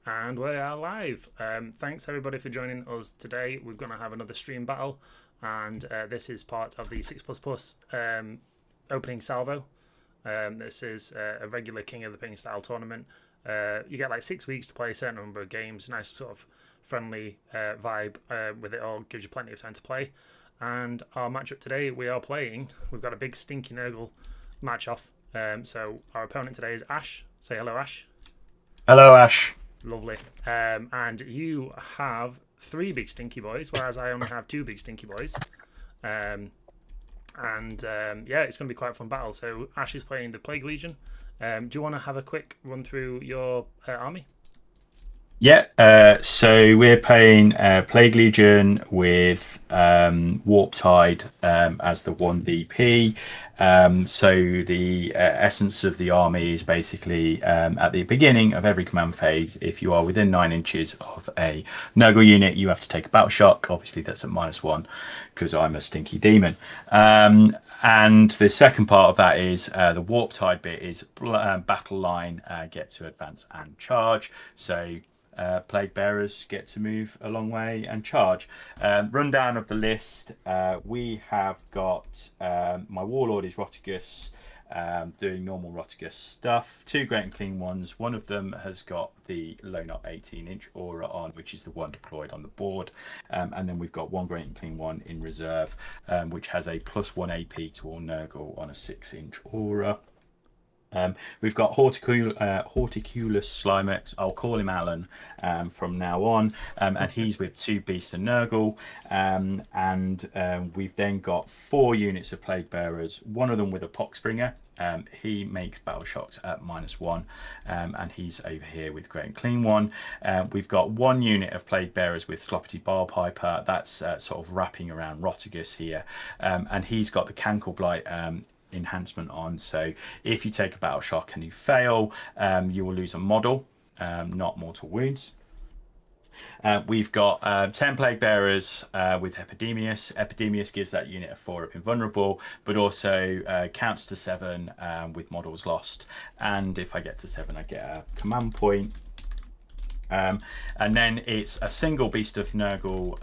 And we are live. Thanks everybody for joining us today. We're going to have another stream battle, and this is part of the 6++ opening salvo. This is a regular King of the Ping style tournament. You get like 6 weeks to play a certain number of games. Nice sort of friendly vibe with it all. Gives you plenty of time to play. And our matchup today, we've got a big stinky Nurgle match off. So our opponent today is Ash. Say hello, Ash. Hello, Ash. Lovely. And you have 3 big stinky boys, whereas I only have 2 big stinky boys. Yeah, it's going to be quite a fun battle. So Ash is playing the Plague Legion. Do you want to have a quick run through your army? Yeah, so we're playing Plague Legion with Warp Tide as the 1DP. So the essence of the army is basically at the beginning of every command phase, if you are within 9 inches of a Nurgle unit, you have to take a battle shock. Obviously, that's at -1 because I'm a stinky demon. And the second part of that is the Warp Tide bit is battle line, get to advance and charge. So Plague Bearers get to move a long way and charge. Rundown of the list. We have got my Warlord is Rotigus, doing normal Rotigus stuff. 2 Great and Clean ones. One of them has got the low not 18-inch aura on, which is the one deployed on the board. And then we've got 1 Great and Clean one in reserve, which has a +1 AP to all Nurgle on a 6-inch aura. We've got Horticulus Slimex. I'll call him Alan from now on, and he's with 2 Beasts and Nurgle. We've then got 4 units of Plague Bearers. One of them with a Poxbringer. He makes battle shocks at -1, and he's over here with Great and Clean one. We've got 1 unit of Plague Bearers with Sloppity Piper. That's sort of wrapping around Rotigus here, and he's got the Cankle Blight enhancement on, so if you take a battle shock and you fail, you will lose a model, not mortal wounds. We've got 10 Plague Bearers with Epidemius. Epidemius gives that unit a 4 up invulnerable, but also counts to 7 with models lost, and if I get to 7 I get a command point. And then it's a single Beast of Nurgle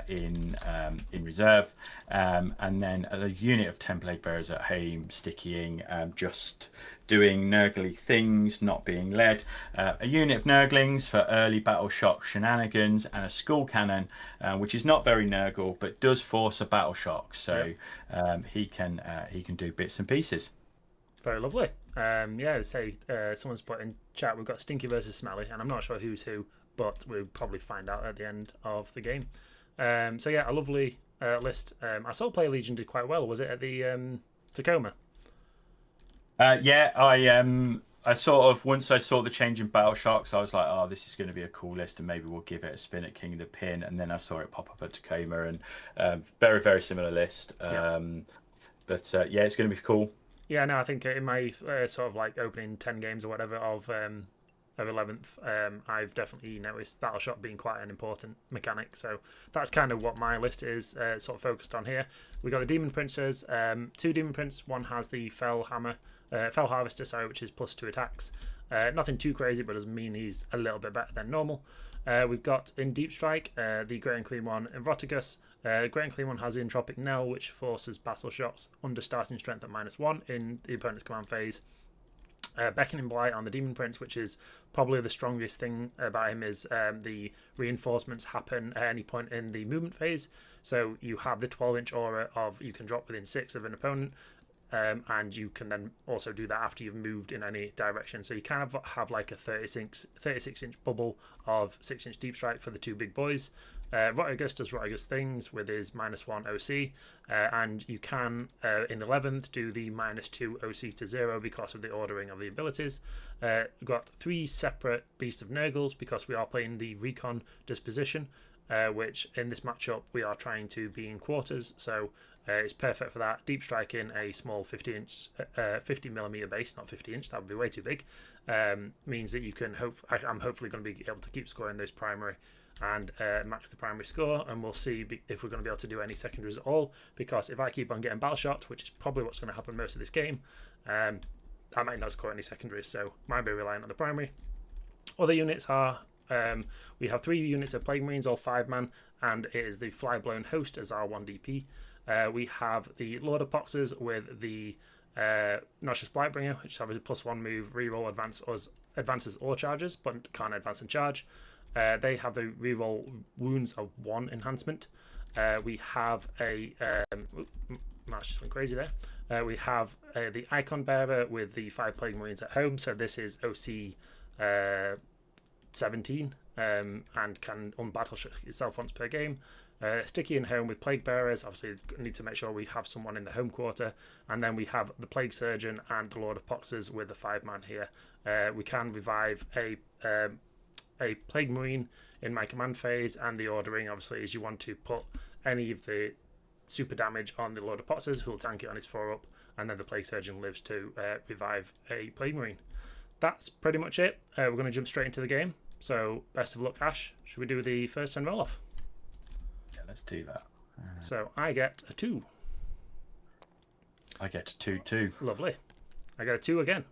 in reserve, and then a unit of 10 Plague Bearers at home, stickying, just doing Nurgly things, not being led. A unit of Nurglings for early battle shock shenanigans, and a Skull Cannon, which is not very Nurgle but does force a battle shock, so he can do bits and pieces. Very lovely. Yeah, someone's put in chat, we've got Stinky versus Smelly, and I'm not sure who's who, but we'll probably find out at the end of the game. So yeah, a lovely list. I saw Plague Legion did quite well. Was it at the Tacoma? Yeah, I sort of, once I saw the change in battle shocks, I was like, oh, this is going to be a cool list, and maybe we'll give it a spin at King of the Pin. And then I saw it pop up at Tacoma, and very, very similar list. Yeah, it's going to be cool. Yeah, no, I think in my sort of like opening 10 games or whatever of 11th, I've definitely noticed battle shock being quite an important mechanic. So that's kind of what my list is sort of focused on here. We got the Demon Princes, 2 Demon Prince. One has the Fell Harvester, sorry, which is +2 attacks. Nothing too crazy, but doesn't mean he's a little bit better than normal. We've got in Deep Strike the Great and Clean one in Rotigus. Great and Clean one has the Entropic Knell, which forces battle shots under starting strength at -1 in the opponent's command phase. Beckoning Blight on the Demon Prince, which is probably the strongest thing about him, is the reinforcements happen at any point in the movement phase. So you have the 12-inch aura of you can drop within 6 of an opponent, and you can then also do that after you've moved in any direction. So you kind of have like a 36-inch bubble of 6-inch Deep Strike for the 2 big boys. Rotigus does Rotigus things with his -1 OC, and you can in 11th do the -2 OC to 0 because of the ordering of the abilities. We've got 3 separate Beasts of Nurgles because we are playing the Recon disposition, which in this matchup we are trying to be in quarters, so it's perfect for that. Deep Strike in a small 50mm base, not 50-inch, that would be way too big, means that you can I'm hopefully going to be able to keep scoring those primary and max the primary score, and we'll see if we're going to be able to do any secondaries at all, because if I keep on getting battle shot, which is probably what's going to happen most of this game, I might not score any secondaries, so might be relying on the primary. Other units are We have 3 units of Plague Marines, all 5-man, and it is the Flyblown Host as our 1DP. We have the Lord of Poxes with the Noxious Blightbringer, which have a +1 move, reroll, advances or charges, but can't advance and charge. They have the reroll wounds of 1 enhancement. We have a Marsh just went crazy there. We have the Icon Bearer with the 5 Plague Marines at home. So this is OC 17 and can unbattle itself once per game. Sticky in home with Plague Bearers. Obviously, need to make sure we have someone in the home quarter. And then we have the Plague Surgeon and the Lord of Poxes with the 5-man here. We can revive a Plague Marine in my command phase, and the ordering obviously is you want to put any of the super damage on the Lord of Poxes, who will tank it on his 4-up, and then the Plague Surgeon lives to revive a Plague Marine. That's pretty much it. We're going to jump straight into the game. So best of luck, Ash. Should we do the first 10 roll off? Yeah, let's do that. So I get a 2. I get a 2 too. Lovely. I get a 2 again.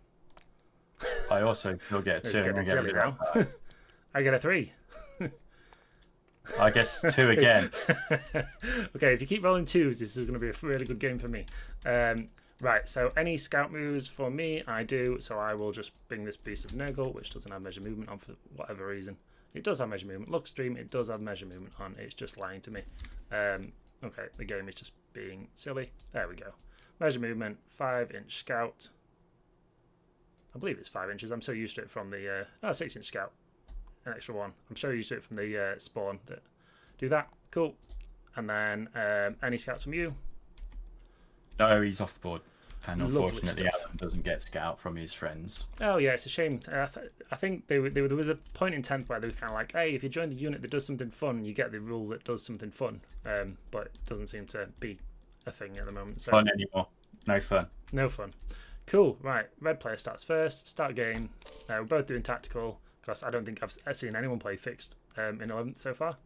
I also will get a 2. Getting silly now. I get a 3. I guess 2 again. Okay, if you keep rolling 2s, this is going to be a really good game for me. Right, so any scout moves for me, I do. So I will just bring this piece of Nurgle, which doesn't have measure movement on for whatever reason. It does have measure movement. Look, stream, it does have measure movement on. It's just lying to me. Okay, the game is just being silly. There we go. Measure movement, 5-inch scout. I believe it's 5 inches. I'm so used to it from the 6-inch scout. An extra 1. I'm so used to it from the spawn that do that. Cool. And then any scouts from you? No, he's off the board. And Lovely unfortunately, stuff. Adam doesn't get scout from his friends. Oh yeah, it's a shame. I think there was a point in 10th where they were kind of like, hey, if you join the unit that does something fun, you get the rule that does something fun. But it doesn't seem to be a thing at the moment. So Fun anymore. No fun. no fun. Cool. Right. Red player starts first. Start game. We're both doing tactical because I don't think I've seen anyone play fixed in 11th so far.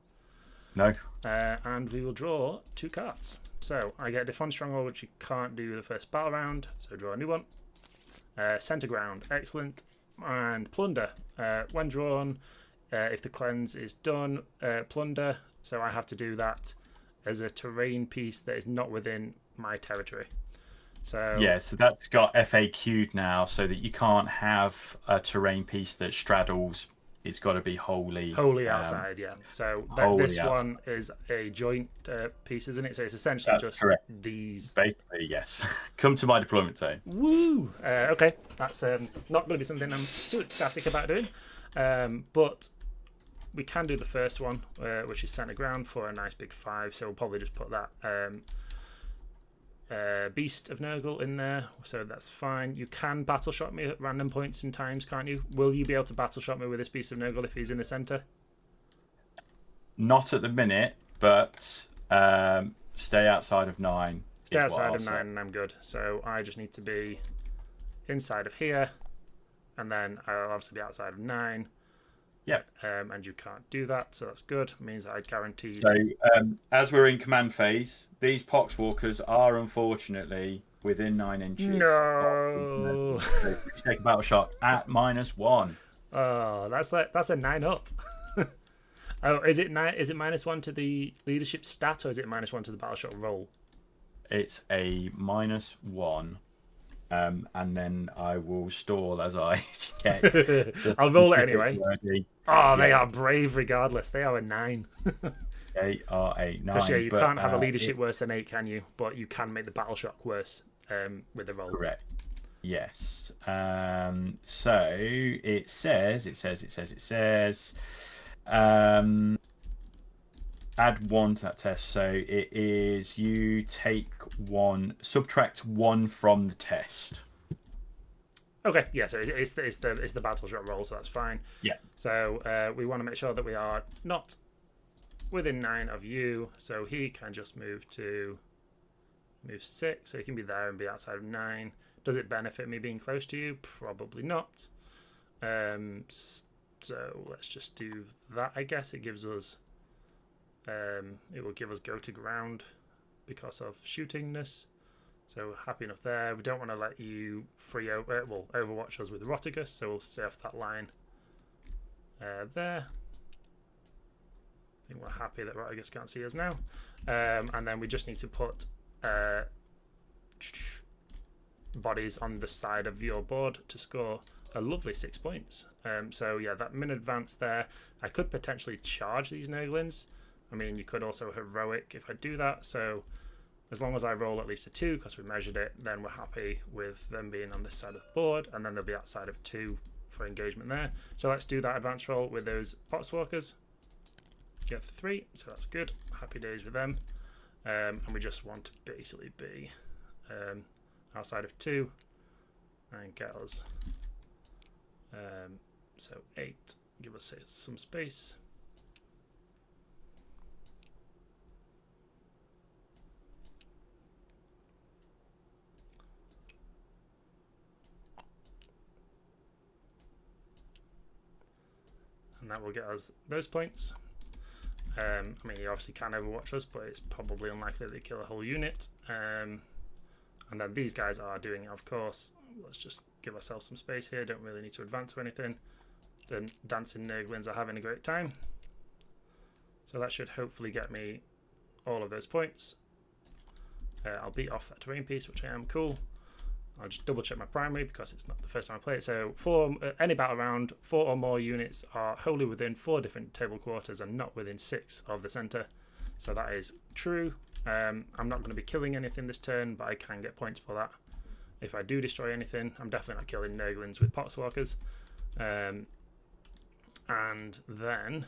No. And we will draw 2 cards. So I get Defend Stronghold, which you can't do the first battle round, so draw a new one. Center Ground, excellent. And Plunder. When drawn, if the cleanse is done, Plunder. So I have to do that as a terrain piece that is not within my territory. So Yeah, so that's got FAQ'd now, so that you can't have a terrain piece that straddles. It's got to be wholly outside, yeah. So this outside. one is a joint piece, isn't it? So it's essentially That's just correct. these. Basically, yes. Come to my deployment zone. Woo! Okay, that's not going to be something I'm too ecstatic about doing, but we can do the first one, which is center ground for a nice big 5. So we'll probably just put that Beast of Nurgle in there, so that's fine. You can battle shot me at random points in times, can't you? Will you be able to battle shot me with this Beast of Nurgle if he's in the center? Not at the minute, but stay outside of 9. Stay outside of 9 and I'm good. So I just need to be inside of here, and then I'll obviously be outside of 9. Yep. And you can't do that, so that's good. It means I guarantee. So as we're in command phase, these Poxwalkers are unfortunately within 9 inches. No. So please take a battle shot at -1. Oh, that's a 9 up. Oh, is it -1 to the leadership stat, or is it -1 to the battle shot roll? It's a -1. And then I will stall as I get. I'll roll it anyway. Ready. Oh, they are brave regardless. They are a 9. They are a 9. Because you can't have a leadership worse than 8, can you? But you can make the battle shock worse with the roll. Correct. Yes. So it says. Add 1 to that test. So it is you take 1, subtract 1 from the test. Okay, yeah. So it's the battle shot roll, so that's fine. Yeah. So we want to make sure that we are not within 9 of you. So he can just move 6, so he can be there and be outside of 9. Does it benefit me being close to you? Probably not. So let's just do that. I guess it gives us. It will give us go to ground because of shootingness. So happy enough there. We don't want to let you overwatch us with Rotigus, so we'll stay off that line. there. I think we're happy that Rodriguez can't see us now. And then we just need to put bodies on the side of your board to score a lovely 6 points. So yeah, that min advance there. I could potentially charge these Nurglings. I mean, you could also heroic if I do that. So as long as I roll at least a 2, because we measured it, then we're happy with them being on this side of the board, and then they'll be outside of 2 for engagement there. So let's do that advance roll with those Poxwalkers. Get the 3, so that's good. Happy days with them. And we just want to basically be outside of 2 and get us so 8. Give us some space. And that will get us those points. I mean, you obviously can overwatch us, but it's probably unlikely that they kill a whole unit. And then these guys are doing it, of course. Let's just give ourselves some space here. Don't really need to advance or anything. The dancing Nurglings are having a great time. So that should hopefully get me all of those points. I'll beat off that terrain piece, which I am cool. I'll just double check my primary because it's not the first time I play it. So for any battle round, 4 or more units are wholly within 4 different table quarters and not within 6 of the center. So that is true. I'm not going to be killing anything this turn, but I can get points for that. If I do destroy anything, I'm definitely not killing Nurglings with Poxwalkers. And then,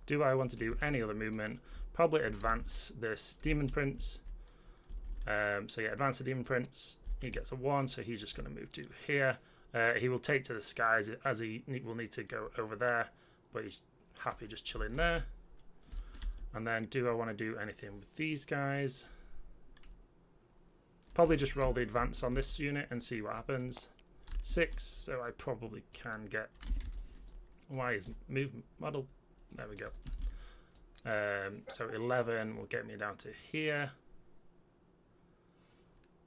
do I want to do any other movement? Probably advance this Demon Prince. So yeah, advance the Demon Prince. He gets a 1, so he's just going to move to here. He will take to the skies as he will need to go over there, but he's happy just chilling there. And then do I want to do anything with these guys? Probably just roll the advance on this unit and see what happens. 6, so I probably can get... Why is movement model? There we go. So 11 will get me down to here.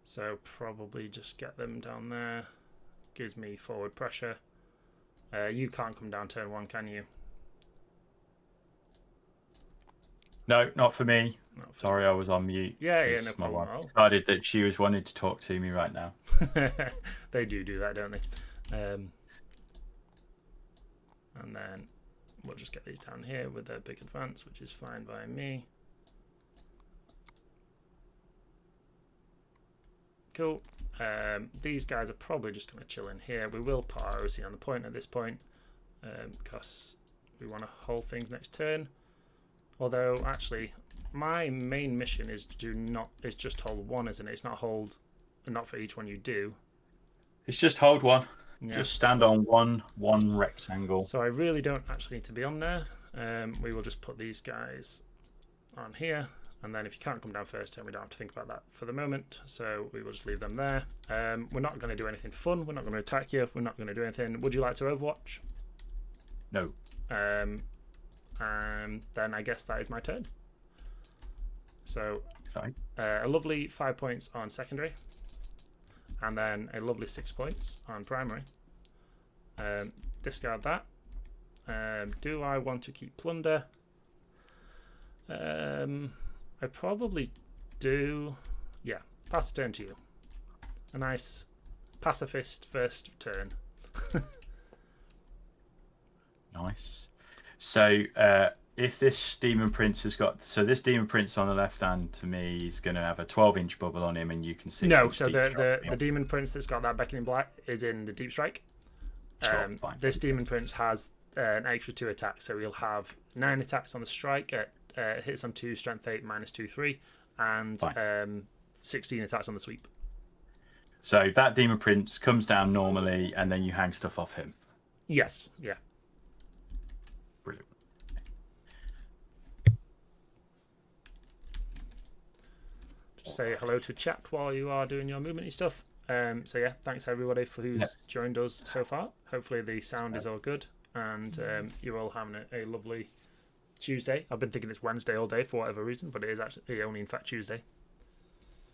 So probably just get them down there. Gives me forward pressure. You can't come down turn 1, can you? No, not for me. Not for Sorry, I was on mute. Yeah, no My problem wife at all. decided that she was wanting to talk to me right now. They do that, don't they? And then we'll just get these down here with their big advance, which is fine by me. Cool. These guys are probably just going to chill in here. We will put our OC on the point at this point because we want to hold things next turn. Although, actually, my main mission is just hold 1, isn't it? It's not hold, not for each one you do. It's just hold 1. Yeah. Just stand on one rectangle. So I really don't actually need to be on there. We will just put these guys on here. And then if you can't come down first turn, we don't have to think about that for the moment. So we will just leave them there. We're not going to do anything fun. We're not going to attack you. We're not going to do anything. Would you like to overwatch? No. And then I guess that is my turn. So Sorry. a lovely 5 points on secondary. And then a lovely 6 points on primary. Discard that. Do I want to keep plunder? I probably do. Yeah, pass the turn to you. A nice pacifist first turn. Nice. So if this Demon Prince has got... So this Demon Prince on the left hand to me is going to have a 12-inch bubble on him and you can see... No, so the Demon Prince that's got that beckoning black is in the Deep Strike. Sure, this Demon Prince has an extra 2 attacks, so he'll have 9 attacks on the strike at hits on 2, strength 8, -2, 3, and 16 attacks on the sweep. So that Demon Prince comes down normally and then you hang stuff off him. Yes, yeah. Brilliant. Just say hello to chat while you are doing your movementy stuff. So yeah, thanks everybody for who's joined us so far. Hopefully the sound is all good and you're all having a lovely Tuesday. I've been thinking it's Wednesday all day for whatever reason, but it is actually only in fact Tuesday.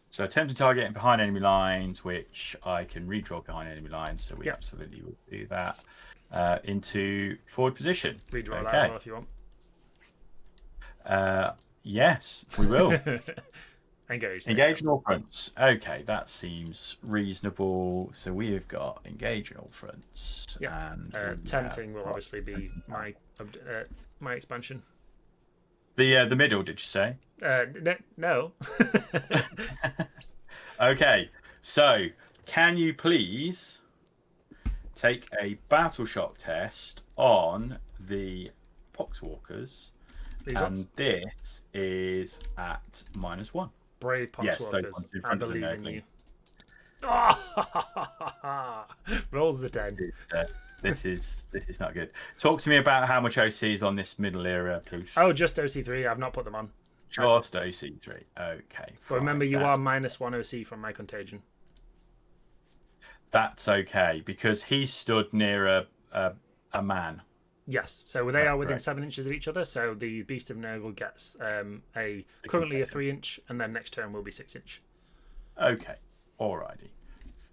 So attempt to target behind enemy lines, which I can redraw behind enemy lines, so we absolutely will do that. into forward position. Redraw that as well if you want. Yes, we will. Engage on all fronts. Okay, that seems reasonable. So we have got engage on all fronts. Yeah. And tenting will obviously be my expansion. The middle, did you say? No. Okay, so can you please take a battle shock test on the poxwalkers? And this is at -1. Brave poxwalkers, I believe in you. Rolls the 10. This is not good. Talk to me about how much OC is on this middle era, please. Oh, just OC3. I've not put them on. Just OC3. Okay. But remember, you are -1 OC from my Contagion. That's okay because he stood near a man. Yes, so they are within 7 inches of each other. So the Beast of Nurgle gets currently a 3-inch, and then next turn will be 6-inch. Okay, alrighty,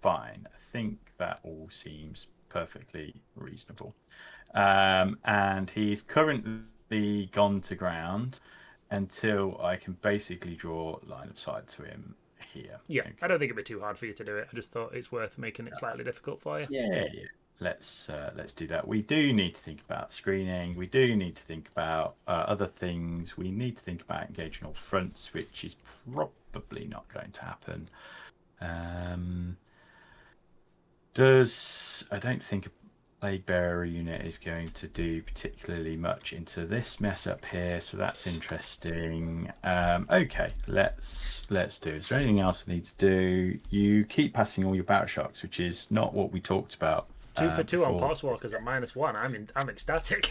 fine. I think that all seems perfectly reasonable. And he's currently gone to ground until I can basically draw line of sight to him here. Yeah, okay. I don't think it'd be too hard for you to do it. I just thought it's worth making it slightly difficult for you. Yeah. Let's do that. We do need to think about screening. We do need to think about other things. We need to think about engaging all fronts, which is probably not going to happen. I don't think a Plague Bearer unit is going to do particularly much into this mess up here, so that's interesting. Okay, let's do it. Is there anything else I need to do? You keep passing all your battleshocks, which is not what we talked about. 2 for 2 on Poxwalkers at -1. I'm ecstatic.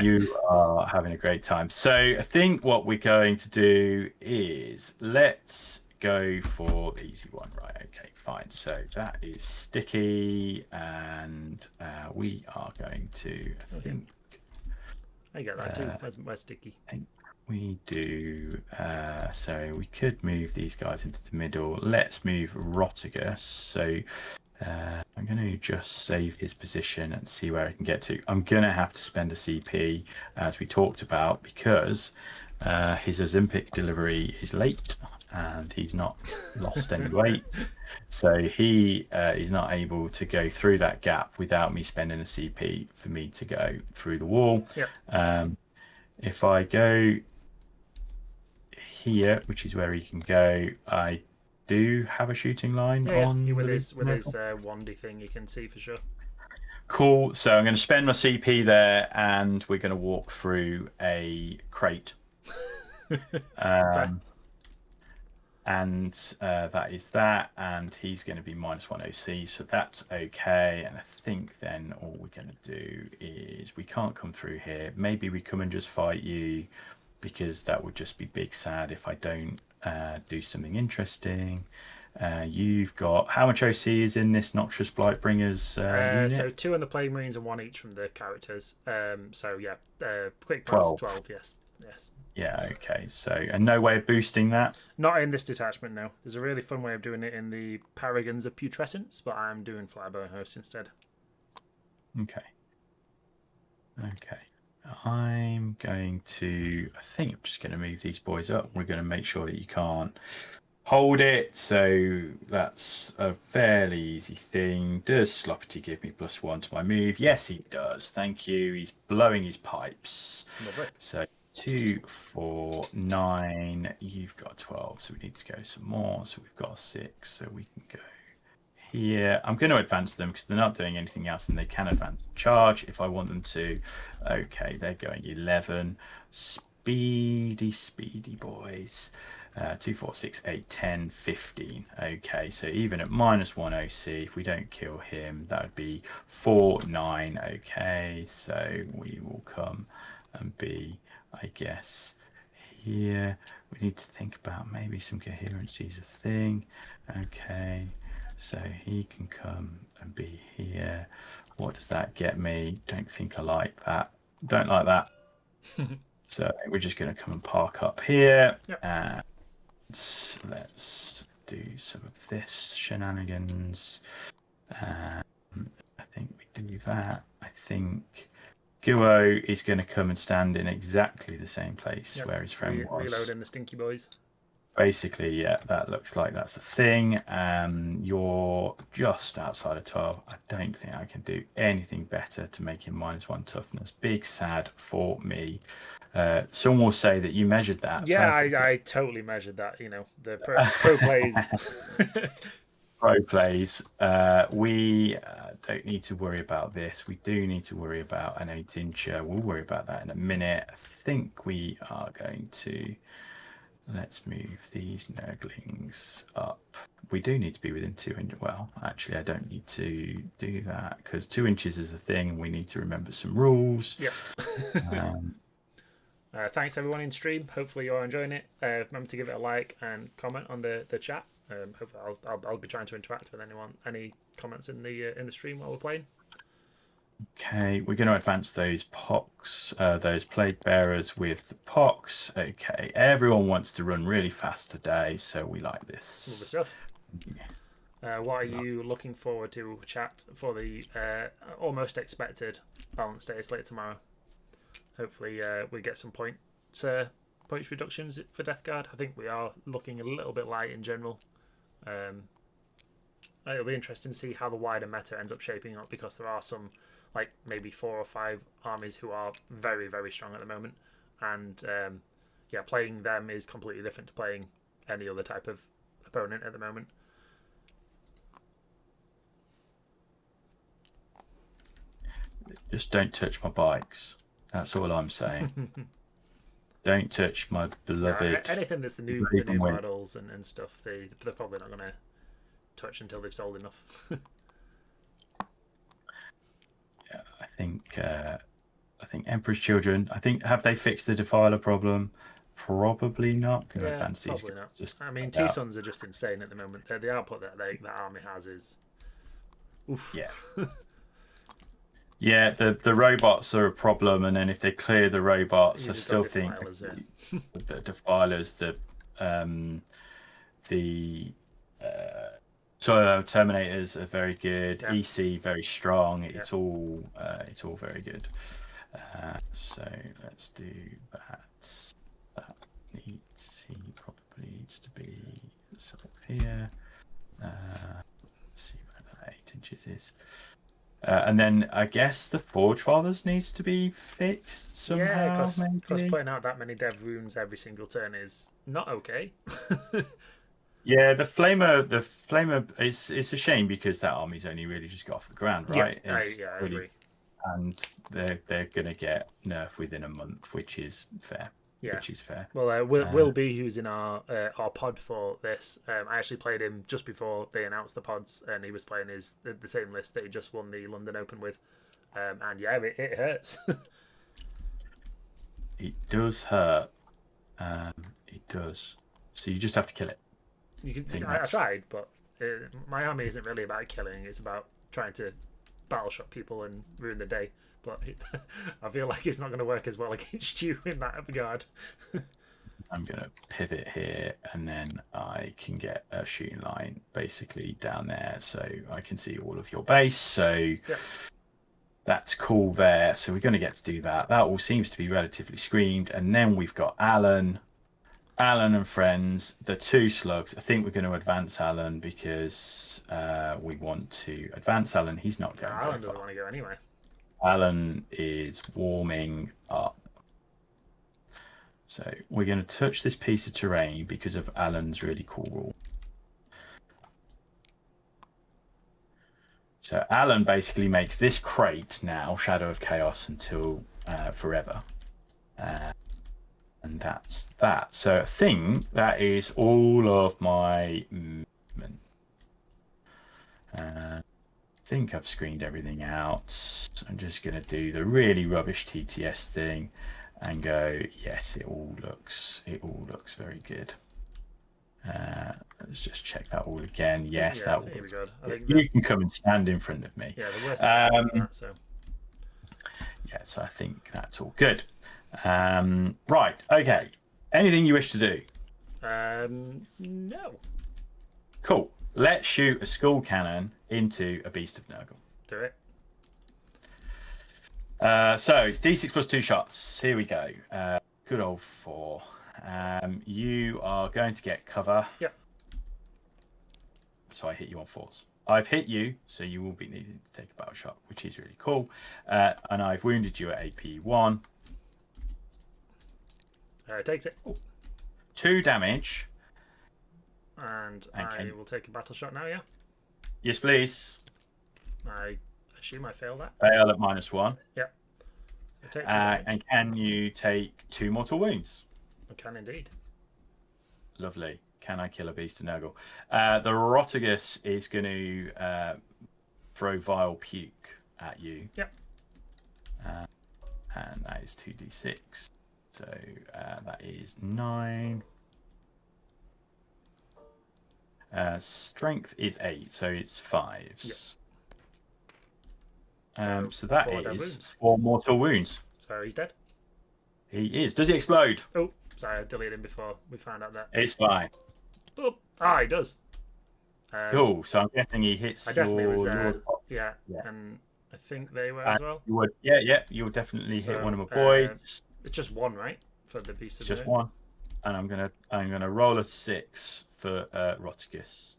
You are having a great time. So I think what we're going to do is let's go for the easy one. Right, okay, fine. So that is sticky, and we are going to, I think... I get that too. Where's sticky? I think we do... so we could move these guys into the middle. Let's move Rotigus. So... I'm going to just save his position and see where I can get to. I'm going to have to spend a CP, as we talked about, because his Ozempic delivery is late and he's not lost any weight. So he is not able to go through that gap without me spending a CP for me to go through the wall. Yep. If I go here, which is where he can go, I do have a shooting line on with his wandy thing, you can see for sure. Cool. So I'm going to spend my CP there, and we're going to walk through a crate. And that is that, and he's going to be -1 OC, so that's okay. And I think then all we're going to do is we can't come through here. Maybe we come and just fight you, because that would just be big sad if I don't do something interesting. You've got, how much OC is in this Noxious Blightbringers unit? So 2 on the Plague Marines and 1 each from the characters. So yeah, quick pass 12. Yes. Yeah, okay. So, and no way of boosting that? Not in this detachment, no. There's a really fun way of doing it in the Paragons of Putrescence, but I'm doing Flybone Host instead. Okay. I'm going to, I think I'm just going to move these boys up. We're going to make sure that you can't hold it. So that's a fairly easy thing. Does Sloppity give me +1 to my move? Yes, he does. Thank you. He's blowing his pipes. Lovely. So 2, 4, 9. You've got 12. So we need to go some more. So we've got 6. So we can go here. I'm going to advance them because they're not doing anything else, and they can advance charge if I want them to. Okay, they're going 11. Speedy boys. 2, 4, 6, 8, 10, 15. Okay, so even at -1 OC, if we don't kill him, that would be 4, 9. Okay, so we will come and be, I guess, here. We need to think about maybe some coherency is a thing. Okay, so he can come and be here. What does that get me? Don't think I like that. Don't like that. So we're just going to come and park up here. Yep. And let's do some of this shenanigans. I think we do that. I think Guo is going to come and stand in exactly the same place where his friend was. Reloading the stinky boys. Basically, yeah, that looks like that's the thing. You're just outside of 12. I don't think I can do anything better to make him -1 toughness. Big sad for me. Someone will say that you measured that. Yeah, I totally measured that. You know, the pro plays. Pro plays. We don't need to worry about this. We do need to worry about an 8-incher. We'll worry about that in a minute. I think we are going to. Let's move these Nurglings up. We do need to be within 2 inches. Well, actually, I don't need to do that because 2 inches is a thing and we need to remember some rules. Yep. Thanks everyone in stream. Hopefully you're enjoying it. Remember to give it a like and comment on the chat. Hopefully I'll be trying to interact with anyone. Any comments in the stream while we're playing? Okay, we're going to advance those pox, those plague bearers with the pox. Okay, everyone wants to run really fast today, so we like this. Lovely stuff. Yeah. What are you looking forward to, chat, for the almost expected balance day later tomorrow? Hopefully we get some points reductions for Death Guard. I think we are looking a little bit light in general. It'll be interesting to see how the wider meta ends up shaping up, because there are some, like maybe 4 or 5 armies who are very, very strong at the moment, and yeah, playing them is completely different to playing any other type of opponent at the moment. Just don't touch my bikes. That's all I'm saying. Don't touch my beloved. Anything that's the new models and stuff, they're probably not going to touch until they've sold enough. Yeah, I think Emperor's Children. Have they fixed the Defiler problem? Probably not. Yeah, probably not. I mean, T-Sons are just insane at the moment. The output that army has is, oof. Yeah. Yeah, the robots are a problem, and then if they clear the robots, I still think the Defilers, the Terminators are very good. Yeah. EC very strong. Yeah. It's all very good. So let's do that. He probably needs to be sort of here. Let's see where that 8 inches is. And then I guess the Forge Fathers needs to be fixed somehow. Yeah, because putting out that many dev runes every single turn is not okay. Yeah, the Flamer, it's a shame because that army's only really just got off the ground, right? Yeah, I agree. And they're gonna get nerfed within a month, which is fair. Yeah. Which is fair. Well, Will B, who's in our pod for this, I actually played him just before they announced the pods, and he was playing the same list that he just won the London Open with, and yeah, it hurts. It does hurt. It does. So you just have to kill it. I tried, but my army isn't really about killing. It's about trying to battleshock people and ruin the day. But I feel like it's not going to work as well against you in that regard. I'm going to pivot here, and then I can get a shooting line basically down there, so I can see all of your base. So that's cool there. So we're going to get to do that. That all seems to be relatively screened. And then we've got Alan and friends, the 2 slugs. I think we're going to advance Alan because we want to advance Alan. He's not going. Alan doesn't want to go anyway. Alan is warming up. So we're going to touch this piece of terrain because of Alan's really cool rule. So Alan basically makes this crate now Shadow of Chaos until forever. And that's that. So I think that is all of my movement. I think I've screened everything out. So I'm just going to do the really rubbish TTS thing and go, yes, it all looks very good. Let's just check that all again. Yes, that will be good. You can come and stand in front of me. Yeah, the worst so. Yeah, so I think that's all good. Right, okay. Anything you wish to do? No. Cool. Let's shoot a skull cannon into a beast of Nurgle. Do it. So it's D6 plus 2 shots. Here we go. Good old 4. You are going to get cover. Yep. So I hit you on 4s. I've hit you, so you will be needing to take a battle shot, which is really cool. And I've wounded you at AP 1. Takes it. 2 damage. And I will take a battle shot now, yeah? Yes, please. I assume I fail that. Fail at -1. Yep. And can you take 2 mortal wounds? I can indeed. Lovely. Can I kill a beast of Nurgle? The Rotigus is going to throw vile puke at you. Yep. And that is 2d6. So that is 9. Strength is 8, so it's 5s. Yep. So that is 4 mortal wounds. So he's dead? He is. Does he explode? Oh, sorry, I deleted him before we found out that. It's fine. Oh, he does. Cool. So I'm guessing he hits. I definitely was there. Yeah, and I think they were as well. You would, yeah. You'll definitely hit one of my boys. It's just one, right? For the beast of just one. And I'm gonna roll a 6 for Rotigus.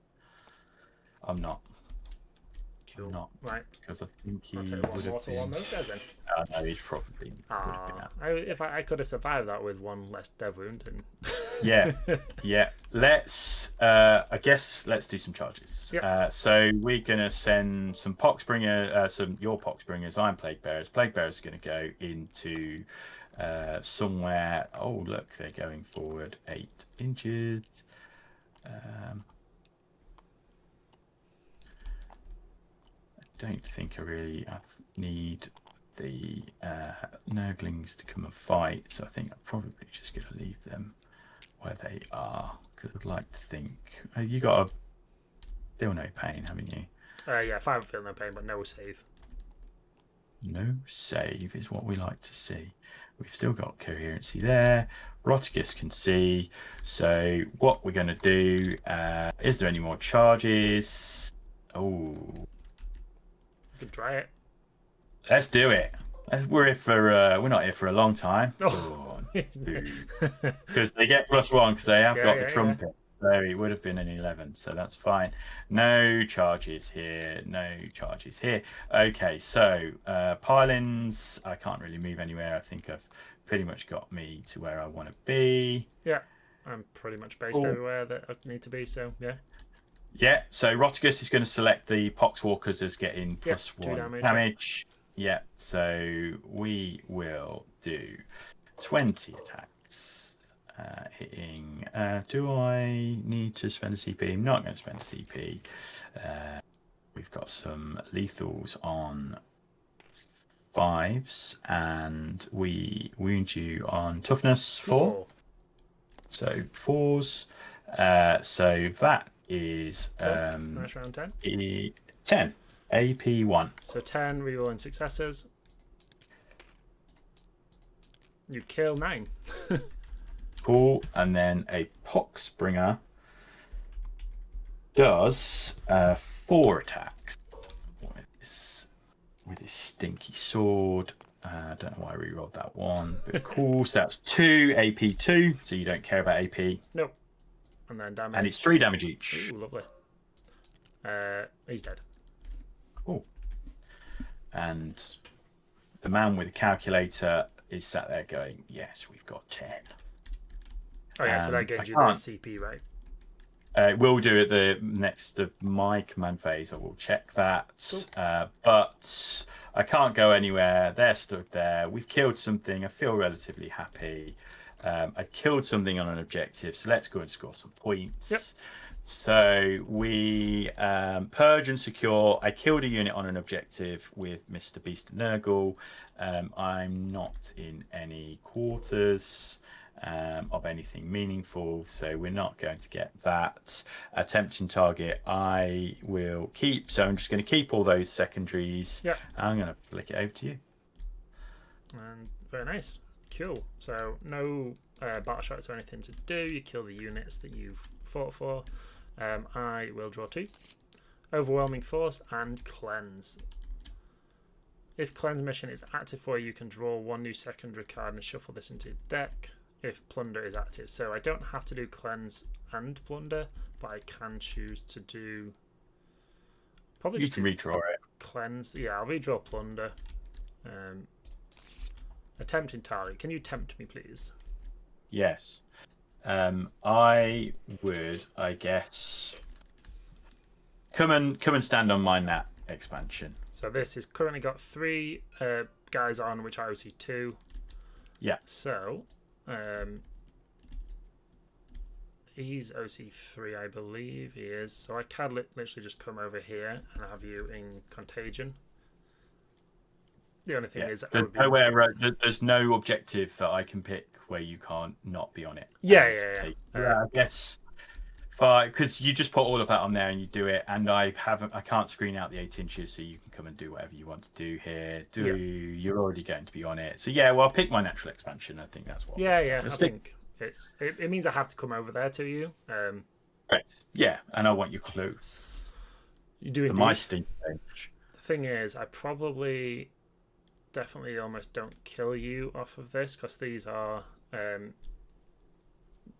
I'm not. Cool. I'm not. Right. Because I think he would have been. On those guys then. No, he's probably. If I could have survived that with one less dev wound. And... yeah. Let's. I guess let's do some charges. Yep. So we're gonna send some Poxbringer, some your Poxbringers. I'm Plague Bearers. Plague Bearers are gonna go into somewhere. Oh look, they're going forward 8 inches. Don't think I really need the Nurglings to come and fight, so I think I'm probably just going to leave them where they are, because I'd like to think... you got a feel no pain, haven't you? Yeah, if I haven't feel no pain, but no save. No save is what we like to see. We've still got coherency there. Rotigus can see. So what we're going to do... is there any more charges? Oh... You can try it. Let's do it. We're here for. We're not here for a long time. Because they get +1 because they have got the trumpet. So it would have been an 11, so that's fine. No charges here. No charges here. Okay, so pilings. I can't really move anywhere. I think I've pretty much got me to where I want to be. Yeah, I'm pretty much based everywhere that I need to be. So yeah. Yeah, so Rotigus is going to select the Poxwalkers as getting +1 damage. Yeah, so we will do 20 attacks. Hitting. Do I need to spend a CP? I'm not going to spend a CP. We've got some lethals on 5s, and we wound you on toughness 4. So 4s. So that is nice round 10. 10 AP1. So 10 rerolling successes. You kill 9. Cool. And then a Poxbringer does 4 attacks with his stinky sword. I don't know why I rerolled that one, but cool. So that's 2 AP2. So you don't care about AP. Nope. And then damage. And it's 3 damage each. Ooh, lovely. He's dead. Cool. And the man with the calculator is sat there going, yes, we've got 10. Oh yeah, so that gives you the CP, right? We'll do it the next of my command phase. I will check that. Cool. But I can't go anywhere. They're stood there. We've killed something. I feel relatively happy. I killed something on an objective, so let's go and score some points. Yep. So we purge and secure. I killed a unit on an objective with Mr. Beast and Nurgle. I'm not in any quarters of anything meaningful, so we're not going to get that. Attempting target I will keep, so I'm just going to keep all those secondaries. Yep. I'm going to flick it over to you. And very nice. Cool. So no battle shots or anything to do. You kill the units that you've fought for. I will draw 2. Overwhelming force and cleanse. If Cleanse Mission is active for you, you can draw 1 new secondary card and shuffle this into your deck if Plunder is active. So I don't have to do Cleanse and Plunder, but I can choose to do... Probably You can redraw it. Cleanse. Yeah, I'll redraw Plunder. Attempting target. Can you tempt me, please? Yes. I would, I guess, come and stand on my Nat expansion. So this has currently got 3 guys on, which are OC2. Yeah. So he's OC3, I believe he is. So I can literally just come over here and have you in Contagion. The only thing is, there's no objective that I can pick where you can't not be on it. Yeah. I guess, because you just put all of that on there and you do it, and I can't screen out the 8 inches, so you can come and do whatever you want to do here. You're already going to be on it, so yeah. Well, I'll pick my natural expansion. I think that's what. Yeah. I think it means I have to come over there to you. Right. Yeah, and I want you close. You do my stink bench. The thing is, I probably definitely almost don't kill you off of this because these are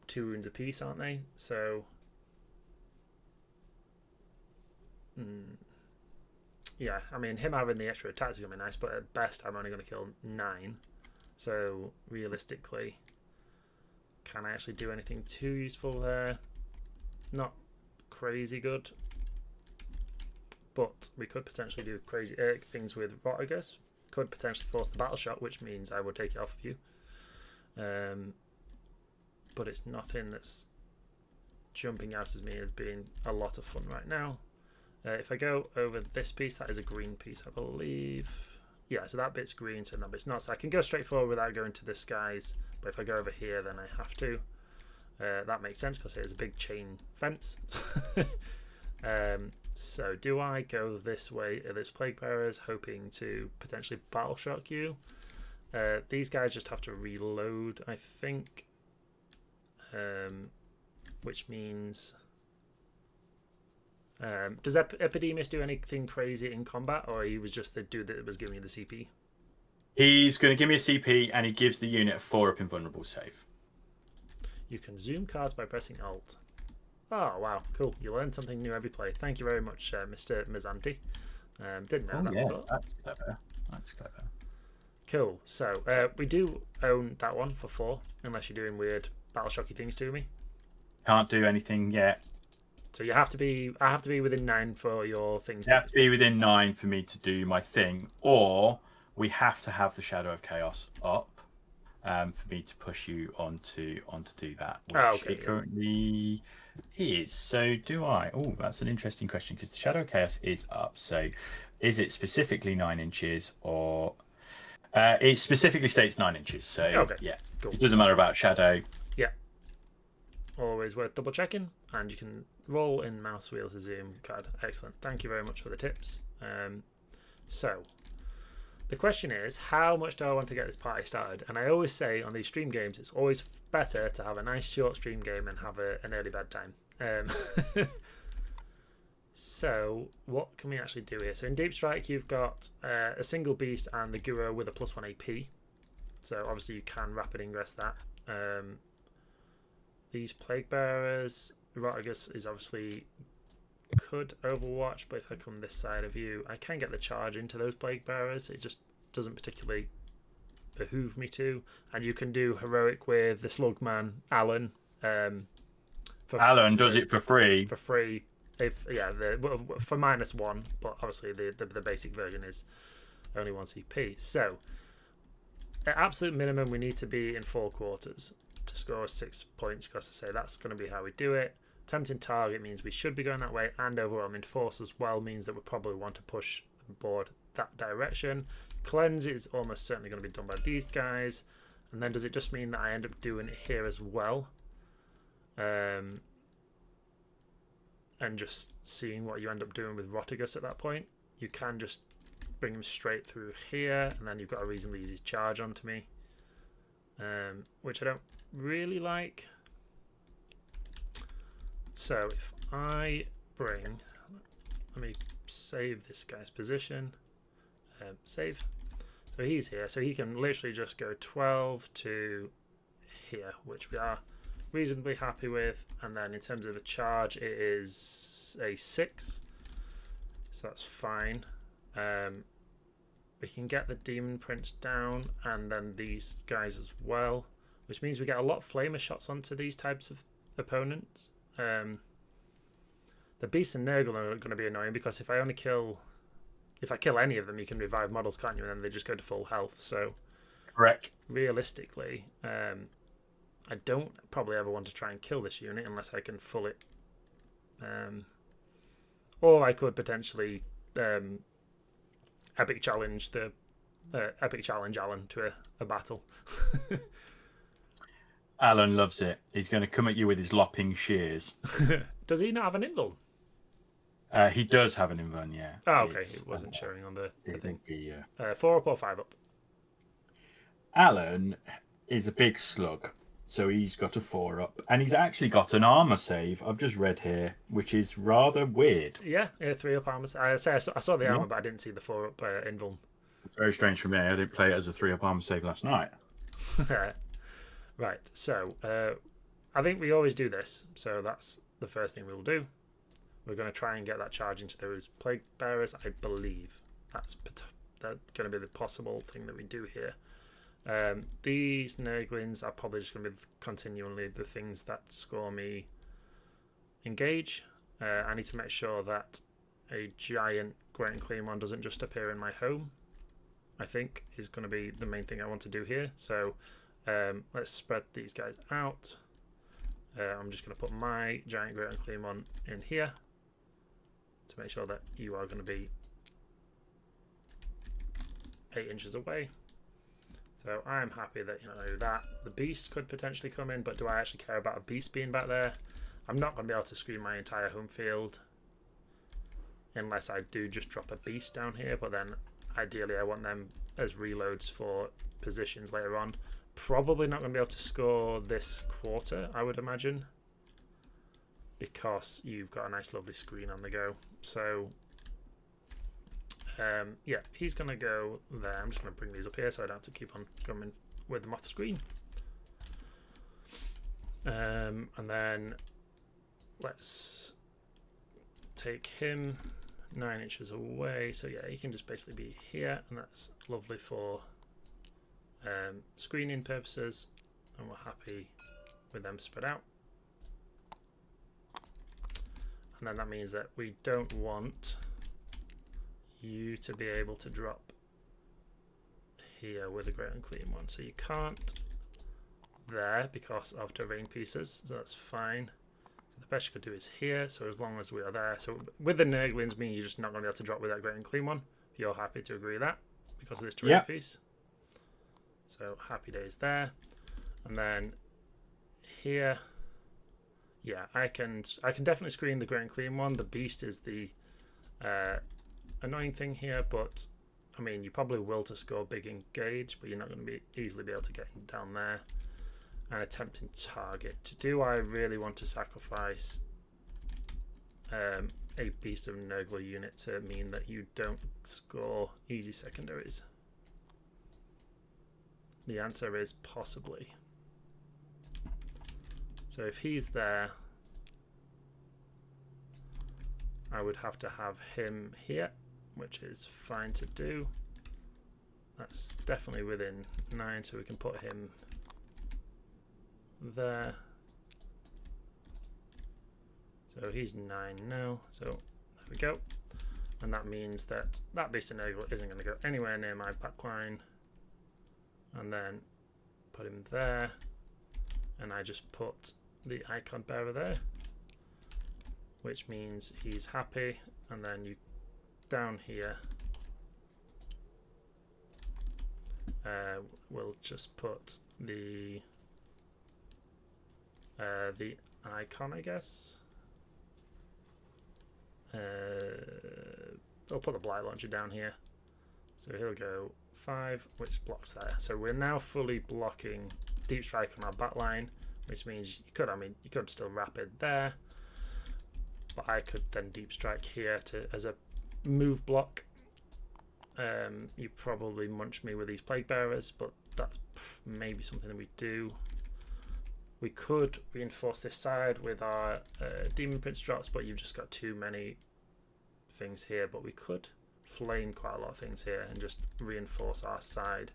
2 wounds apiece, aren't they? So yeah, I mean, him having the extra attacks is gonna be nice, but at best I'm only gonna kill 9. So realistically, can I actually do anything too useful there? Not crazy good, but we could potentially do crazy things with Rotigus. Could potentially force the battle shot, which means I will take it off of you. But it's nothing that's jumping out at me as being a lot of fun right now. If I go over this piece, that is a green piece, I believe. Yeah, so that bit's green, so that bit's not. So I can go straight forward without going to the skies. But if I go over here, then I have to. That makes sense because there's a big chain fence. So do I go this way? There's Plague Bearers hoping to potentially battle shock you. These guys just have to reload, I think. Which means... does Epidemus do anything crazy in combat, or he was just the dude that was giving you the CP? He's going to give me a CP, and he gives the unit a 4-up invulnerable save. You can zoom cards by pressing Alt. Oh, wow, cool. You learn something new every play. Thank you very much, Mr. Mizanti. Didn't know that before. That's clever. That's clever. Cool. So, we do own that one for 4, unless you're doing weird battle shocky things to me. Can't do anything yet. So you have to be... I have to be within 9 for your things. You have to be within 9 for me to do my thing, or we have to have the Shadow of Chaos up for me to push you on to do that, which it currently is. So do I? Oh, that's an interesting question, because the Shadow of Chaos is up. So is it specifically 9 inches, or it specifically states 9 inches? So yeah, cool. It doesn't matter about Shadow. Yeah, always worth double checking, and you can roll in mouse wheel to zoom card. Excellent. Thank you very much for the tips. So the question is, how much do I want to get this party started? And I always say on these stream games, it's always better to have a nice short stream game and have an early bedtime. So what can we actually do here? So in Deep Strike, you've got a single beast and the Guru with a +1 AP. So obviously you can rapid ingress that. These Plague Bearers, Rotigus is obviously could Overwatch, but if I come this side of you, I can get the charge into those Plague Bearers. It just doesn't particularly behoove me to. And you can do heroic with the Slugman, Alan. Alan does it for free. For free. For -1, but obviously the basic version is only 1 CP. So at absolute minimum, we need to be in 4 quarters to score 6 points, because I say that's going to be how we do it. Tempting target means we should be going that way, and overwhelming force as well means that we probably want to push the board that direction. Cleanse is almost certainly going to be done by these guys, and then does it just mean that I end up doing it here as well? And just seeing what you end up doing with Rotigus at that point. You can just bring him straight through here, and then you've got a reasonably easy charge onto me, which I don't really like. So if I bring, let me save this guy's position. Save. So he's here, so he can literally just go 12 to here, which we are reasonably happy with. And then in terms of a charge, it is a 6, so that's fine. We can get the demon prince down, and then these guys as well, which means we get a lot of flamer shots onto these types of opponents. The beasts and Nurgle are going to be annoying because if I kill any of them, you can revive models, can't you? And then they just go to full health. So, correct. Realistically, I don't probably ever want to try and kill this unit unless I can full it. Or I could potentially epic challenge Alan to a battle. Alan loves it. He's going to come at you with his lopping shears. Does he not have an invuln? He does have an invuln, yeah. Oh, okay. It wasn't showing on the thing. Be, 4 up or 5 up? Alan is a big slug, so he's got a 4 up, and he's actually got an armor save. I've just read here, which is rather weird. Yeah, 3 up armor. I saw the armor, but I didn't see the 4 up invuln. It's very strange for me. I didn't play it as a 3 up armor save last night. Right, so I think we always do this, so that's the first thing we'll do. We're going to try and get that charge into those plague bearers. I believe that's going to be the possible thing that we do here. These Nurglings are probably just going to be continually the things that score me engage. I need to make sure that a giant Great and Clean one doesn't just appear in my home, I think is going to be the main thing I want to do here. So let's spread these guys out. I'm just going to put my giant Great and Clean one in here to make sure that you are going to be 8 inches away. So I'm happy that that the beast could potentially come in, but do I actually care about a beast being back there? I'm not going to be able to screen my entire home field unless I do just drop a beast down here, but then ideally I want them as reloads for positions later on. Probably not going to be able to score this quarter, I would imagine, because you've got a nice lovely screen on the go. So yeah, he's going to go there. I'm just going to bring these up here so I don't have to keep on coming with them off the screen. And then let's take him 9 inches away. So yeah, he can just basically be here, and that's lovely for screening purposes, and we're happy with them spread out. And then that means that we don't want you to be able to drop here with a Great and Clean one. So you can't there because of terrain pieces, so that's fine. So the best you could do is here, so as long as we are there. So with the Nurglings, mean you're just not going to be able to drop with that Great and Clean one. You're happy to agree with that because of this terrain piece. So happy days there. And then here, yeah, I can definitely screen the Great and Clean one. The beast is the annoying thing here, but I mean you probably will to score big engage, but you're not going to be easily be able to get him down there. And attempting target. Do I really want to sacrifice a beast of Nurgle unit to mean that you don't score easy secondaries? The answer is possibly. So if he's there, I would have to have him here, which is fine to do. That's definitely within 9, so we can put him there. So he's 9 now, so there we go. And that means that that beast of Nurgle isn't going to go anywhere near my backline. And then put him there, and I just put the icon bearer there, which means he's happy. And then you down here, we'll just put the icon, I guess. I'll put the blight launcher down here, so he'll go 5, which blocks there. So we're now fully blocking deep strike on our back line, which means you could still rapid there, but I could then deep strike here as a move block, You probably munch me with these plague bearers, but that's maybe something that we do. We could reinforce this side with our Demon Prince drops, but you've just got too many things here. But we could flame quite a lot of things here and just reinforce our side.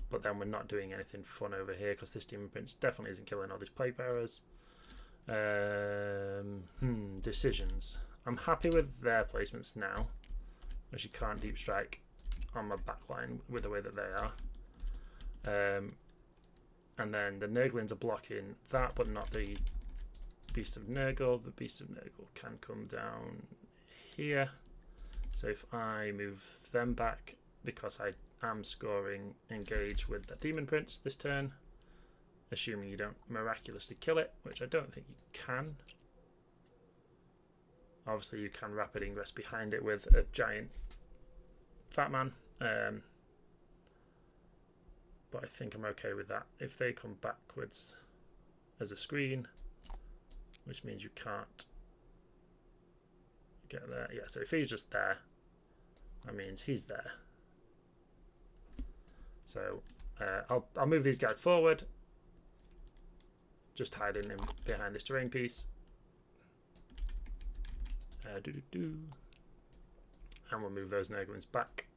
But then we're not doing anything fun over here because this Demon Prince definitely isn't killing all these plague bearers. Decisions. I'm happy with their placements now, as you can't deep strike on my backline with the way that they are. And then the Nurglings are blocking that, but not the Beast of Nurgle. The Beast of Nurgle can come down here. So if I move them back, because I am scoring engage with the Demon Prince this turn, assuming you don't miraculously kill it, which I don't think you can. Obviously you can rapid ingress behind it with a giant fat man. But I think I'm okay with that. If they come backwards as a screen, which means you can't get there. Yeah, so if he's just there, that means he's there. So I'll move these guys forward, just hiding him behind this terrain piece. And we'll move those Nurglings back.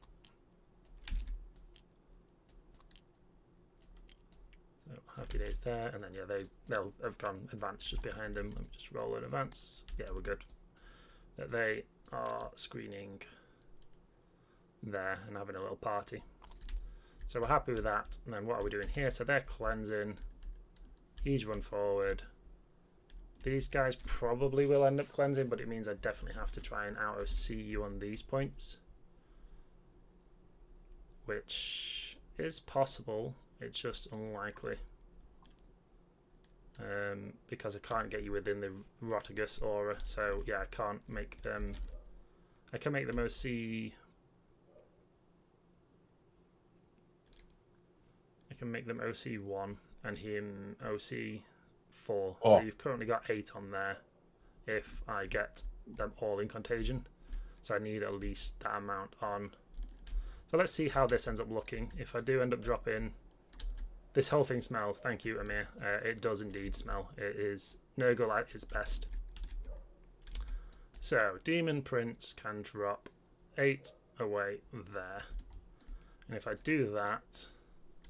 So happy days there, and then yeah, they'll have gone advanced just behind them. Let me just roll an advance. Yeah, we're good. That they are screening there and having a little party. So we're happy with that. And then what are we doing here? So they're cleansing. He's run forward. These guys probably will end up cleansing, but it means I definitely have to try and out OC you on these points, which is possible. It's just unlikely, because I can't get you within the Rotigus aura. So yeah, I can't make them. I can make them OC. I can make them OC1 and him OC4. Oh. So you've currently got 8 on there. If I get them all in Contagion, so I need at least that amount on. So let's see how this ends up looking. If I do end up dropping. This whole thing smells. Thank you, Amir. It does indeed smell. It is Nurgle at its best. So, Demon Prince can drop 8 away there. And if I do that...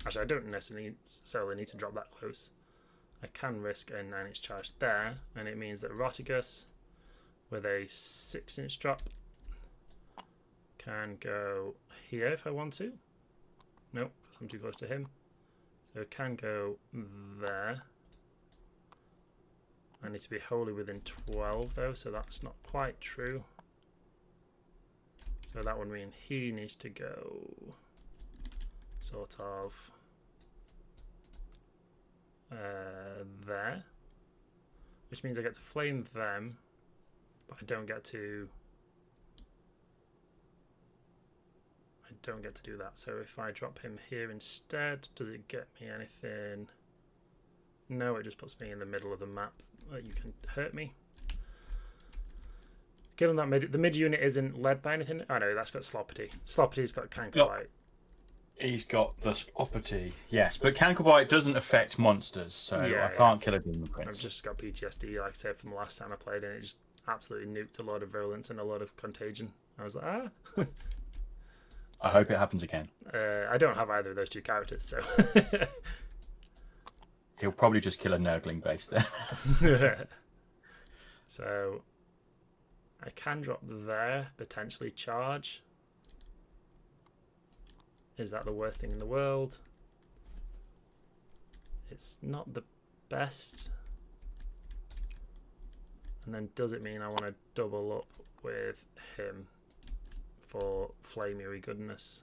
Actually, I don't necessarily need to drop that close. I can risk a 9-inch charge there. And it means that Rotigus, with a 6-inch drop, can go here if I want to. Nope, because I'm too close to him. So it can go there. I need to be wholly within 12 though, so that's not quite true. So that would mean he needs to go sort of there. Which means I get to flame them, but I don't get to do that. So if I drop him here instead, does it get me anything? No, it just puts me in the middle of the map. You can hurt me. Killing that mid. The mid unit isn't led by anything. Oh no, that's got Sloppity. Sloppyty's got Cankobite. He's got the Sloppity, yes, but Cankobite doesn't affect monsters, so yeah, I can't kill a Demon Prince. I've just got PTSD, like I said, from the last time I played, and it just absolutely nuked a lot of virulence and a lot of contagion. I was like, ah. I hope it happens again. I don't have either of those two characters, so... He'll probably just kill a Nurgling base there. So, I can drop there, potentially charge. Is that the worst thing in the world? It's not the best. And then does it mean I want to double up with him for flamey goodness?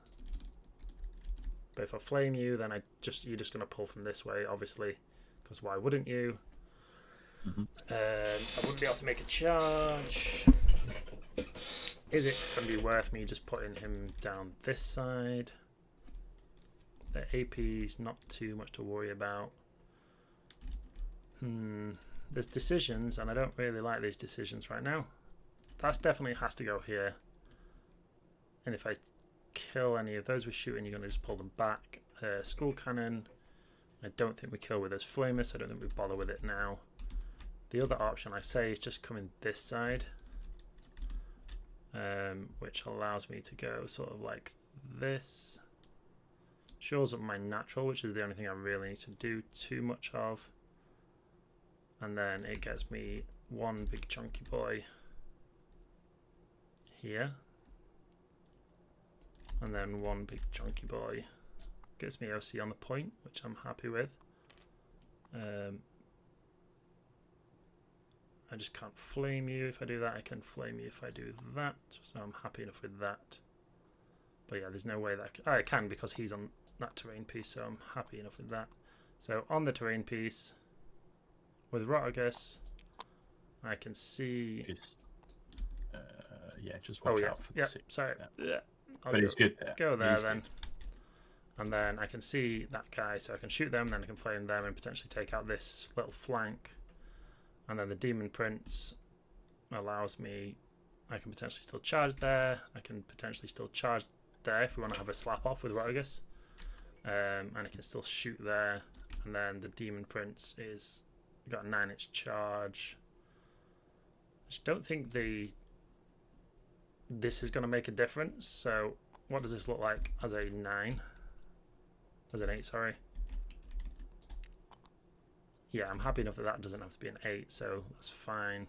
But if I flame you, then you're just going to pull from this way, obviously, because why wouldn't you? Mm-hmm. I wouldn't be able to make a charge. Is it going to be worth me just putting him down this side? The AP's not too much to worry about. There's decisions, and I don't really like these decisions right now. That definitely has to go here. And if I kill any of those we're shooting, you're going to just pull them back. Skull cannon, I don't think we kill with those flamers, so I don't think we bother with it now. The other option I say is just coming this side, which allows me to go sort of like this. Shows up my natural, which is the only thing I really need to do too much of. And then it gets me one big chunky boy here. And then one big chunky boy gets me OC on the point, which I'm happy with. I just can't flame you if I do that. I can flame you if I do that. So I'm happy enough with that. But yeah, there's no way that I can because he's on that terrain piece, so I'm happy enough with that. So on the terrain piece, with Rotagus, I can see... just watch out for the six. Sorry. Yeah. But it's good there. Go there then. And then I can see that guy, so I can shoot them, then I can flame them and potentially take out this little flank. And then the Demon Prince allows me... I can potentially still charge there. I can potentially still charge there if we want to have a slap off with Rotagus. And I can still shoot there. And then the Demon Prince is... got a 9-inch charge. I just don't think this is going to make a difference. So what does this look like as a 9? As an 8, sorry. Yeah, I'm happy enough that that doesn't have to be an 8, so that's fine.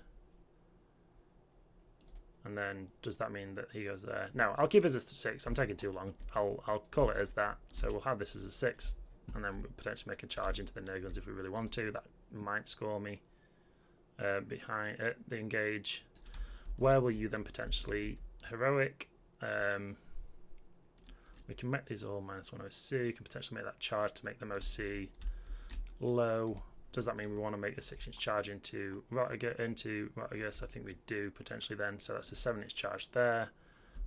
And then does that mean that he goes there? No, I'll keep it as a 6. I'm taking too long. I'll call it as that. So we'll have this as a 6, and then we'll potentially make a charge into the Nurglings if we really want to. That might score me behind the engage. Where will you then potentially heroic? We can make these all -1 OC. You can potentially make that charge to make them OC low. Does that mean we want to make the 6-inch charge into Rotagus? I think we do potentially then. So that's a 7-inch charge there.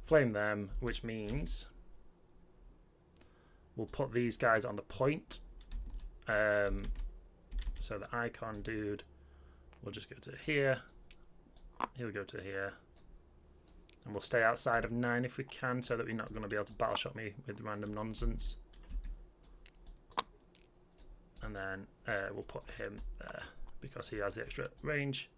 Flame them, which means we'll put these guys on the point. So the icon dude will just go to here. He'll go to here. And we'll stay outside of 9 if we can, so that we're not going to be able to battleshot me with random nonsense. And then we'll put him there because he has the extra range.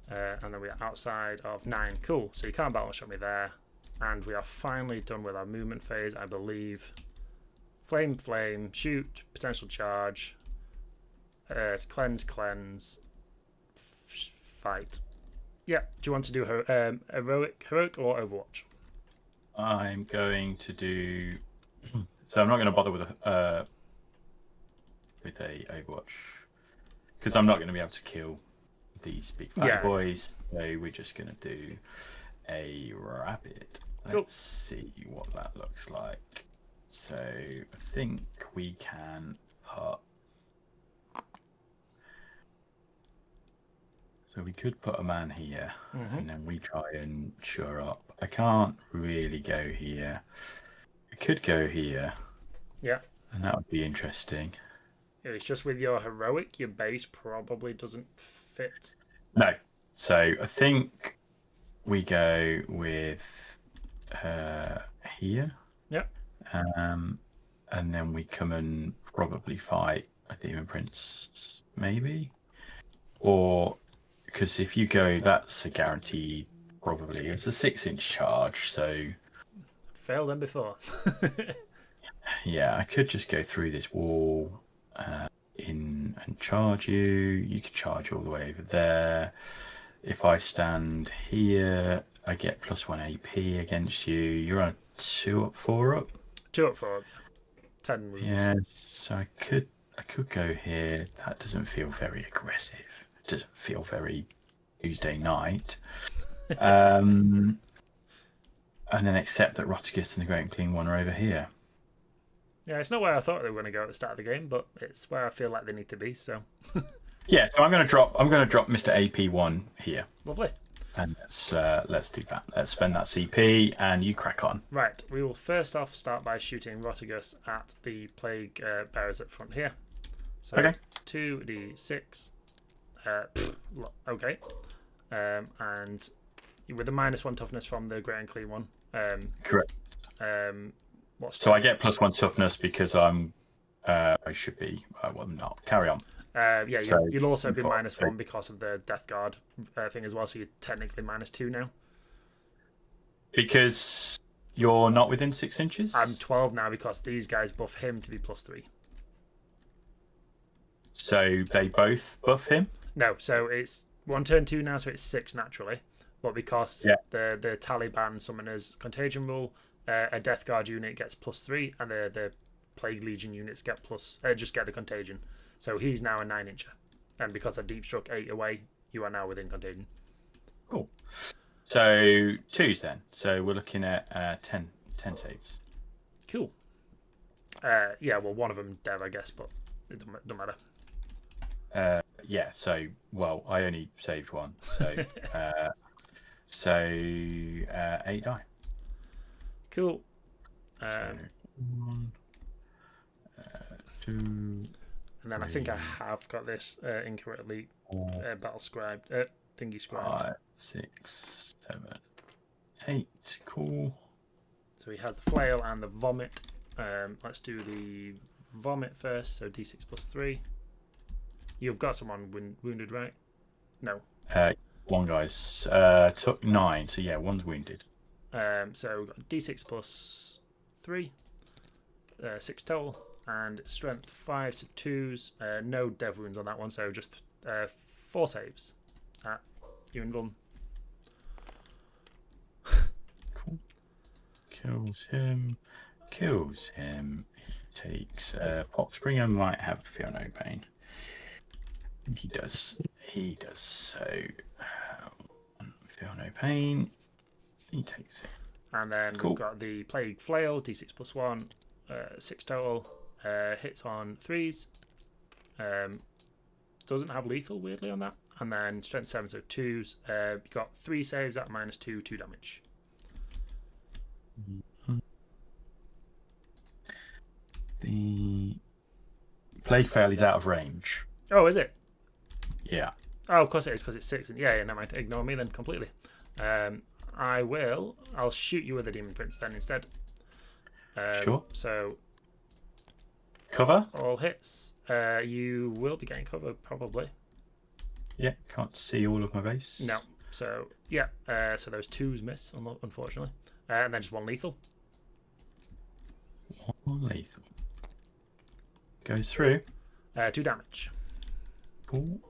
And then we are outside of 9. Cool, so you can't battleshot me there. And we are finally done with our movement phase, I believe. Flame, flame, shoot, potential charge, cleanse, fight. Yeah, do you want to do heroic or Overwatch? I'm going to do... So I'm not going to bother with a Overwatch because I'm not going to be able to kill these big fat boys. So we're just going to do a rapid. Let's see what that looks like. So I think we can put... So we could put a man here, and then we try and shore up. I can't really go here. I could go here. Yeah. And that would be interesting. It's just with your heroic, your base probably doesn't fit. No. So I think we go with here. Yeah. And then we come and probably fight a Demon Prince, maybe. Or... Because if you go, that's a guaranteed, probably. It's a 6-inch charge, so... Failed them before. Yeah, I could just go through this wall in and charge you. You could charge all the way over there. If I stand here, I get +1 AP against you. You're on 2 up, 4 up? 2 up, 4 up. 10 moves. Yeah, so I could go here. That doesn't feel very aggressive. Doesn't feel very Tuesday night. And then accept that Rotagus and the Great and Clean One are over here. Yeah, it's not where I thought they were going to go at the start of the game, but it's where I feel like they need to be. So. Yeah, so I'm going to drop Mr. AP1 here. Lovely. And let's do that. Let's spend that CP, and you crack on. Right, we will first off start by shooting Rotagus at the Plague Bearers up front here. So okay. 2d6. Okay. And with a -1 toughness from the Great and Clean One. Correct. So I get +1 toughness because I should be. Well, I'm not. Carry on. Yeah, So, you'll also be -1 because of the Death Guard thing as well. So you're technically -2 now. Because you're not within 6 inches. I'm 12 now because these guys buff him to be +3. So they both buff him. No, so it's 1 turn 2 now, so it's 6 naturally. But because the Taliban summoners Contagion rule, a Death Guard unit gets +3, and the Plague Legion units get just get the Contagion. So he's now a 9-incher, and because I deep struck 8 away, you are now within Contagion. Cool. So 2s then. So we're looking at 10 saves. Cool. Yeah, well, one of them dev, I guess, but it doesn't matter. Yeah. So I only saved 1. So 8 die. Cool. So 1, 2. And then I think I have got this incorrectly battle scribed, thingy scribed. 5, 6, 7, 8. Cool. So he has the flail and the vomit. Let's do the vomit first. So D6 +3. You've got someone wounded, right? No. 1 guy's took 9. So yeah, 1's wounded. So we've got D6 +3, 6 total, and strength 5, so 2s. No dev wounds on that one, so just 4 saves. Even done. Cool. Kills him. He takes Poxbringer might have Feel No Pain. He does. So Feel No Pain. He takes it. And then we've got the Plague Flail, D6 +1, 6 total. Hits on 3s. Doesn't have lethal, weirdly, on that. And then strength 7, so 2s. You've got 3 saves at -2, 2 damage. The Plague Fail is out of range. Oh, is it? Yeah. Oh, of course it is, because it's 6. And yeah, never mind. Ignore me then completely. I'll shoot you with a Demon Prince then instead. Sure. So cover? All hits. You will be getting cover, probably. Yeah, can't see all of my base. No. So, yeah. So those 2s miss, unfortunately. And then just 1 lethal. 1 lethal. Goes through. 2 damage. Cool.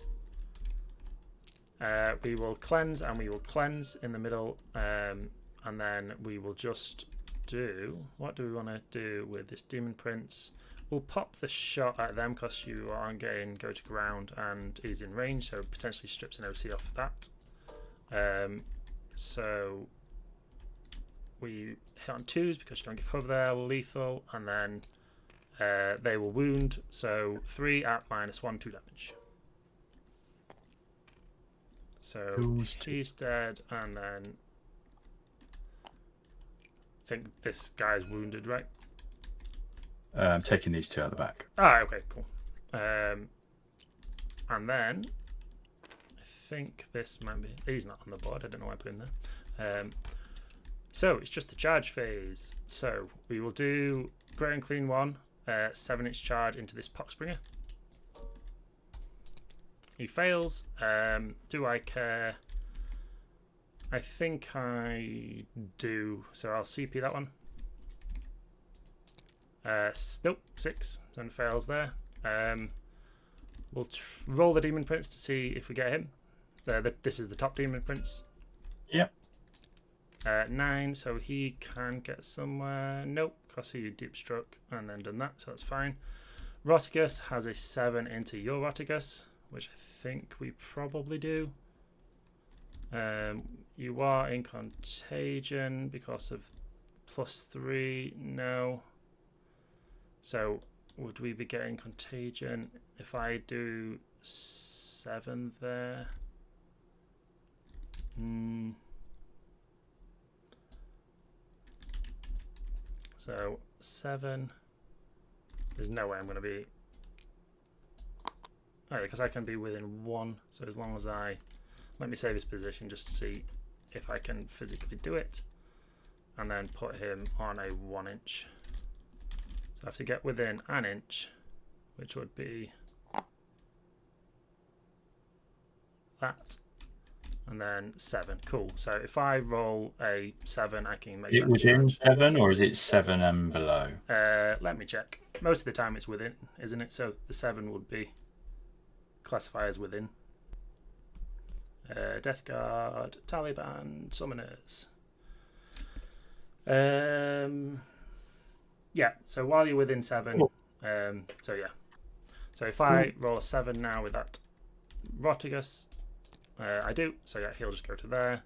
We will cleanse, and we will cleanse in the middle. And then we will just do... What do we want to do with this Demon Prince? We'll pop the shot at them because you aren't getting go to ground and is in range, so potentially strips an OC off that. So we hit on 2s because you don't get cover there, lethal, and then they will wound, so 3 at -1, 2 damage. So he's dead, and then I think this guy's wounded, right? I'm taking these 2 out the back. Ah, okay, cool. And then I think this might be... He's not on the board. I don't know why I put him there. So it's just the charge phase. So we will do Great and Clean 1, 7-inch charge into this Poxbringer. He fails. Do I care? I think I do. So I'll CP that one. Nope, 6. Then fails there. We'll roll the Demon Prince to see if we get him. This is the top Demon Prince. Yep. 9, so he can get somewhere. Nope, because he deep struck and then done that, so that's fine. Rotigus has a 7 into your Rotigus, which I think we probably do. You are in Contagion because of +3. No. So would we be getting Contagion if I do 7 there? So 7. There's no way I'm going to be... Oh, because I can be within 1. So as long as I... Let me save his position just to see if I can physically do it. and then put him on a 1 inch. So I have to get within an inch, which would be that, and then 7. Cool. So if I roll a 7, I can make it that within charge. 7, or is it 7 and below? Let me check. Most of the time it's within, isn't it? So the 7 would be classify as within. Death Guard, Taliban, Summoners. Yeah, so while you're within 7, so yeah. So if I roll a 7 now with that Rotigus, I do, so yeah, he'll just go to there.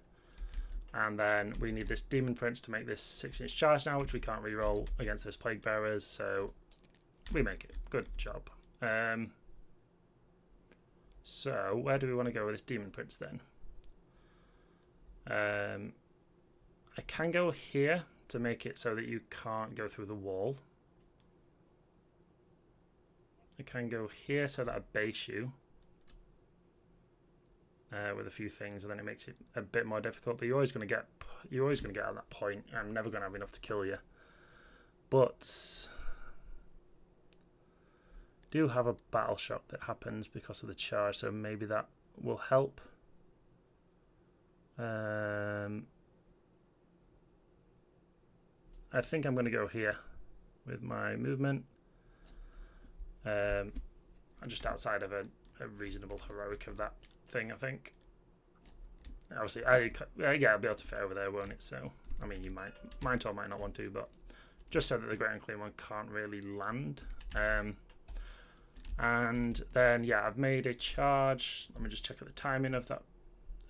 And then we need this Demon Prince to make this 6-inch charge now, which we can't reroll against those Plague Bearers, so we make it. Good job. So where do we want to go with this Demon Prince then? I can go here to make it so that you can't go through the wall. I can go here so that I base you with a few things, and then it makes it a bit more difficult. But you're always going to get at that point. I'm never going to have enough to kill you. But do have a battle shock that happens because of the charge, so maybe that will help. I think I'm going to go here with my movement. I'm just outside of a reasonable heroic of that thing, I think. Obviously, yeah, I'll be able to fit over there, won't it? So, I mean, you might or might not want to, but just so that the Great Unclean One can't really land. And then, yeah, I've made a charge. Let me just check out the timing of that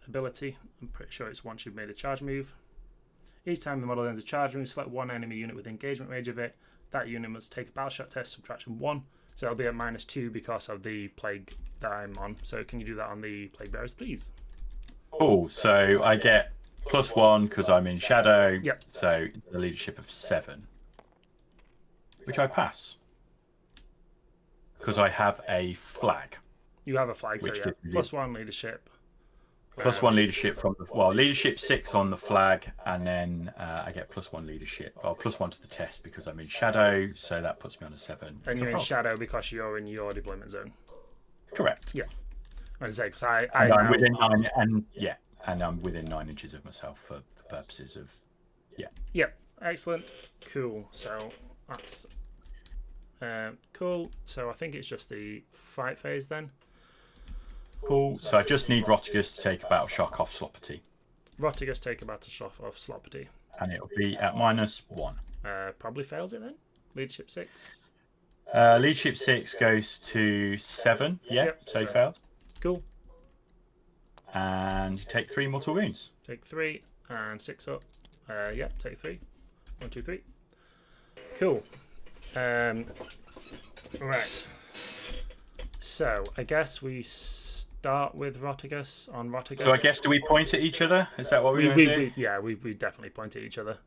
ability. I'm pretty sure it's once you've made a charge move. Each time the model ends a charge move, select one enemy unit with engagement range of it. That unit must take a battle shock test, subtraction 1. So it'll be at -2 because of the plague that I'm on. So can you do that on the Plague Bearers, please? Oh, so I get +1 because I'm in shadow. Yep. So the leadership of 7, which I pass because I have a flag. You have a flag, so yeah, +1 leadership. +1 leadership from leadership 6 on the flag, and then I get +1 leadership, or +1 to the test because I'm in shadow, so that puts me on a 7. And you're in shadow because you're in your deployment zone. Correct. Yeah. I'd say because I'm within 9, and I'm within 9 inches of myself for the purposes of Yep. Excellent. Cool. So that's cool. So I think it's just the fight phase then. Cool. So I just need Rotigus to take a battle shock off Sloppity. Rotigus take a battle shock off Sloppity. And it'll be at -1. Probably fails it then. Leadership 6. Leadership 6 goes to 7. Yeah, Yep, so he failed. Cool. And you take 3 mortal wounds. Take 3 and 6 up. Yeah, take 3. 1, 2, 3. Cool. Right. So I guess we start with Rotigus on Rotigus. So I guess, do we point at each other? Is that what we're going to do? Yeah, we definitely point at each other.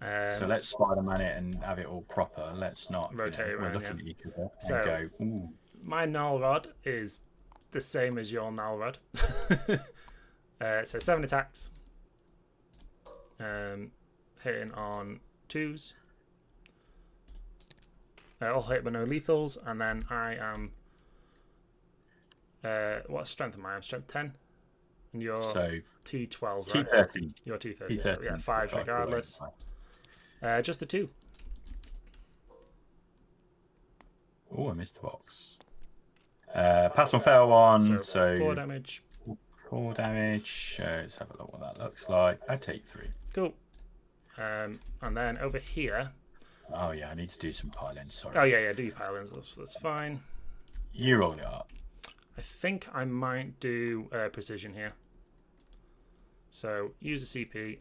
So let's Spider-Man it and have it all proper. Let's not rotate around. We're looking at each other so, and go, ooh. My Null Rod is the same as your Null Rod. So 7 attacks. Hitting on 2s. I'll hit but no lethals, and then I am. What strength am I? I'm strength 10. And you're T12, right? T13. You're T13. So yeah, 5 regardless. Just the 2. Oh, I missed the box. Pass on fail 1, so 4 damage. 4 damage. Let's have a look what that looks like. I take 3. Cool. And then over here. Oh yeah, I need to do some pile-ins, sorry. Oh yeah, do your pile-ins, that's fine. You roll it up. I think I might do precision here. So use a CP,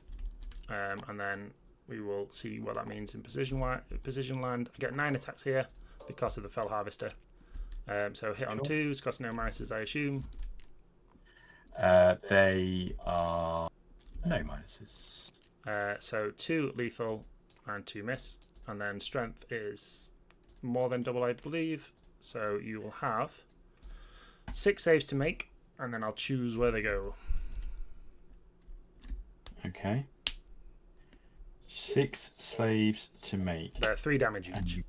and then we will see what that means in precision land. I get 9 attacks here because of the Fell Harvester. So hit on 2s, cost no minuses, I assume. They are no minuses. So 2 lethal and 2 miss. And then strength is more than double, I believe. So you will have 6 saves to make, and then I'll choose where they go. Okay. 6 slaves to make. They're 3 damage each.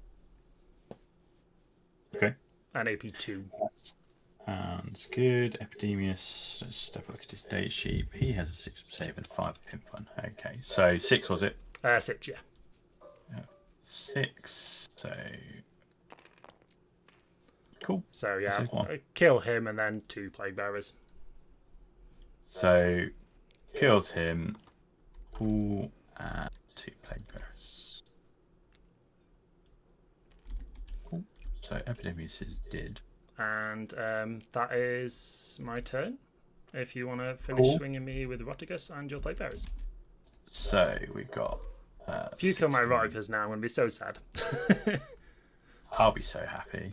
Okay. And AP 2. Sounds good. Epidemius. Let's just have a look at his data sheet. He has a 6 save and 5 pimp one. Okay. So 6 was it? 6, yeah. 6. So cool. So yeah, kill him and then 2 plague bearers. So kills him. Ooh, and 2 plague bearers. Cool. So Epidemius is dead. And that is my turn. If you want to finish swinging me with Roticus and your plague bearers. So we've got. If you kill my Roticus now, I'm going to be so sad. I'll be so happy.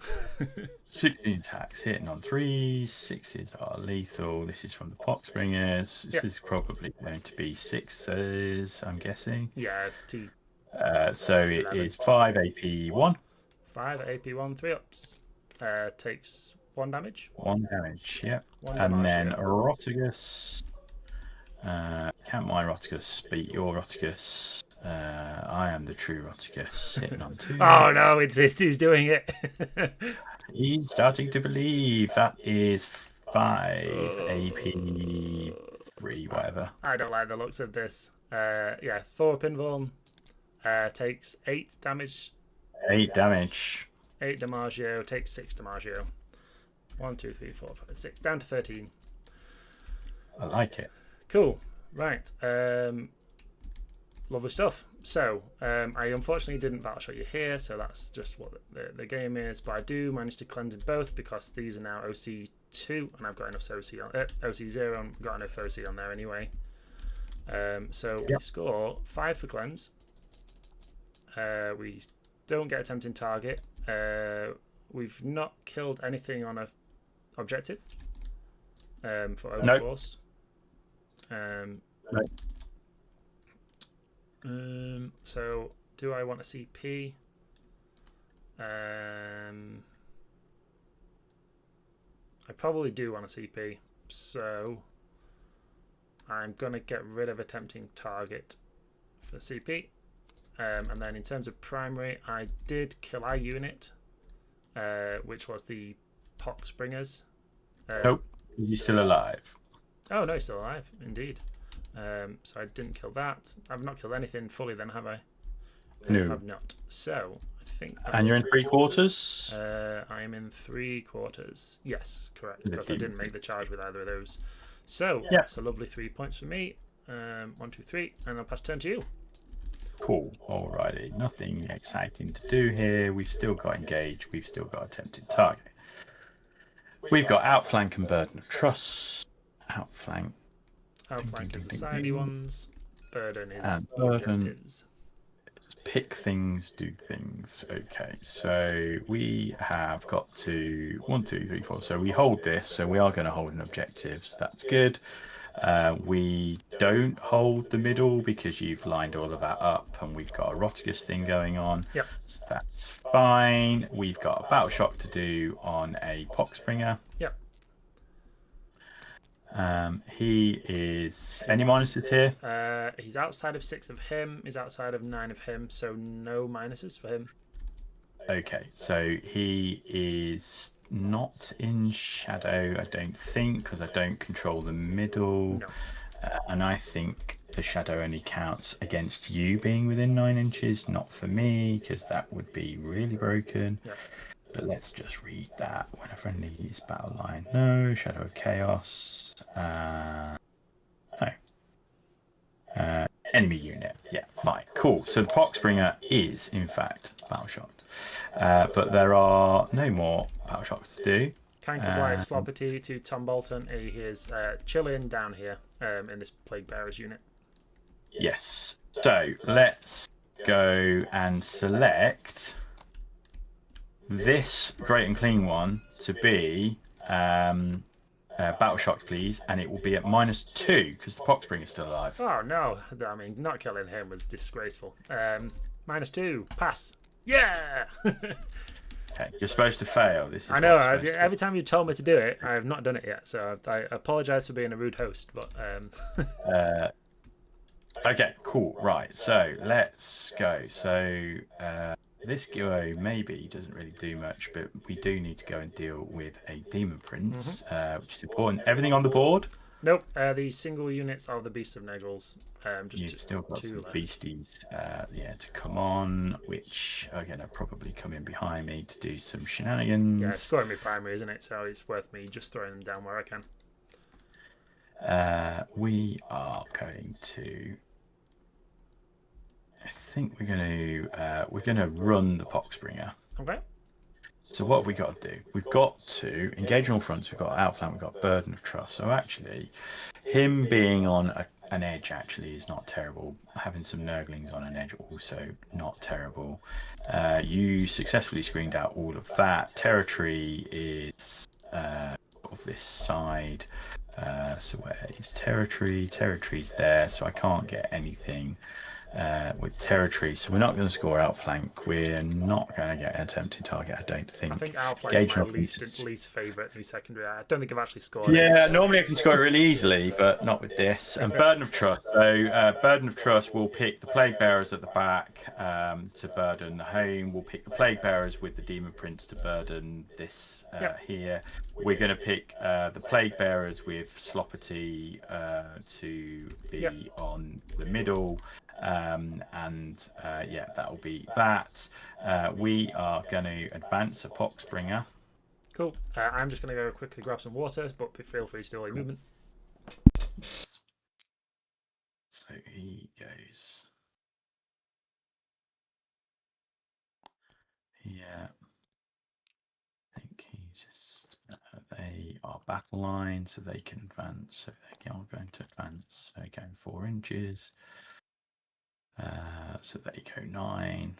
16 attacks, hitting on 3s. 6s are lethal. This is from the Poxbringers. This is probably going to be 6s, I'm guessing. Yeah. So it is 5 AP 1. 5 AP 1, 3 ups. Takes 1 damage. 1 damage, yep. 1 and damage, then Rotigus. Can't my Rotigus beat your Rotigus? I am the true Rotigus, hitting on 2. Oh no, he's doing it. He's starting to believe. That is 5 AP 3, whatever. I don't like the looks of this. Yeah, Thor Pinvorm takes 8 damage. 8 damage. 8 Damaggio, takes 6 Damaggio. 1, 2, 3, 4, 5, 6. Down to 13. I like it. Cool. Right. Lovely stuff. So, I unfortunately didn't battleshot you here, so that's just what the game is. But I do manage to cleanse in both because these are now OC2, and I've got enough OC on OC0, and got enough OC on there anyway. So we score 5 for cleanse. We don't get a tempting target. We've not killed anything on a objective for overforce. Right. So do I want a CP? I probably do want a CP, so I'm gonna get rid of a tempting target for CP. And then in terms of primary, I did kill our unit, which was the Poxbringers. Nope, he's still alive. Oh no, he's still alive, indeed. So I didn't kill that. I've not killed anything fully then, have I? No. I have not. So I think and you're in 3/4? I am in 3/4. Yes, correct. Because I didn't make the charge with either of those. So that's a lovely 3 points for me. 1, 2, 3, and I'll pass turn to you. Cool. Alrighty. Nothing exciting to do here. We've still got engage. We've still got attempted target. We've got outflank and burden of trust. Outflank. Outflank is the sidey ones. Burden is objectives. Pick things, do things. Okay, so we have got to 1, 2, 3, 4. So we hold this. So we are going to hold an objectives. That's good. We don't hold the middle because you've lined all of that up, and we've got a Rotigus thing going on. Yep. So that's fine. We've got a battle shock to do on a Poxbringer. Yep. He is any minuses here? He's outside of 6 of him. He's outside of 9 of him, so no minuses for him. Okay, so he is not in shadow, I don't think, because I don't control the middle. No. And I think the shadow only counts against you being within 9 inches, not for me, because that would be really broken. Yep. But let's just read that. When a friendly is battle line, no. Shadow of Chaos, no. Enemy unit, yeah, fine, cool. So the Poxbringer is, in fact, battle shocked. But there are no more battle shocks to do. Kind of like Sloppity to Tom Bolton. He is chilling down here in this Plague Bearers unit. Yes. So let's go and select this great and clean one to be battle shocks, please, and it will be at -2 because the Poxbringer is still alive. Oh no! I mean, not killing him was disgraceful. -2, pass. Yeah. Okay, you're supposed to fail. This is I know. Every time you told me to do it, I have not done it yet. So I apologise for being a rude host. But Okay, cool. Right, so let's go. So this duo maybe doesn't really do much, but we do need to go and deal with a Demon Prince, which is important. Everything on the board? Nope. The single units are the Beast of Nurgles. You've still got two some left. beasties, yeah, to come on, which are going to probably come in behind me to do some shenanigans. Yeah, it's scoring me primary, isn't it? So it's worth me just throwing them down where I can. We are going to. I think we're going to run the Poxbringer. Okay. So what have we got to do? We've got to engage on all fronts. We've got outflank. We've got burden of trust. So actually, him being on an edge actually is not terrible. Having some Nurglings on an edge also not terrible. You successfully screened out all of that. Territory is of this side. So where is territory? Territory's there, so I can't get anything with territory. So we're not going to score outflank. We're not going to get an attempted target, I don't think. I think outflank is my least favourite new secondary. I don't think I've actually scored it. Normally I can score it really easily, but not with this. And Burden of Trust. So Burden of Trust will pick the Plague Bearers at the back to burden the home. We'll pick the Plague Bearers with the Demon Prince to burden this here. We're going to pick the Plague Bearers with Sloppity to be on the middle. Yeah, that'll be that. We are going to advance a Poxbringer. Cool. I'm just going to go quickly grab some water, but feel free to do all your movement. So he goes here. I think he just they are battle line, so they can advance. So they are going to advance. So going 4 inches. So they go 9,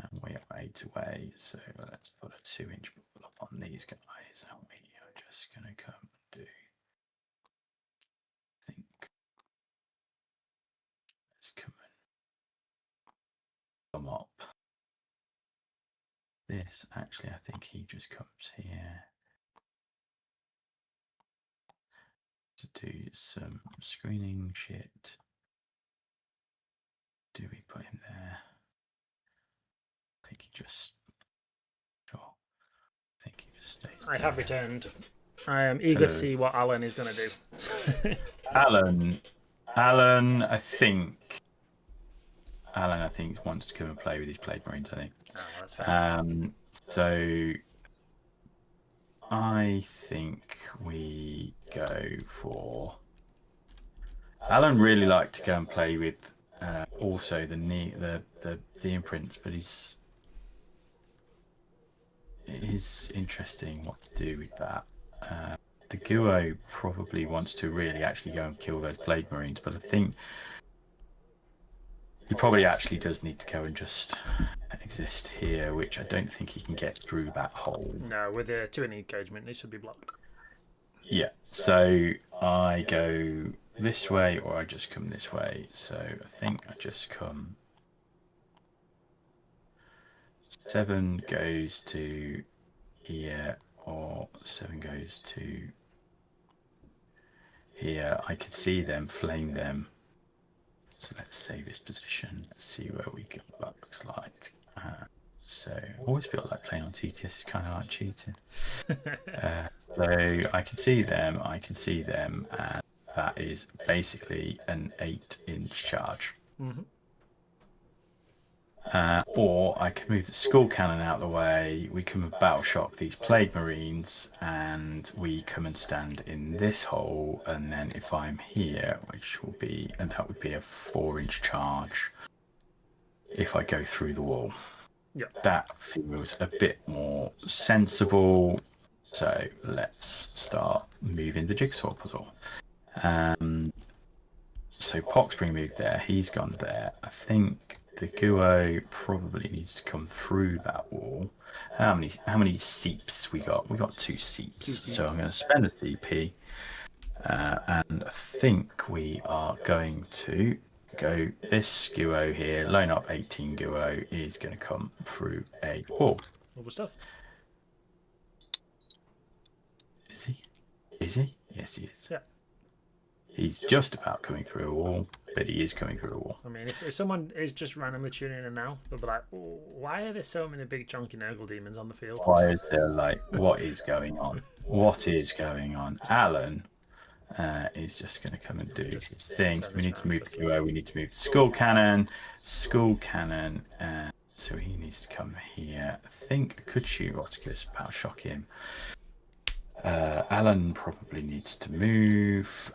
and we are 8 away. So let's put a 2-inch bubble up on these guys, and we are just going to come and do. I think let's come up. This actually, I think he just comes here to do some screening shit. Do we put him there? I think he just. Sure. I think he just stays. I have returned. I am eager to see what Alan is going to do. Alan, I think wants to come and play with his Plague Marines. I think. Oh, that's fair. So I think we go for. Alan really liked to go and play with also the imprints, but it is interesting what to do with that. The Guo probably wants to really actually go and kill those Plague Marines, but I think he probably actually does need to go and just exist here, which I don't think he can get through that hole. No, with the 2 in engagement, it should be blocked. Yeah, so I go this way or I just come this way. So I think I just come. 7 goes to here or 7 goes to here. I can see them, flame them. So let's save this position. Let's see where we go. That looks like. So I always feel like playing on TTS is kind of like cheating. So I can see them, and that is basically an 8-inch charge. Mm-hmm. Or I can move the skull cannon out of the way. We come and battle shock these Plague Marines, and we come and stand in this hole. And then if I'm here, which will be, and that would be a 4-inch charge. If I go through the wall. Yeah. That feels a bit more sensible. So let's start moving the jigsaw puzzle. So Poxbringer moved there. He's gone there. I think the Guo probably needs to come through that wall. How many seeps we got? We got 2 seeps. So I'm going to spend a CP. And I think we are going to go this Guo here, line up 18 Guo is going to come through a wall. All stuff. Is he? Is he? Yes, he is. Yeah. He's just about coming through a wall, but he is coming through a wall. I mean, if someone is just randomly tuning in now, they'll be like, oh, why are there so many big chunky Nurgle demons on the field? Why is there like, what is going on? What is going on? Alan is just going to come and do his things. We need to move the duo. We need to move the skull cannon. Skull cannon. So he needs to come here. I think I could shoot Roticus, power shock him. Alan probably needs to move.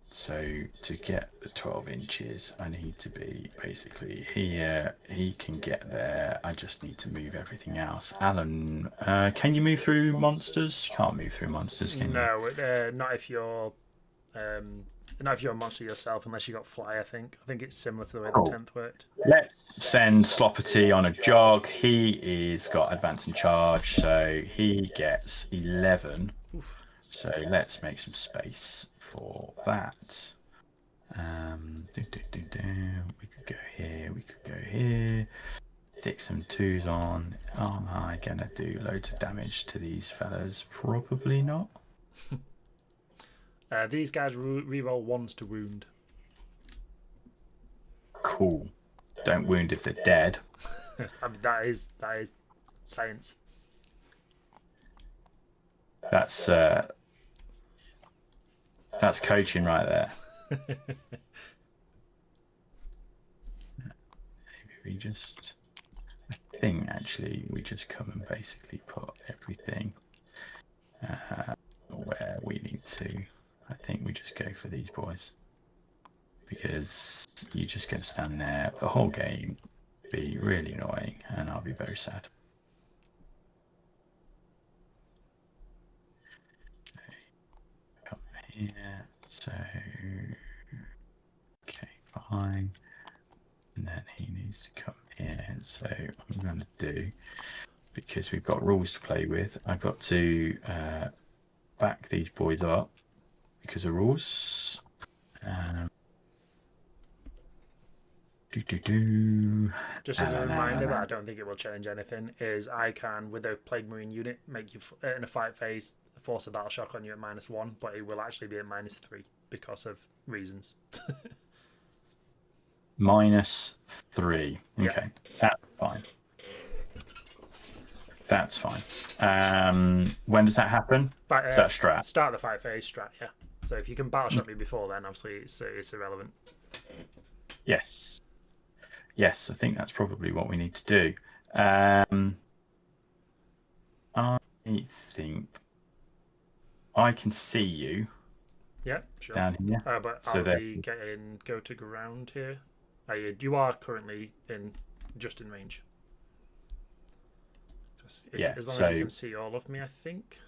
So to get the 12 inches, I need to be basically here. He can get there. I just need to move everything else. Alan, can you move through monsters? You can't move through monsters, can you? No, not if you're a monster yourself, unless you got fly. I think it's similar to the way the 10th worked. Let's send Sloppity on a jog. He's got advance and charge, so he gets 11. Oof. So let's make some space for that. We could go here. We could go here. Stick some 2s on. Am I gonna do loads of damage to these fellas? Probably not. These guys reroll 1s to wound. Cool. Don't wound if they're dead. I mean, that is science. That's coaching right there. Maybe we just, I think actually we just come and basically put everything where we need to. I think we just go for these boys, because you're just going to stand there the whole game, be really annoying, and I'll be very sad. Come here. So, okay, fine. And then he needs to come here. So I'm going to do, because we've got rules to play with, I've got to back these boys up because of rules. Just as a reminder, but I don't think it will change anything, is I can, with a Plague Marine unit, make you, in a fight phase, force a battle shock on you at -1, but it will actually be at -3 because of reasons. -3. Okay, yeah. That's fine. That's fine. When does that happen? Is that strat? Start the fight phase strat, yeah. So if you can battle shock me before then, obviously it's irrelevant. Yes. Yes, I think that's probably what we need to do. I think I can see you. Yeah, sure. Down here. But so I'll be getting go to ground here. You are currently just in range. As long as you can see all of me, I think.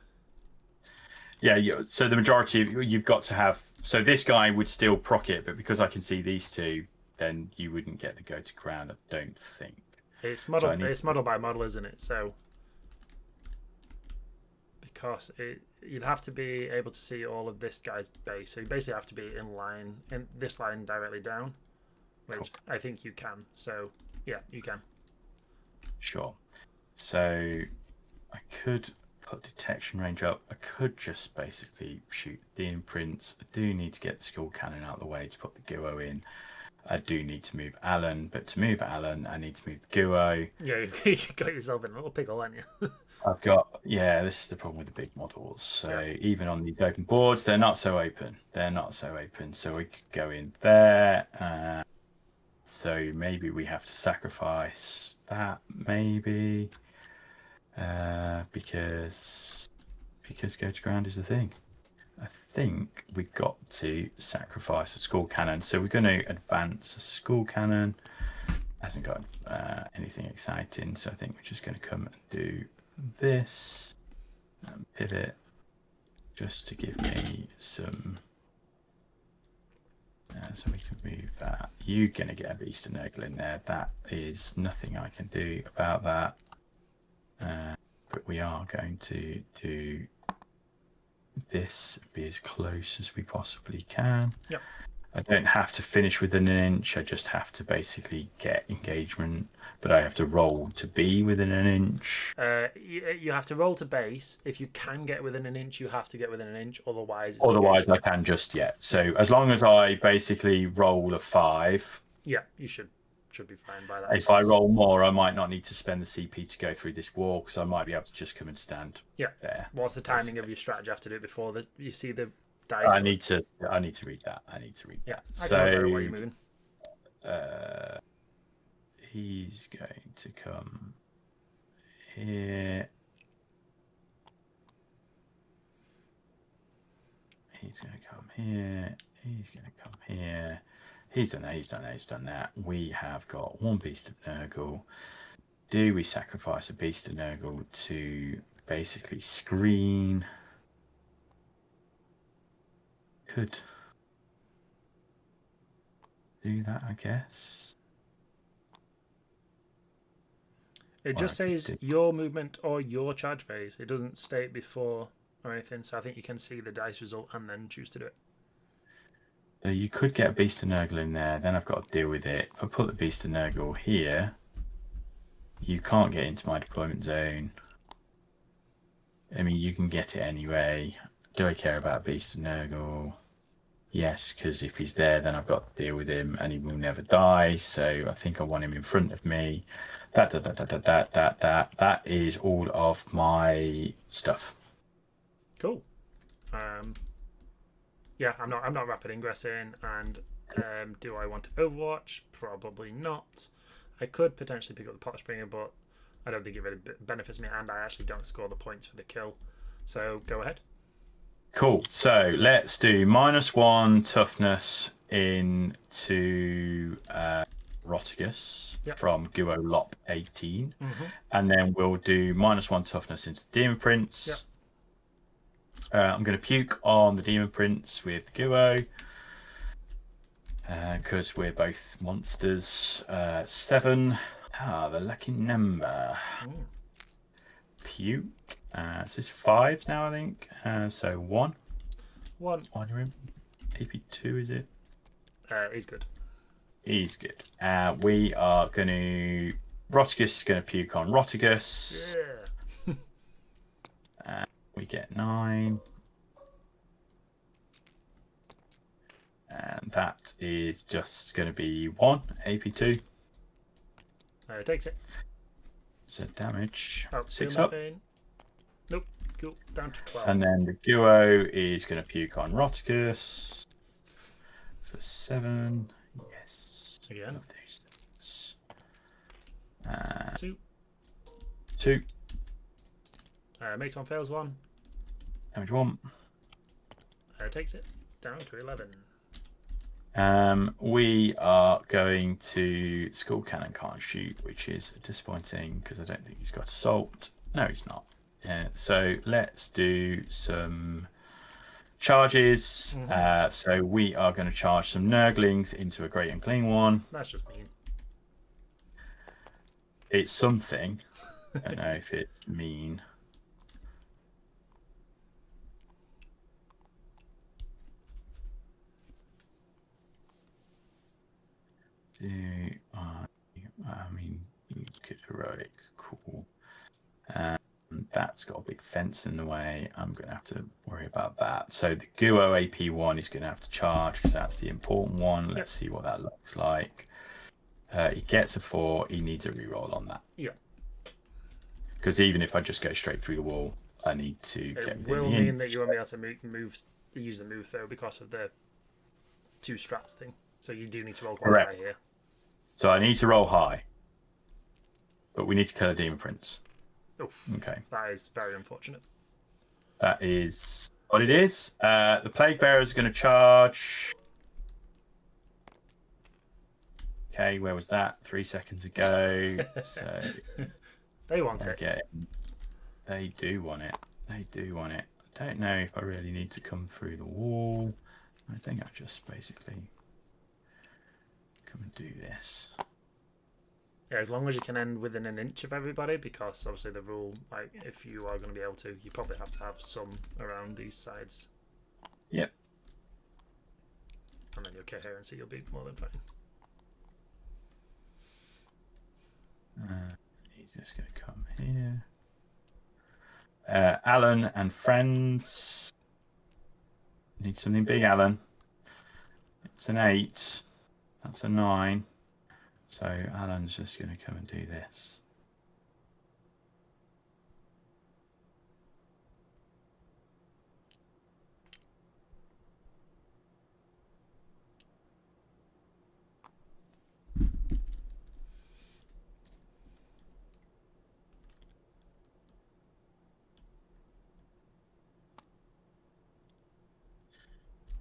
Yeah, so the majority you've got to have. So this guy would still proc it, but because I can see these two, then you wouldn't get the go to ground, I don't think. It's model by model, isn't it? So because you'd have to be able to see all of this guy's base. So you basically have to be in this line directly down, which cool. I think you can. So yeah, you can. Sure. So I could put detection range up. I could just basically shoot the imprints. I do need to get the skull cannon out of the way to put the Guo in. I do need to move Alan, but to move Alan, I need to move the Guo. Yeah, you got yourself in a little pickle, haven't you? I've got, this is the problem with the big models. So even on these open boards, they're not so open. They're not so open. So we could go in there. So maybe we have to sacrifice that, maybe. Because go to ground is the thing. I think we've got to sacrifice a skull cannon. So we're going to advance a skull cannon. Hasn't got anything exciting, so I think we're just going to come and do this and pivot just to give me some. So we can move that. You're going to get a beast of Nurgle in there. That is nothing I can do about that. But we are going to do this, be as close as we possibly can. Yep. I don't have to finish within an inch. I just have to basically get engagement, but I have to roll to be within an inch. You have to roll to base. If you can get within an inch, you have to get within an inch. Otherwise, it's Otherwise, engagement. I can just yet. So as long as I basically roll a 5, Yeah, you should be fine by that. if I roll more, I might not need to spend the CP to go through this wall because I might be able to just come and stand. Yeah. There. What's the timing of your strategy? You have to do it before you see the dice. I need to read that. Yeah. That. I can remember where you're moving. He's going to come here. He's going to come here. He's going to come here. He's done that. He's done that. He's done that. We have got one beast of Nurgle. Do we sacrifice a beast of Nurgle to basically screen? Could do that, I guess. It just says your movement or your charge phase. It doesn't state before or anything. So I think you can see the dice result and then choose to do it. So you could get a beast of Nurgle in there. Then I've got to deal with it. If I put the beast of Nurgle here, you can't get into my deployment zone. I mean, you can get it anyway. Do I care about beast of Nurgle? Yes, because if he's there, then I've got to deal with him, and he will never die. So I think I want him in front of me. That is all of my stuff. Cool. Yeah, I'm not rapid ingressing, and do I want to Overwatch? Probably not. I could potentially pick up the Pot Springer, but I don't think it really benefits me, and I actually don't score the points for the kill. So go ahead. Cool. So let's do -1 toughness into Rotigus from Guo Lop 18. And then we'll do -1 toughness into the Demon Prince. I'm going to puke on the Demon Prince with Guo because we're both monsters. 7. The lucky number. Puke. So it's 5 now, I think. So 1. 1. On your AP2, is it? He's good. He's good. We are going to... Rotigus is going to puke on Rotigus. Yeah. We get 9. And that is just going to be 1 AP2. Takes it. So damage. Oh, 6 up. Nope. Cool. Down to 12. And then the Guo is going to puke on Rotigus for 7. Yes. Again. Love these things. 2. Makes 1, fails 1. Damage 1. Takes it. Down to 11. We are going to... Skull Cannon can't shoot, which is disappointing because I don't think he's got assault. No, he's not. So let's do some charges. So we are going to charge some Nurglings into a Great Unclean one. That's just mean. It's something. I don't know if it's mean. I mean, good heroic, cool. That's got a big fence in the way. I'm going to have to worry about that. So the Guo AP1 is going to have to charge because that's the important one. Let's see what that looks like. He gets a 4. He needs a reroll on that. Yeah. Because even if I just go straight through the wall, I need to get It will mean that you won't be able to use the move though because of the 2 strats thing. So you do need to roll quite high here. So I need to roll high. But we need to kill a Demon Prince. Oof. Okay. That is very unfortunate. That is what it is. The Plague Bearer is going to charge. Okay, where was that? 3 seconds ago. So they want it. They do want it. They do want it. I don't know if I really need to come through the wall. I think I just basically come and do this. Yeah, as long as you can end within an inch of everybody, because obviously the rule, like, if you are going to be able to, you probably have to have some around these sides. Yep. And then your coherency, you'll be more than fine. He's just going to come here. Alan and friends. Need something big, Alan. It's an 8. That's a 9. So Alan's just going to come and do this.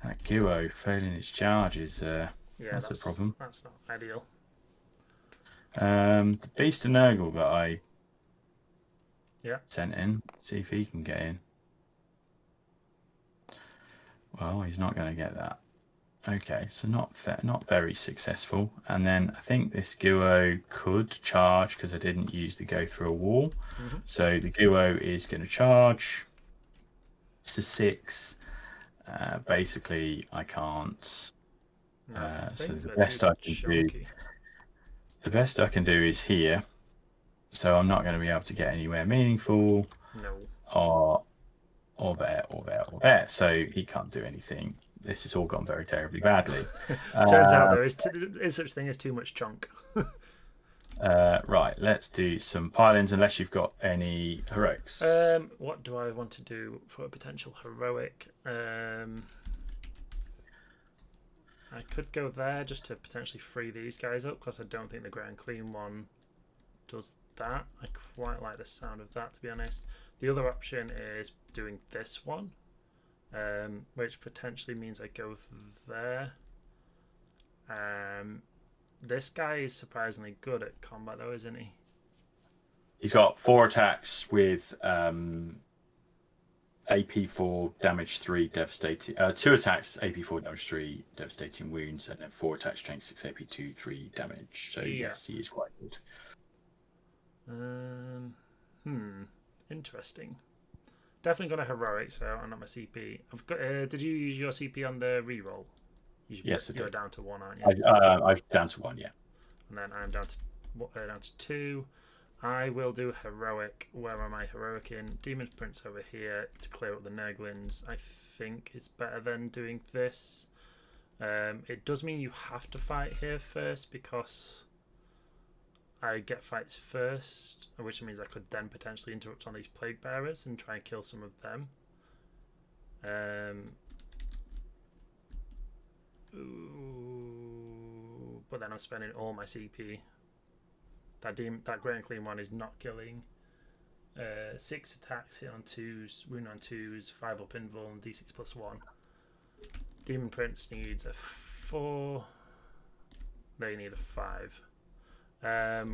That Guo failing its charge is that's a problem. That's not ideal. The Beast of Nurgle that I sent in, see if he can get in. Well, he's not going to get that. Okay, so not very successful. And then I think this Guo could charge because I didn't use the go through a wall. Mm-hmm. So the Guo is going to charge. It's a 6. Basically, I can't. So the best I can do is here. So I'm not going to be able to get anywhere meaningful. No. Or there. So he can't do anything. This has all gone very terribly badly. Turns out there is such thing as too much chunk. Right, let's do some pile-ins unless you've got any heroics. What do I want to do for a potential heroic? I could go there just to potentially free these guys up because I don't think the Grand Clean one does that. I quite like the sound of that, to be honest. The other option is doing this one, which potentially means I go there. This guy is surprisingly good at combat, though, isn't he? He's got 4 attacks with AP4 damage 3 devastating. 2 attacks AP4 damage 3 devastating wounds, and then 4 attacks strength 6 AP2 3 damage. So yes, he is quite good. Interesting. Definitely got a heroic, so I'm not my CP. I've got. Did you use your CP on the reroll? Yes, I did. You're down to 1, aren't you? I'm down to 1, yeah. And then I'm down to 2. I will do heroic. Where am I heroic in? Demon Prince over here to clear up the Nurglings. I think it's better than doing this. It does mean you have to fight here first because I get fights first, which means I could then potentially interrupt on these Plague Bearers and try and kill some of them. But then I'm spending all my CP. That Great and Clean one is not killing. 6 attacks, hit on 2s, wound on 2s, 5 up invul, and D6 plus 1. Demon Prince needs a 4. They need a 5.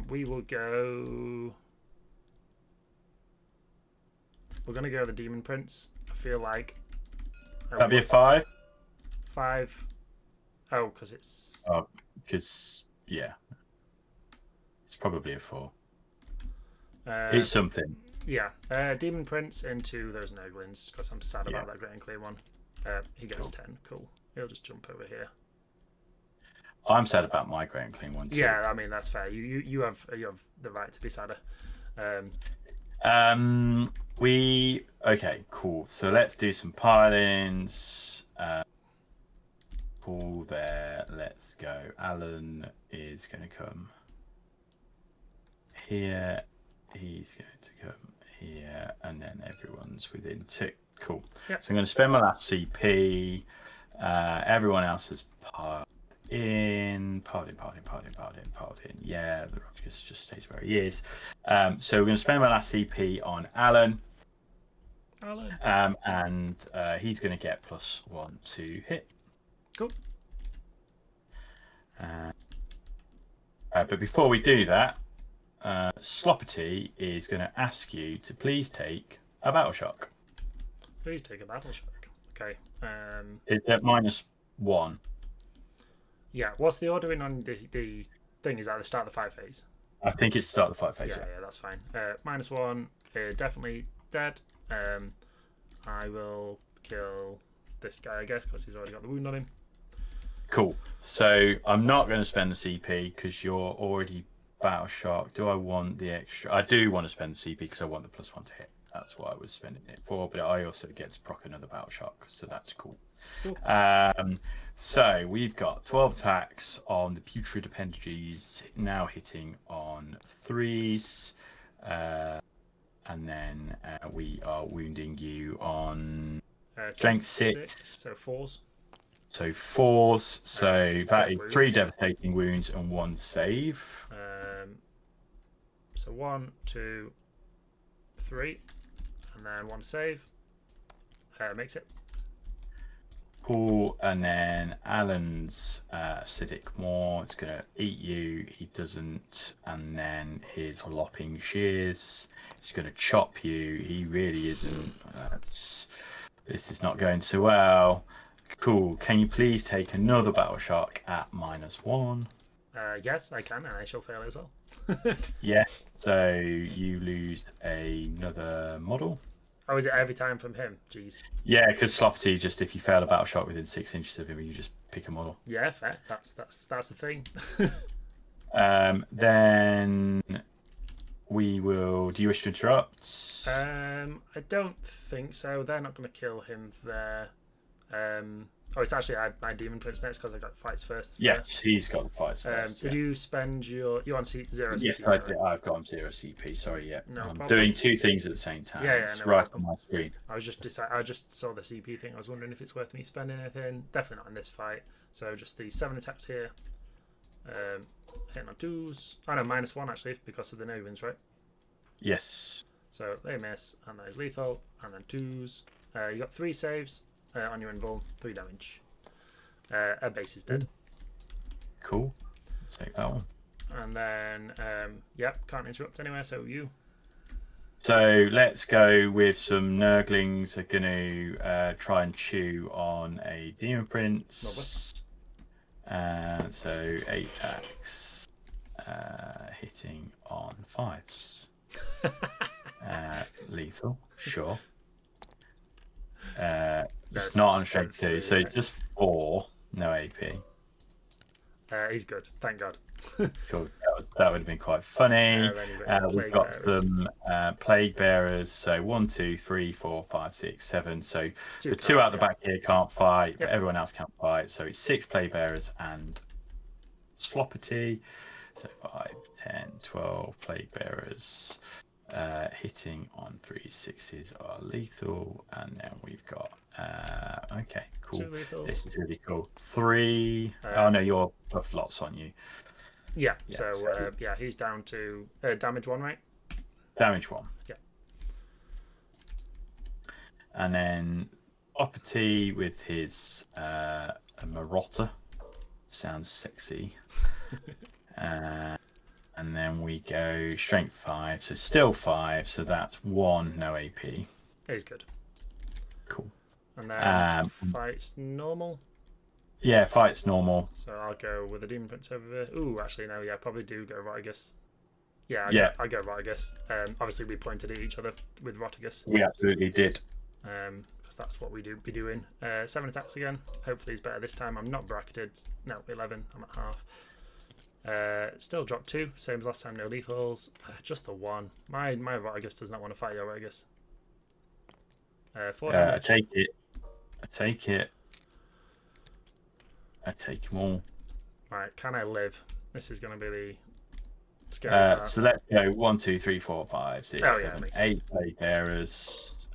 We will go. We're gonna go the Demon Prince. I feel like that'd be a 5. 5. Oh, because it's. Oh, because yeah, it's probably a 4. It's something. Yeah, Demon Prince into those Nurglings because I'm sad about that Great and Clear one. He gets 10. Cool. He'll just jump over here. I'm sad about my Great and Clean one too. Yeah, I mean that's fair. You have the right to be sadder. Okay, cool. So let's do some pile-ins. Paul there. Let's go. Alan is going to come here. He's going to come here, and then everyone's within 2. Cool. Yep. So I'm going to spend my last CP. Everyone else has piled in. Yeah, the Rodriguez just stays where he is. So we're going to spend my last CP on Alan. And he's going to get +1 to hit. Cool. But before we do that, Sloppity is going to ask you to please take a battleshock. Please take a battleshock. Okay. It's at -1. Yeah. What's the ordering on the thing? Is that the start of the fight phase? I think it's start of the fight phase. Yeah, that's fine. -1. Definitely dead. I will kill this guy, I guess, because he's already got the wound on him. Cool. So I'm not going to spend the CP because you're already battle shock. Do I want the extra? I do want to spend the CP because I want the +1 to hit. That's what I was spending it for. But I also get to proc another battle shock, so that's cool. Cool. So we've got 12 attacks on the putrid appendages, now hitting on 3s. And then we are wounding you on strength 6. So 4s. So 4s. So that is 3 wounds. devastating wounds and 1 save. So 1, 2, 3, and then 1 save. Makes it. Cool. And then Alan's acidic maw. It's going to eat you. He doesn't. And then his lopping shears. He's going to chop you. He really isn't. This is not going so well. Cool. Can you please take another battle shock at -1? Yes, I can, and I shall fail as well. Yeah. So you lose another model. Oh, is it every time from him? Jeez. Yeah, because Sloppity, just if you fail a battle shot within 6 inches of him, you just pick a model. Yeah, fair. That's the thing. Then we will. Do you wish to interrupt? I don't think so. They're not going to kill him there. It's actually my Demon Prince next because I got fights first. Yes, he's got the fights first. Did you spend you on 0 CP? Yes, I did. I've got 0 CP. Sorry, yeah. No I'm problem. doing 2 things at the same time. Yeah, it's no right problem. on my screen. I just saw the CP thing. I was wondering if it's worth me spending anything. Definitely not in this fight. So just the 7 attacks here. Hitting on 2s. Oh no, -1 actually because of the no-wins, right? Yes. So they miss, and that is lethal, and then 2s. You got 3 saves on your invuln, 3 damage. A base is dead. Cool. Take that one. And then, yep, can't interrupt anywhere, so you. So let's go with some Nurglings are going to try and chew on a Demon Prince. So 8 attacks, hitting on 5s. Lethal, sure. It's not on strength 2, so yeah. just 4, no AP. He's good, thank God. Cool. That would have been quite funny. We've got some plague bearers. So 1, 2, 3, 4, 5, 6, 7. So the 2 out the back here can't fight, but everyone else can't fight. So it's 6 plague bearers and Sloppity. So 5, 10, 12 plague bearers. Hitting on 3 6s are lethal, and then we've got okay, cool. This is really cool. 3. Oh no, you're buff lots on you. Yeah. So he's down to damage 1, right? Damage 1. Yeah. And then Uppity with his Marotta. Sounds sexy. And then we go strength 5, so still 5, so that's 1, no AP. He's good. Cool. And then fights normal. Yeah, fights normal. So I'll go with the Demon Prince over there. Ooh, actually no, yeah, probably do go Rotigus. Yeah, I go Rotigus. Obviously we pointed at each other with Rotigus. We absolutely did. Because that's what we do be doing. 7 attacks again. Hopefully he's better this time. I'm not bracketed. No, 11. I'm at half. Still drop 2, same as last time, no lethals. Just the 1. My Rotigus does not want to fight your Rotigus. 4 damage. I take it. I take them all. Right, can I live? This is going to be the scary part. So let's go 1, 2, 3, 4, 5, 6, 7, 8 sense. plague bearers.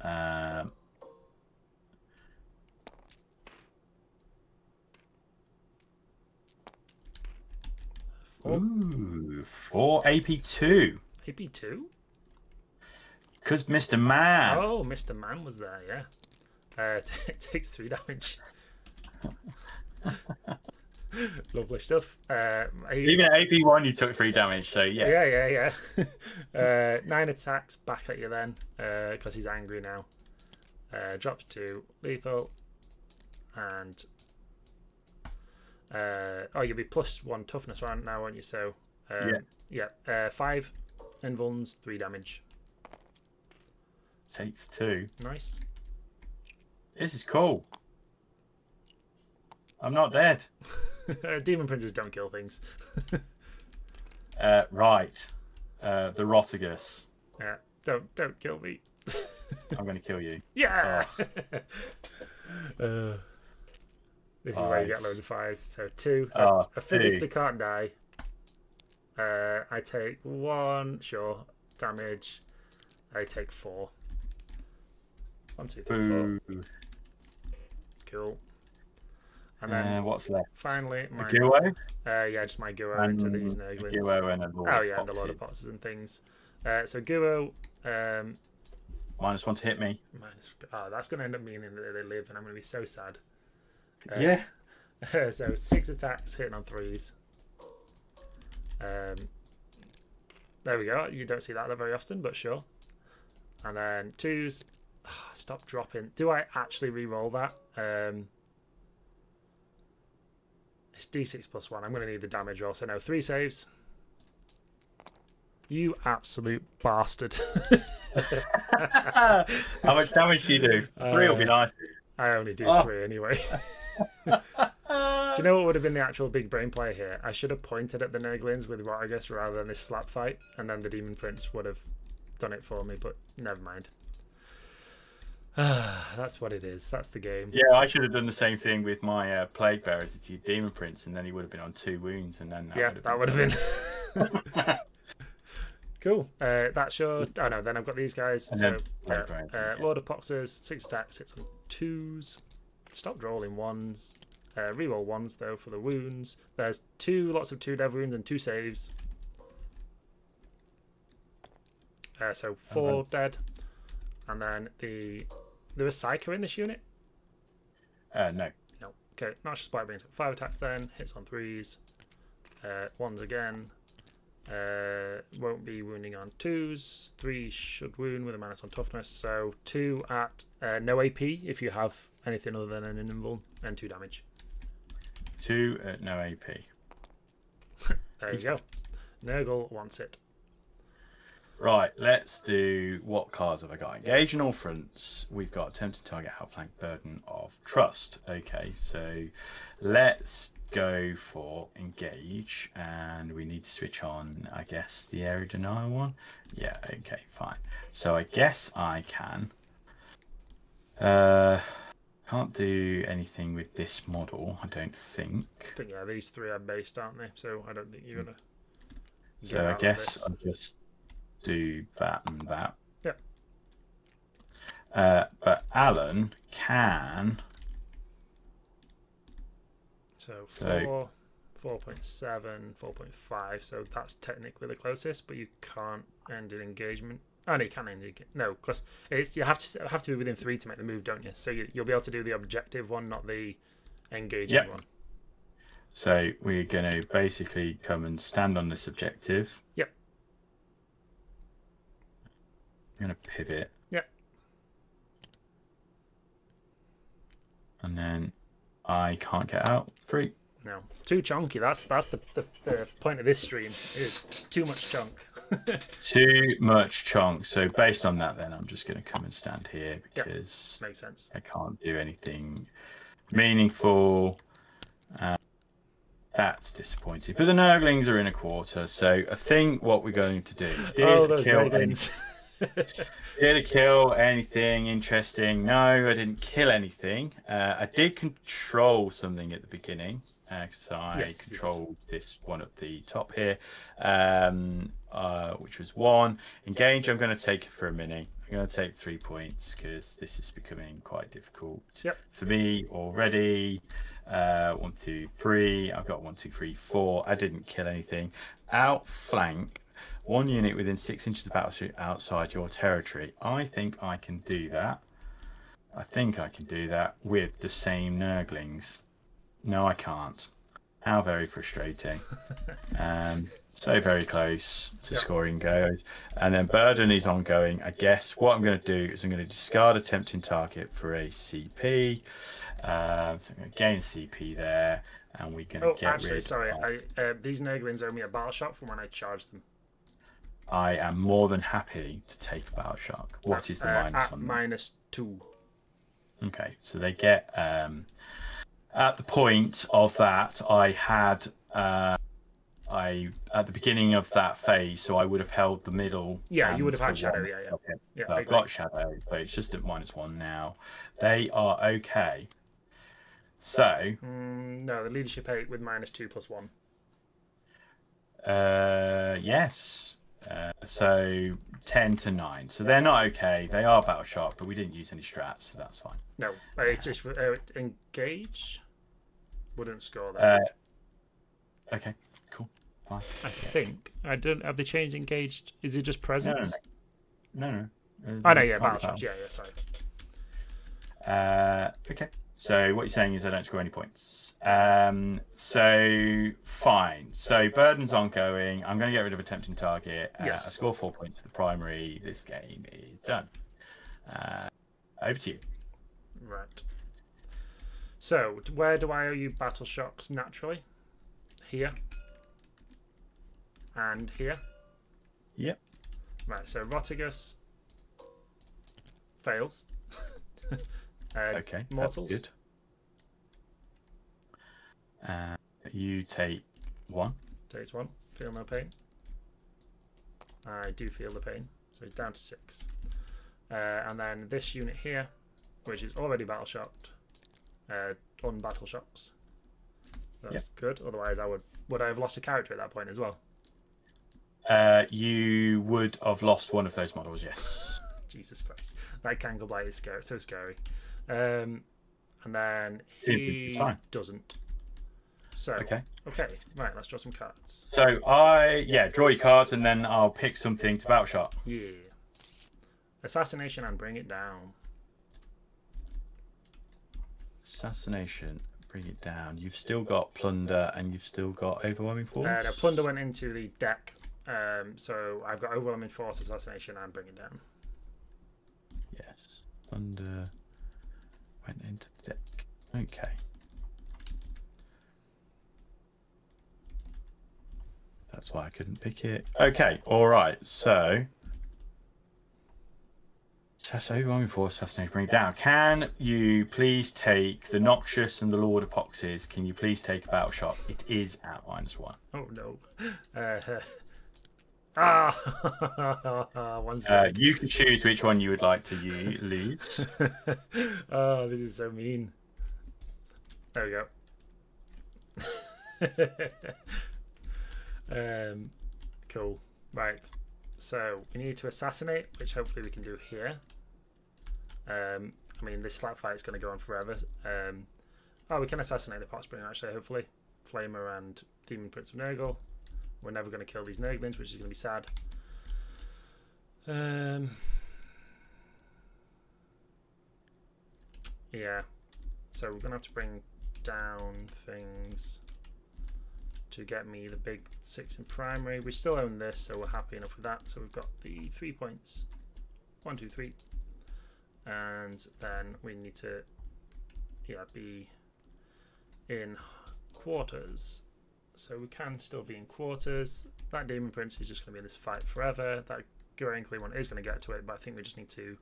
Ooh, 4 AP2. AP2? Because Mr. Man. Oh, Mr. Man was there, yeah. It takes 3 damage. Lovely stuff. Even at AP1, you took 3 damage, so yeah. Yeah. 9 attacks back at you then, because he's angry now. Drops 2, lethal, and you'll be +1 toughness right now, won't you? So 5 invulns, 3 damage. Takes 2. Nice. This is cool. I'm not dead. Demon princes don't kill things. Right. The Rotigus. Yeah, don't kill me. I'm going to kill you. Yeah. Oh. This is where you get loads of 5s. So 2. So Oh, I physically can't die. I take 1, sure, damage. I take 4. 1, 2, 3, 4. Cool. And then what's left? Finally, my Guo? yeah, just my Guo into these Nurglings. Guo and a Lord oh of yeah, and the Lord of Boxes. Boxes and things. So Guo, -1 to hit me. minus. Oh, that's going to end up meaning that they live, and I'm going to be so sad. Yeah. So 6 attacks, hitting on 3s. There we go. You don't see that very often, but sure. And then 2s. Oh, stop dropping. Do I actually re-roll that? It's D6 plus 1. I'm going to need the damage roll. So no, 3 saves. You absolute bastard. How much damage do you do? 3 will be nice. I only do 3 anyway. Do you know what would have been the actual big brain play here? I should have pointed at the Nurglings with Rotigus rather than this slap fight, and then the Demon Prince would have done it for me, but never mind. That's what it is. That's the game. Yeah, I should have done the same thing with my Plague Bearers to Demon Prince, and then he would have been on 2 wounds, and then that would have been cool. That's your. Oh no, then I've got these guys. And so then Lord of Boxers, 6 attacks, hits on 2s. Stop rolling 1s. Reroll 1s though for the wounds. There's lots of 2 dev wounds and 2 saves. So 4 dead. And then there was Psycho in this unit? No. No. Okay, Noxious Bite brings up 5 attacks then. Hits on 3s. 1s again. Won't be wounding on 2s. 3 should wound with a -1 toughness. So 2 at no AP if you have anything other than an invuln, and 2 damage. 2 at no AP. There you go. Nurgle wants it. Right, let's do what cards have I got? Engage in all fronts. We've got attempted target, outflank, burden of trust. Okay, so let's go for engage, and we need to switch on, I guess, the area denial one. Yeah, okay, fine. So I guess I can. Can't do anything with this model, I don't think. I think yeah, these 3 are based, aren't they? So I don't think you're gonna. So I guess I'll just do that and that. Yep. But Alan can. So 4, 4.7, 4.5. So that's technically the closest, but you can't end an engagement. Oh no, you can end it. No, because you have to be within 3 to make the move, don't you? So you'll be able to do the objective one, not the engaging one. So we're going to basically come and stand on this objective. Yep. I'm going to pivot. Yep. And then I can't get out. 3. No, too chunky. That's the point of this stream. Is too much chunk. Too much chunk. So based on that, then I'm just going to come and stand here because makes sense. I can't do anything meaningful. That's disappointing. But the Nurglings are in a quarter, so I think what we're going to do those Nurglings. Did I kill anything interesting? No, I didn't kill anything. I did control something at the beginning. So I controlled this one at the top here, which was 1. Engage, I'm going to take it for a mini. I'm going to take 3 points because this is becoming quite difficult for me already. 1, 2, 3. I've got 1, 2, 3, 4. I didn't kill anything. Outflank. 1 unit within 6 inches of battle outside your territory. I think I can do that. I think I can do that with the same Nurglings. No, I can't. How very frustrating. So very close to scoring goes. And then burden is ongoing. I guess what I'm going to do is I'm going to discard a tempting target for a CP. So I'm going to gain CP there. And we're going to get rid of... these Nurglings owe me a battle shock from when I charged them. I am more than happy to take a battle shock. What is the minus on them? -2. Okay, so they get at the point of that, I had at the beginning of that phase, so I would have held the middle. Yeah, and you would have had the shadow. one. Yeah, yeah. Okay. Yeah, So I I've agree. got shadow, so it's just at -1 now. They are okay. So No, the leadership 8 with -2/+1. yes. So 10 to 9. So they're not okay. They are battle shock, but we didn't use any strats, so that's fine. No, it's just engage. Wouldn't score that. Okay, cool, fine. I think I don't. Have they changed engaged? Is it just presence? No. Oh no, yeah, battle shots. Yeah, sorry. Okay. So what you're saying is I don't score any points. So fine. So burden's ongoing. I'm going to get rid of attempting target. Yes. I score 4 points to the primary. This game is done. Over to you. Right. So where do I owe you battle shocks naturally? Here. And here. Yep. Right. So Rotigus fails. Okay. Mortals. That's good. You take 1. Takes 1. Feel no pain. I do feel the pain. So it's down to 6. And then this unit here, which is already battle shocked, on battle shocks. That's good. Otherwise, would I have lost a character at that point as well? You would have lost one of those models, yes. Jesus Christ, that Kangle Blight is scary, so scary. And then he doesn't. So okay, right. Let's draw some cards. So draw your cards, and then I'll pick something to battle shot. Yeah. Assassination and bring it down. Assassination, bring it down. You've still got plunder, and you've still got overwhelming force. No, plunder went into the deck. So I've got overwhelming force, assassination, and bring it down. Yes, plunder went into the deck. Okay. That's why I couldn't pick it. Okay, all right. So, overwhelming force, assassination, bring it down. Can you please take the Noxious and the Lord of Poxes? Can you please take a battle shot? It is at -1. Oh no. One's you can choose which one you would like to lose. Oh, this is so mean. There we go. Cool. Right. So we need to assassinate, which hopefully we can do here. I mean, this slap fight is going to go on forever. We can assassinate the Potsbringer actually, hopefully. Flamer and Demon Prince of Nurgle. We're never going to kill these Nurglings, which is going to be sad. Yeah. So we're going to have to bring down things to get me the big 6 in primary. We still own this, so we're happy enough with that. So we've got the 3 points. 1, 2, 3. And then we need to be in quarters. So we can still be in quarters. That Demon Prince is just going to be in this fight forever. That Gorankly one is going to get to it, but I think we just need to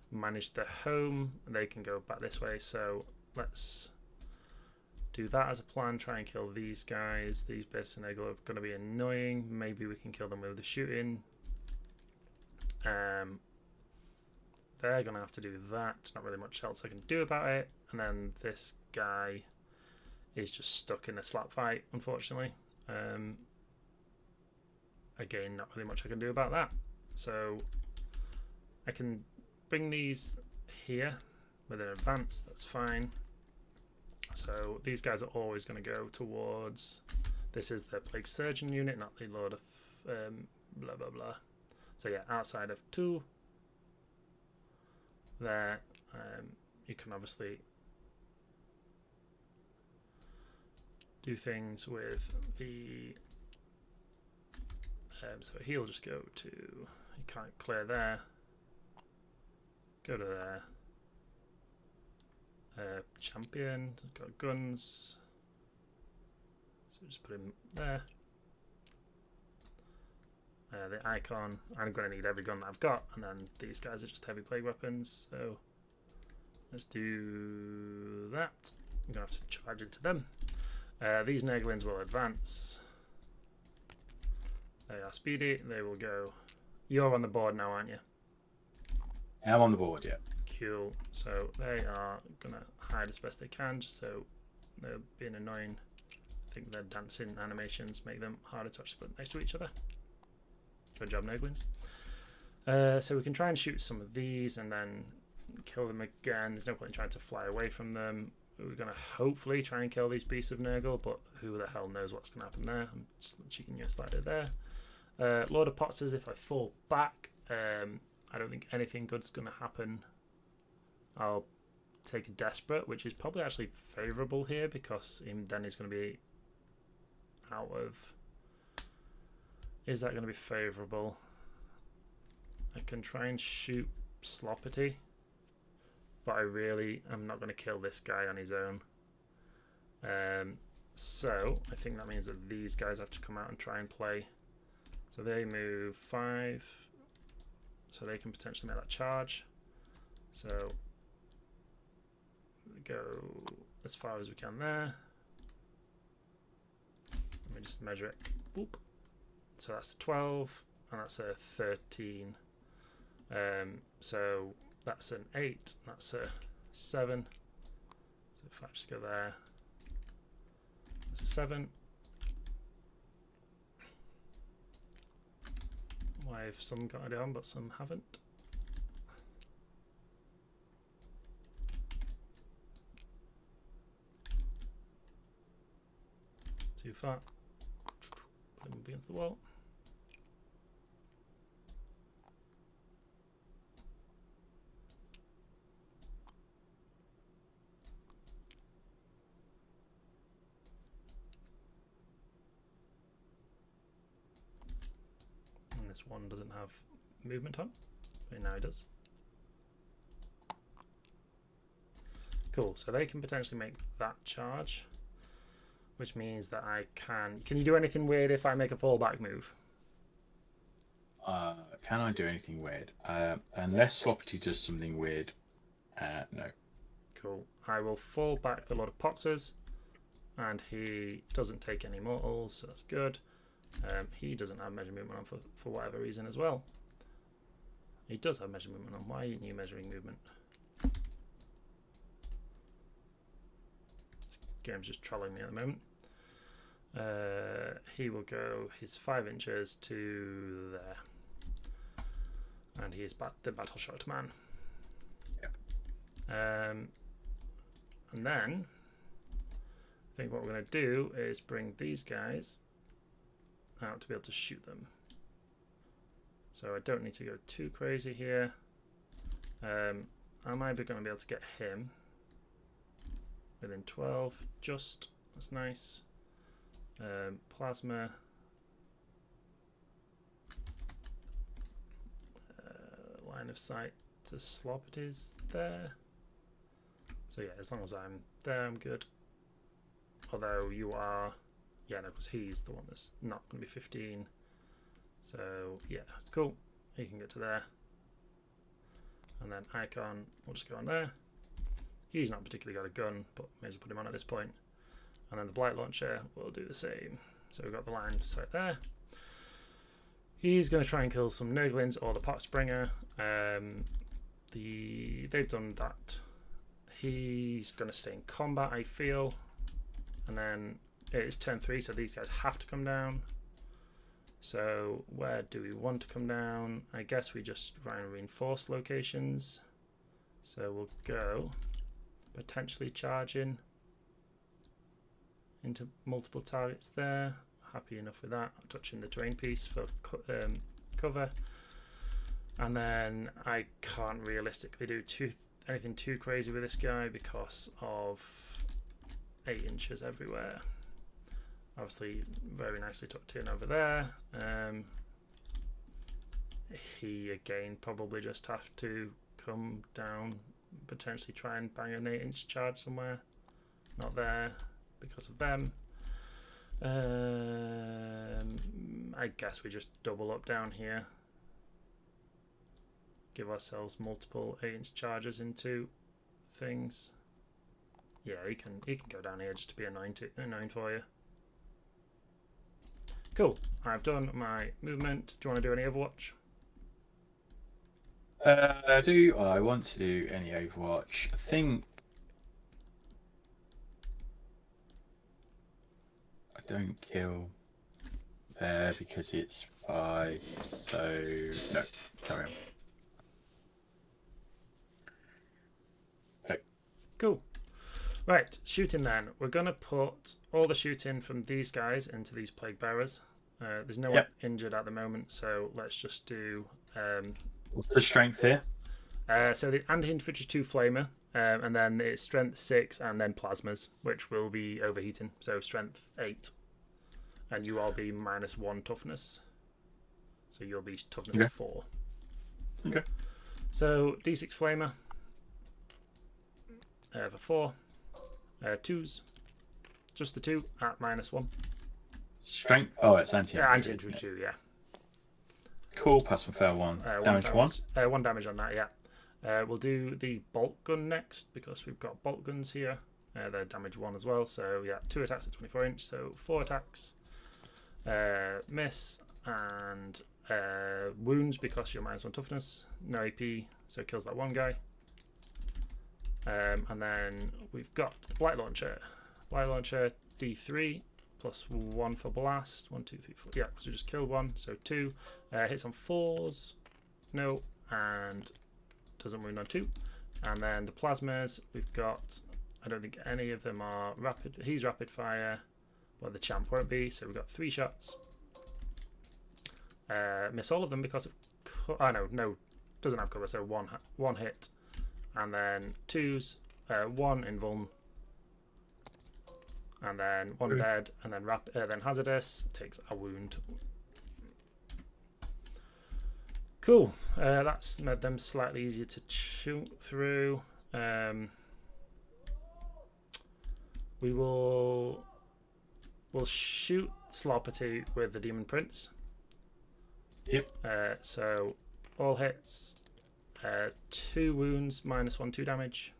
manage the home. They can go back this way, so let's do that as a plan. Try and kill these guys. These Beasts and Nurgle are going to be annoying. Maybe we can kill them with the shooting. They're going to have to do that. Not really much else I can do about it. And then this guy is just stuck in a slap fight, unfortunately. Again, not really much I can do about that. So I can bring these here with an advance, that's fine. So these guys are always going to go towards, this is the Plague Surgeon unit, not the Lord of blah blah blah. So yeah, outside of 2 there, you can obviously do things with the so he'll just go to, you can't clear there, go to there. Champion, got guns, so just put him there. The icon, I'm going to need every gun that I've got, and then these guys are just heavy plague weapons, so let's do that. I'm going to have to charge into them. These Nurglings will advance. They are speedy. They will go. You're on the board now, aren't you? I'm on the board, yeah. Cool. So they are going to hide as best they can, just so they're being annoying. I think their dancing animations make them harder to actually put next to each other. Good job, Nurglings. So we can try and shoot some of these and then kill them again. There's no point in trying to fly away from them. We're going to hopefully try and kill these beasts of Nurgle, but who the hell knows what's going to happen there. I'm just cheeking you slightly there. Lord of Potters, if I fall back, I don't think anything good's going to happen. I'll take a Desperate, which is probably actually favourable here, because then he's going to be out of... Is that going to be favourable? I can try and shoot Sloppity, but I really am not going to kill this guy on his own. So I think that means that these guys have to come out and try and play. So they move 5, so they can potentially make that charge. So we go as far as we can there. Let me just measure it. Boop. So that's a 12, and that's a 13. So that's an 8, that's a 7. So if I just go there, that's a 7. Why have some got it on but some haven't? Too far. Put him against the wall. This one doesn't have movement on, but now it does. Cool, so they can potentially make that charge, which means that I can... Can you do anything weird if I make a fallback move? Can I do anything weird? Unless Sloppity does something weird, no. Cool. I will fall back the Lord of Poxers, and he doesn't take any mortals, so that's good. He doesn't have measure movement on for whatever reason as well. He does have measure movement on. Why aren't you measuring movement? This game's just trolling me at the moment. He will go his 5 inches to there. And he is the battle-shocked man. Yep. And then I think what we're going to do is bring these guys out to be able to shoot them. So I don't need to go too crazy here. I'm either going to be able to get him within 12, just, that's nice. Plasma. Line of sight to Sloppities there. So yeah, as long as I'm there, I'm good. Although you are... Yeah, no, because he's the one that's not going to be 15. So, yeah, cool. He can get to there. And then Icon will just go on there. He's not particularly got a gun, but may as well put him on at this point. And then the Blight Launcher will do the same. So we've got the line set there. He's going to try and kill some Nurglings or the Poxbringer. They've done that. He's going to stay in combat, I feel. And then... It is turn 3, so these guys have to come down. So where do we want to come down? I guess we just try and reinforce locations. So we'll go potentially charging into multiple targets there. Happy enough with that. Touching the terrain piece for cover. And then I can't realistically do anything too crazy with this guy because of 8 inches everywhere. Obviously, very nicely tucked in over there. He, again, probably just have to come down, potentially try and bang an 8-inch charge somewhere. Not there because of them. I guess we just double up down here. Give ourselves multiple 8-inch charges into things. Yeah, he can go down here just to be annoying for you. Cool. I've done my movement. Do you want to do any Overwatch? Do I want to do any Overwatch? I think I don't kill there because it's 5. So no, carry on. Okay. Cool. Right, shooting then. We're going to put all the shooting from these guys into these Plague Bearers. There's no one injured at the moment, so let's just do... What's the strength here? So the anti-infantry 2 flamer, and then it's strength 6 and then plasmas, which will be overheating. So strength 8. And you all be -1 toughness. So you'll be toughness 4. Okay. So D6 flamer. For 4. 2s. Just the 2 at -1. Strength. Oh, it's anti-infantry. Anti-infantry 2, yeah. Cool. Pass and fail 1. Damage 1. 1 damage on that, yeah. We'll do the bolt gun next because we've got bolt guns here. They're damage 1 as well. So yeah, 2 attacks at 24 inch. So 4 attacks. Miss and wounds because you're -1 toughness. No AP, so it kills that one guy. And then we've got the Blight Launcher. Blight Launcher D3 +1 for blast. 1, 2, 3, 4. Yeah, because we just killed 1. So 2. Hits on 4s. No. And doesn't wound on 2. And then the plasmas, we've got... I don't think any of them are rapid. He's rapid fire. But the champ won't be. So we've got 3 shots. Miss all of them because of... Oh, no. Doesn't have cover. So one hit. And then 2s, 1 in vuln, and then 1 dead, and then then hazardous takes a wound. Cool. That's made them slightly easier to shoot through. We'll shoot Sloppity with the Demon Prince. Yep. So all hits. 2 wounds, -1, 2 damage.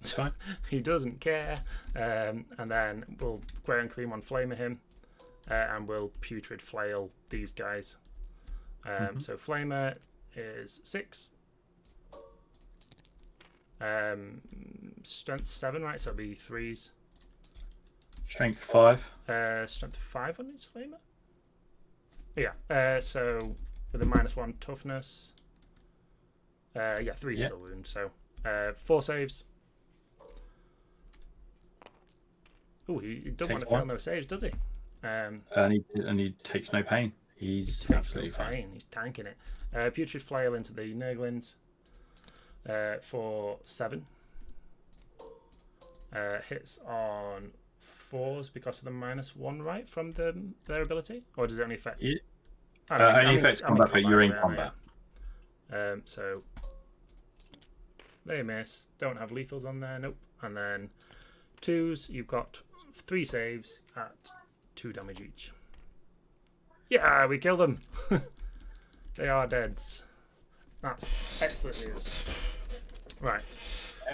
That's fine. He doesn't care. And then we'll Grey and Clean 1 flamer him. And we'll Putrid Flail these guys. So flamer is 6. Strength 7, right? So it'll be 3s. Strength 5. Strength 5 on his flamer? Yeah. So... with a -1 toughness. 3 still wound. So 4 saves. Oh, he doesn't want to fail no saves, does he? And he takes no pain. He's absolutely fine. He's tanking it. Putrid Flail into the Nurglings for 7. Hits on 4s because of the -1, right, from their ability? Or does it only affect... Yeah. Only affects combat, but you're in combat. So they miss. Don't have lethals on there. Nope. And then 2s. You've got 3 saves at 2 damage each. Yeah, we kill them. They are deads. That's excellent news. Right.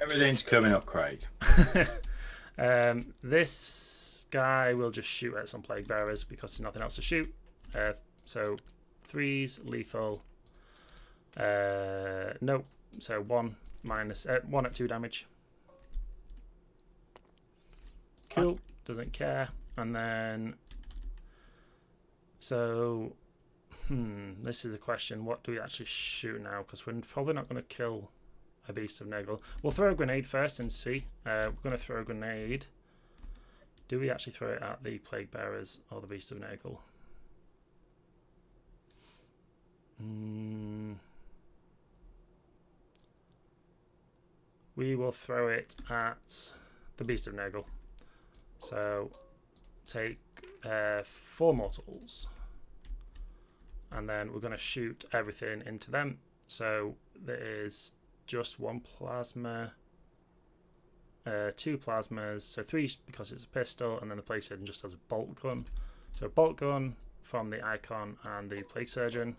Everything's coming up, Craig. This guy will just shoot at some Plague Bearers because there's nothing else to shoot. So 3s, lethal. Nope. So 1 at 2 damage. Cool. Doesn't care. And then so this is the question. What do we actually shoot now? Because we're probably not going to kill a Beast of Nurgle. We'll throw a grenade first and see. We're going to throw a grenade. Do we actually throw it at the Plague Bearers or the Beast of Nurgle? We will throw it at the Beast of Nurgle. So take 4 mortals. And then we're going to shoot everything into them. So there is just 1 plasma, 2 plasmas, so 3 because it's a pistol, and then the Plague Surgeon just has a bolt gun. So bolt gun from the Icon and the Plague Surgeon.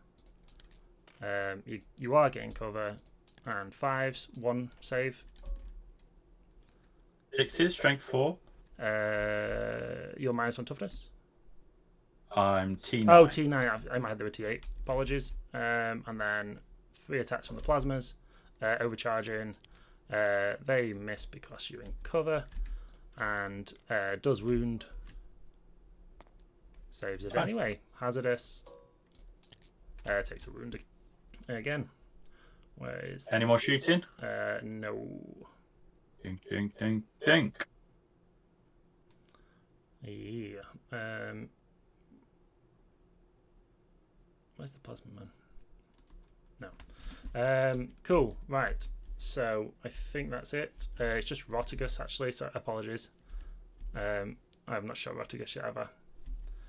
You are getting cover, and 5s, 1 save. Sixes, strength 4. You're -1 toughness. I'm T9. Oh, T9. I might have the T8. Apologies. And then 3 attacks from the plasmas. Overcharging. They miss because you're in cover. And does wound. Saves it anyway. Hazardous. Takes a wound again. Where is Any more shooting? No. Dink, dink, dink, dink. Yeah. Where's the plasma man? No. Cool. Right. So I think that's it. It's just Rotigus actually. So apologies. I'm not sure Rotigus yet ever.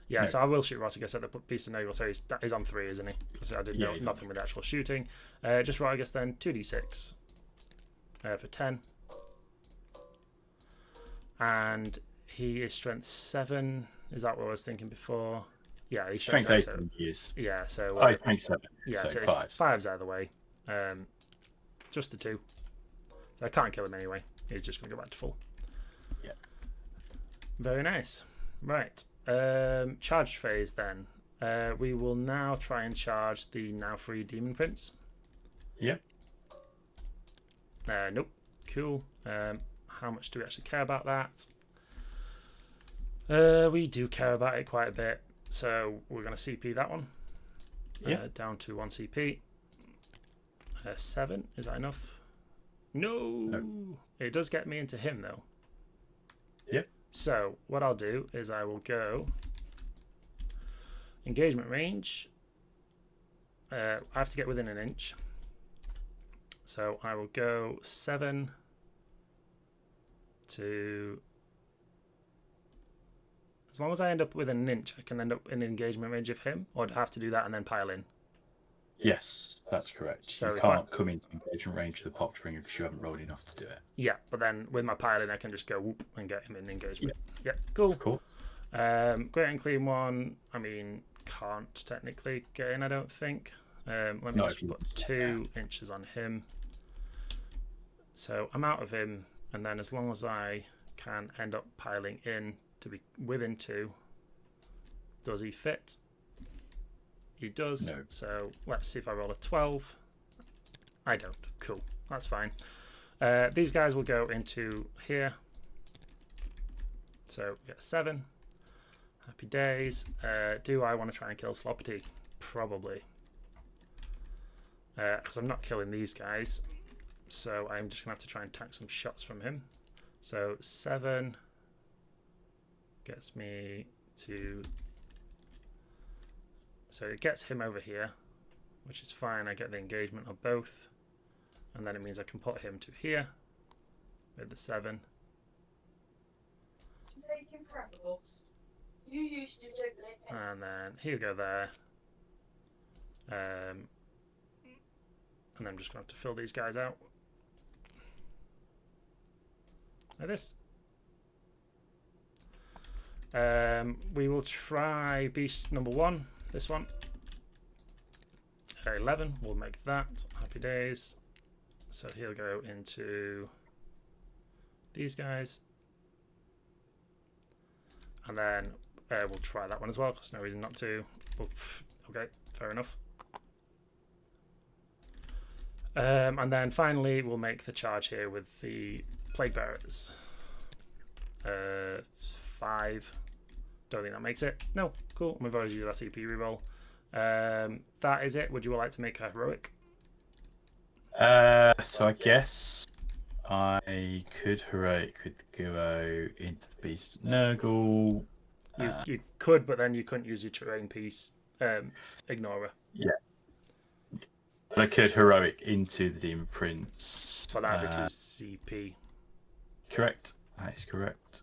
Yeah, no. So I will shoot Rotigus at the piece of Nurgle. So he's on 3, isn't he? Because I did nothing with actual shooting. Just Rotigus then 2d6 for 10. And he is strength 7. Is that what I was thinking before? Yeah, he's strength 8. So, yeah, so strength 7. Yeah, so 5. 5's either way. Just the 2. So I can't kill him anyway. He's just going to go back to full. Yeah. Very nice. Right. Charge phase then. We will now try and charge the now free Demon Prince. Yep. Nope. Cool. How much do we actually care about that? We do care about it quite a bit. So we're going to CP that one. Down to 1 CP. 7. Is that enough? No. It does get me into him though. Yep. So what I'll do is I will go engagement range. I have to get within an inch. So I will go 7 to... As long as I end up within an inch, I can end up in engagement range of him, or do I have to do that and then pile in? Yes, that's correct. So you can't come into engagement range of the pop ringer because you haven't rolled enough to do it. Yeah, but then with my piling, I can just go whoop and get him in engagement. Yeah, cool. Cool. Great and clean one. I mean, can't technically get in, I don't think. Let me just put 2 inches on him. So I'm out of him, and then as long as I can end up piling in to be within 2, does he fit? He does. No. So let's see if I roll a 12. I don't. Cool. That's fine. These guys will go into here. So we get 7. Happy days. Do I want to try and kill Sloppity? Probably. Because I'm not killing these guys. So I'm just going to have to try and tank some shots from him. So 7 gets me to... So it gets him over here, which is fine. I get the engagement on both. And then it means I can put him to here with the 7. You used to do it. And then he'll go there. And I'm just going to have to fill these guys out. Like this. We will try beast number 1. This one. 11. We'll make that. Happy days. So he'll go into these guys. And then we'll try that one as well, because no reason not to. Okay, fair enough. And then finally, we'll make the charge here with the Plague Bearers. 5. Don't think that makes it. No, cool. We've already used our CP reroll. That is it. Would you like to make a heroic? So I guess I could go into the beast Nurgle. You could, but then you couldn't use your terrain piece. Ignorer. Yeah. But I could heroic into the Demon Prince. So that would be 2 CP. Correct. That is correct.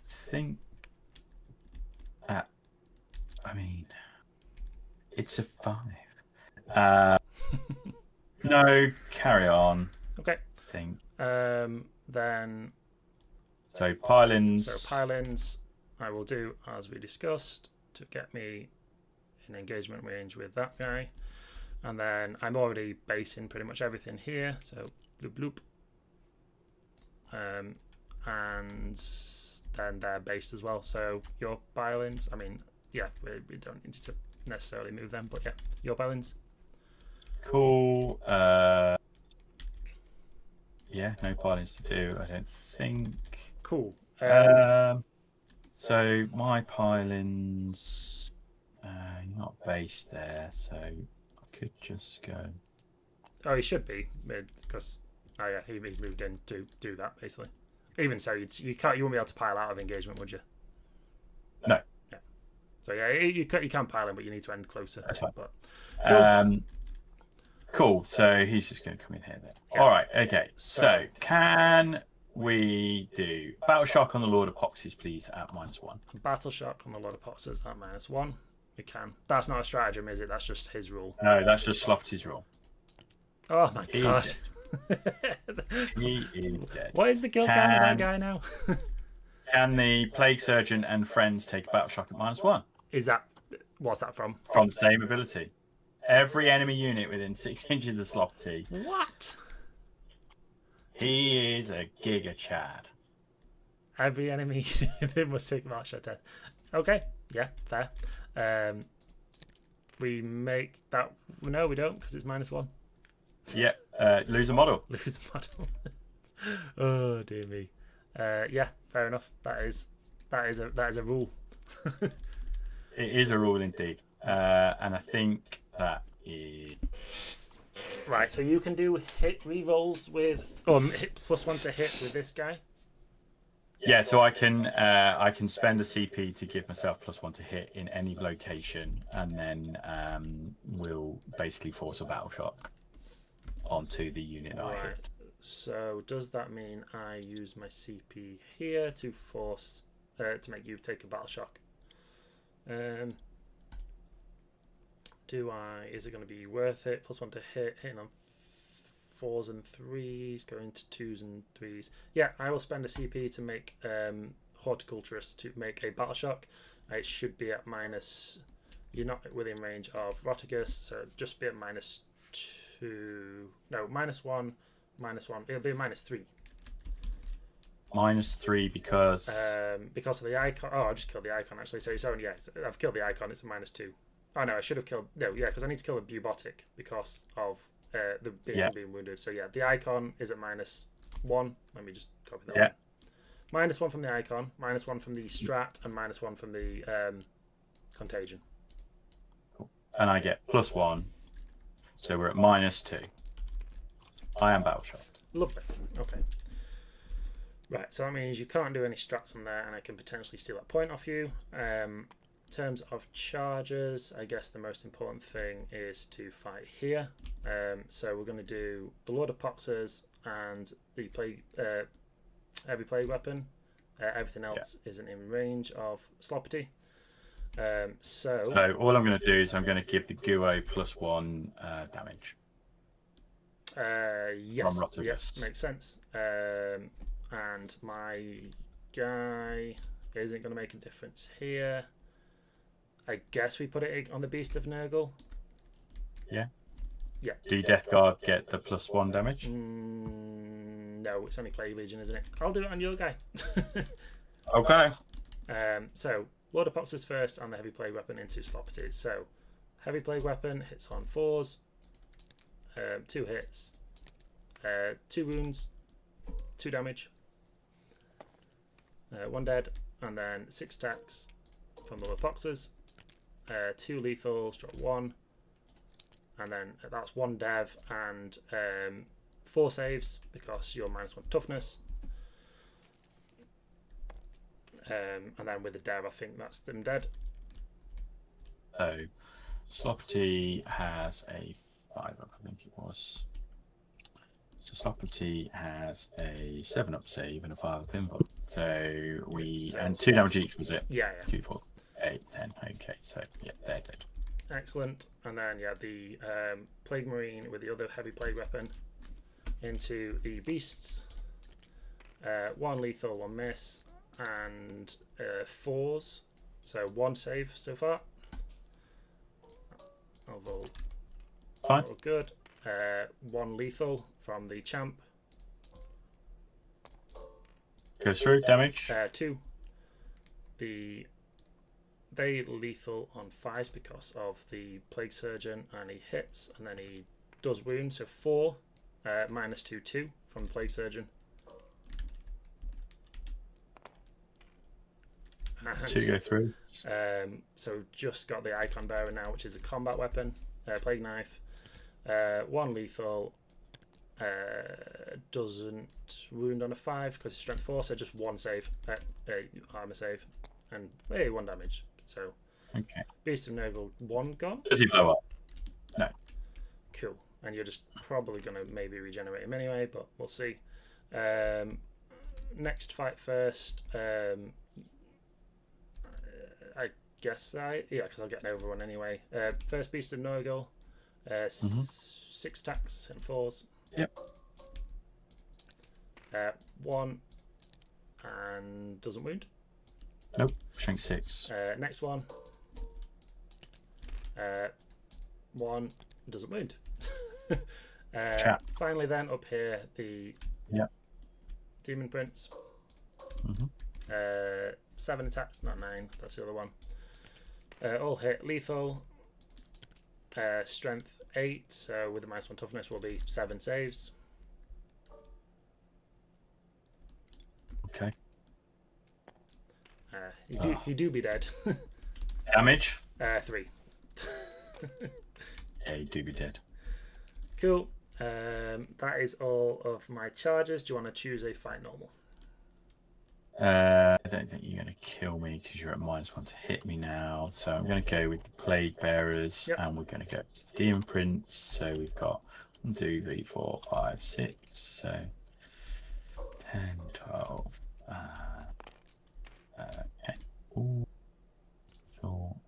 Think that, I mean, it's a 5. No, carry on. Okay. I think. Then. So pile-ins. So pile-ins, I will do as we discussed to get me in engagement range with that guy. And then I'm already basing pretty much everything here. So bloop bloop. And then they're based as well. So your violins, I mean, yeah, we don't need to necessarily move them, but yeah, your violins. Cool. Yeah, no pilings to do, I don't think. Cool. So my pilings, not based there, so I could just go. Oh, he should be because yeah, he's moved in to do that basically. Even so, you won't be able to pile out of engagement, would you? No. Yeah. So yeah, you can pile in, but you need to end closer. That's fine. But cool. Cool. So he's just going to come in here then. Yeah. All right. Okay. So can we do battleshock on the Lord of Poxes, please, at -1? Battleshock on the Lord of Poxes at -1. We can. That's not a stratagem, is it? That's just his rule. No, that's just Sloppy's rule. Oh my god. He is dead. What is the kill count of that guy now? Can the Plague Surgeon and friends take battleshock at -1? What's that from? From the same ability. Every enemy unit within 6 inches of Sloppy. What? He is a Giga Chad. Every enemy unit must take battleshock death. Okay, yeah, fair. We make that. No, we don't, because it's -1. Yeah, lose a model. Lose a model. Oh dear me. Yeah, fair enough. That is a rule. It is a rule indeed, and I think that is right. So you can do hit rerolls with, hit +1 to hit with this guy. Yeah, so I can spend a CP to give myself +1 to hit in any location, and then we'll basically force a battleshock onto the unit I hit. So does that mean I use my CP here to force to make you take a battleshock? Is it going to be worth it? +1 to hit, hitting on 4s and 3s, going to 2s and 3s. Yeah, I will spend a CP to make Horticulturist to make a battleshock. It should be at -. You're not within range of Rotigus, so just be at -2. No, -1, -1. It'll be a -3. -3 because of the icon. Oh, I just killed the icon actually. So it's only I've killed the icon. It's a -2. Oh no, I should have killed because I need to kill the bubotic because of the being wounded. So yeah, the icon is at -1. Let me just copy that. Yeah. One. -1 from the icon, -1 from the strat, and -1 from the contagion. And I get +1, so we're at -2. I am battleshocked. Lovely. Okay. Right, so that means you can't do any strats on there, and I can potentially steal that point off you. In terms of charges, I guess the most important thing is to fight here. So we're going to do the Lord of Poxes and the heavy plague weapon. Everything else isn't in range of Sloppy. So all I'm going to do is I'm going to give the Guo +1 damage. Yes, makes sense. And my guy isn't going to make a difference here. I guess we put it on the Beast of Nurgle. Yeah. Yeah. Do Death Guard get the +1 damage? No, it's only Plague Legion, isn't it? I'll do it on your guy. Okay. So Lord of Poxes first and the heavy plague weapon into Sloppy. So heavy plague weapon hits on 4s, 2 hits, 2 wounds, 2 damage, 1 dead, and then 6 stacks from the Lord of Poxes, 2 lethals, drop 1, and then that's 1 dev and 4 saves because you're -1 toughness. And then with the dev, I think that's them dead. So Sloppy has a 5-up, I think it was. So Sloppy has a 7-up save and a 5-up invul. So and 2 damage each, was it? Yeah. 2, 4, 8, 10. Okay, so yeah, they're dead. Excellent. And then the Plague Marine with the other heavy plague weapon into the beasts. 1 lethal, 1 miss, and 4s. So 1 save so far. I'll roll Fine. All good. 1 lethal from the champ. Goes through. Damage. 2. They lethal on 5s because of the Plague Surgeon, and he hits, and then he does wound. So 4, -2, 2 from the Plague Surgeon. And, 2 go through. so just got the Icon Bearer now, which is a combat weapon. Plague Knife. 1 lethal. Doesn't wound on a 5 because it's strength 4, so just 1 save, armor save, and 1 damage. So, okay. Beast of Nurgle 1 gone. Does he blow up? No. Cool. And you're just probably gonna maybe regenerate him anyway, but we'll see. Next fight first. I guess because I'll get an overrun anyway. First Beast of Nurgle. 6 attacks and 4s. Yep. 1 and doesn't wound. Nope. Shrink 6. Next one. 1 doesn't wound. Finally, then up here the Demon Prince. 7 attacks, not 9. That's the other one. All hit lethal. Strength 8, so with the -1 toughness will be 7 saves. Okay. You do be dead. Damage? 3. Yeah, you do be dead. Cool. That is all of my charges. Do you want to choose a fight normal? I don't think you're going to kill me because you're at -1 to hit me now. So I'm going to go with the Plague Bearers, and we're going to go to the Demon Prince. So we've got 1, 2, 3, 4, 5, 6. So 10, 12. Okay. Ooh. So,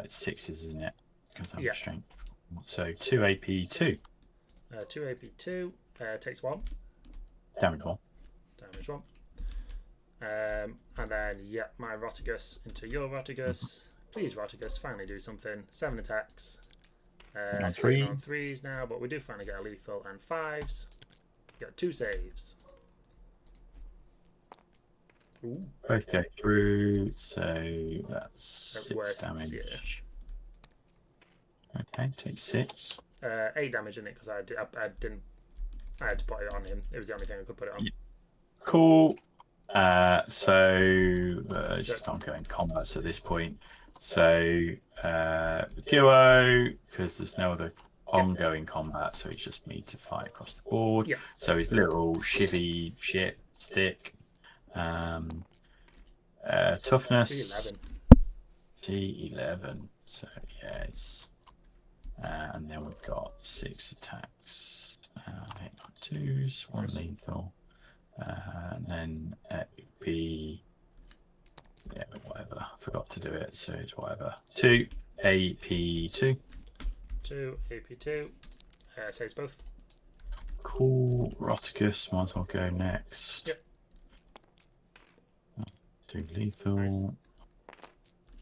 6s, isn't it? Because I'm strength. So 2 AP 2. 2 AP 2. Takes 1. Damage 1. Damage 1. And then, my Rotigus into your Rotigus. Please, Rotigus, finally do something. 7 attacks. On 3s now, but we do finally get a lethal and 5s. Got 2 saves. Ooh. Both go through, so that's 6 damage. Yeah. Okay, take 6. 8 damage in it because I had to put it on him. It was the only thing I could put it on. Cool. So just ongoing combats at this point. So Guo, because there's no other ongoing combat, so it's just me to fight across the board. Yeah. So his little shivvy shit stick. Toughness. T11. So yes. And then we've got 6 attacks. 8 on 2s, 1 lethal. And then it would be whatever. I forgot to do it, so it's whatever. 2 AP2. 2 AP2. Saves both. Cool. Roticus, might as well go next. Yep. 2 lethal. Nice.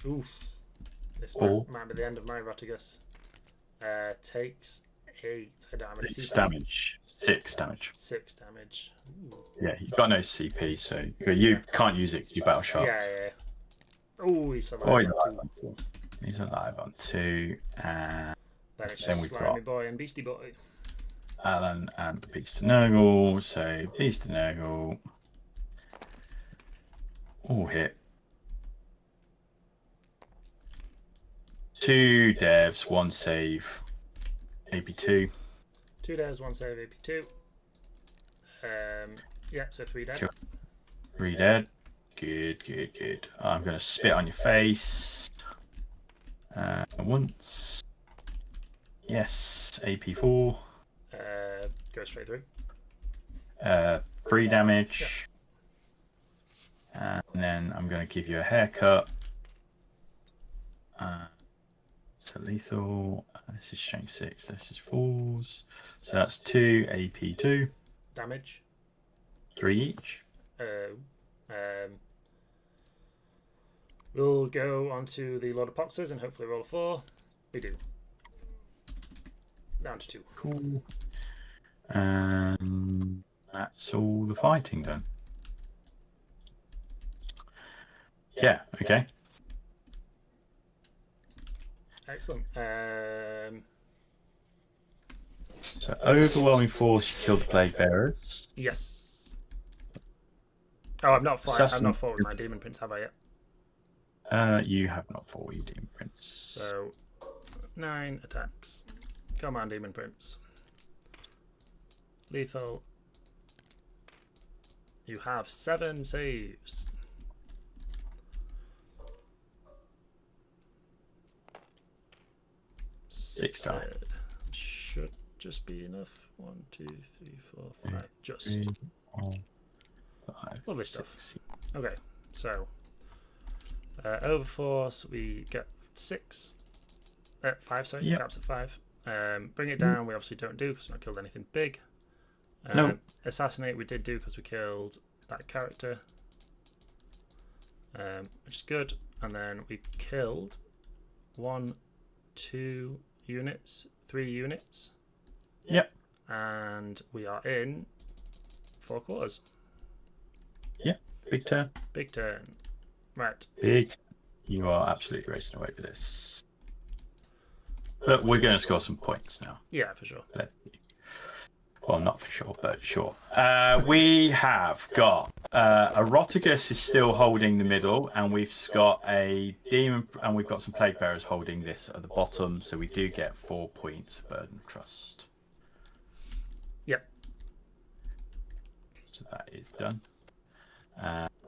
Oof. This might be the end of my Rotigus. Takes 8. I don't have any 6 CP. damage. 6 damage. 6 damage. Ooh. Yeah, you've got no CP, so you can't use it because you battle sharks. Yeah. Oh, he's alive. Oh, he's alive on 2. He's alive on 2. And then we've got Slimy Boy and Beastie Boy. Alan and Beast of Nurgle. So Beast of Nurgle. All hit. 2 devs, 1 save. AP2. 2 devs, 1 save, AP2. So 3 dead. Cool. 3 dead. Good. I'm going to spit on your face. Once. Yes. AP4. Go straight through. 3 damage. And then I'm going to give you a haircut. So lethal. This is strength 6. This is 4s. So that's 2 AP2. Damage. 3 each. We'll go on to the Lord of Boxes and hopefully roll a 4. We do. Down to 2. Cool. That's all the fighting done. Yeah, okay. Excellent. So overwhelming force, you killed the plague bearers. Yes. Oh, I've not fought with my Demon Prince, have I yet? You have not fought with your Demon Prince. So 9 attacks. Come on, Demon Prince. Lethal. You have 7 saves. Six die. Should just be enough. 1, 2, 3, 4, 5. Just. 3, 4, 5, Lovely 6. stuff. Okay, so Overforce, we get 6. 5, sorry. Yep. Caps at 5. Bring it down, we obviously don't do because we've not killed anything big. No. Assassinate, we did do because we killed that character, which is good. And then we killed 1, 2 units, 3 units. Yep. And we are in 4 quarters. Yep. Big turn. Big turn. Right. Big. You are absolutely racing away with this. But we're going to score some points now. Yeah, for sure. Let's see. Well, not for sure, but sure. We have got Eroticus is still holding the middle, and we've got a demon, and we've got some plague bearers holding this at the bottom. So we do get 4 points of burden of trust. Yep. So that is done.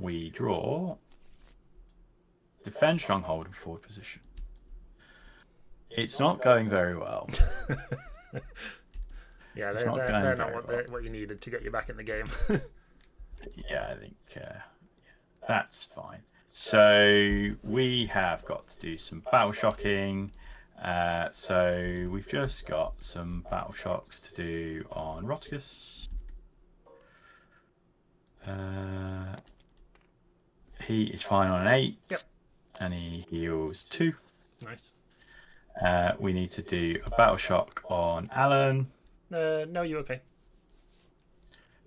We draw defend stronghold and forward position. It's not going very well. Yeah, they're not what you needed to get you back in the game. Yeah, I think that's fine. So we have got to do some battle shocking. So we've just got some battle shocks to do on Roticus. He is fine on an 8. Yep. And he heals 2. Nice. We need to do a battle shock on Alan. No, you're okay.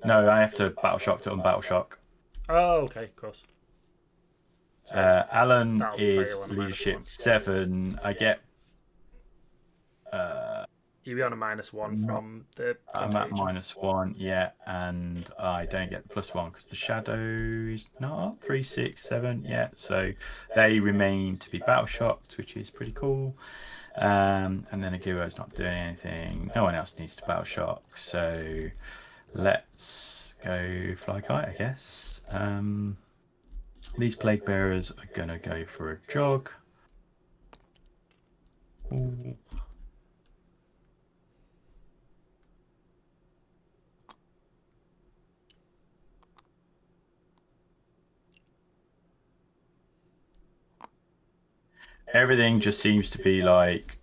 No, I have to battle shock to unbattle shock. Oh, okay, of course. Alan That'll is fail on leadership -1. 7. I get. You'll be on a -1 from the. I'm at -1, yeah, and I don't get the +1 because the shadow is not 3, 6, 7. Yeah, so they remain to be battle shocked, which is pretty cool. And then Agua's not doing anything. No one else needs to battle shock, so let's go fly kite, I guess. These plague bearers are gonna go for a jog. Ooh. Everything just seems to be like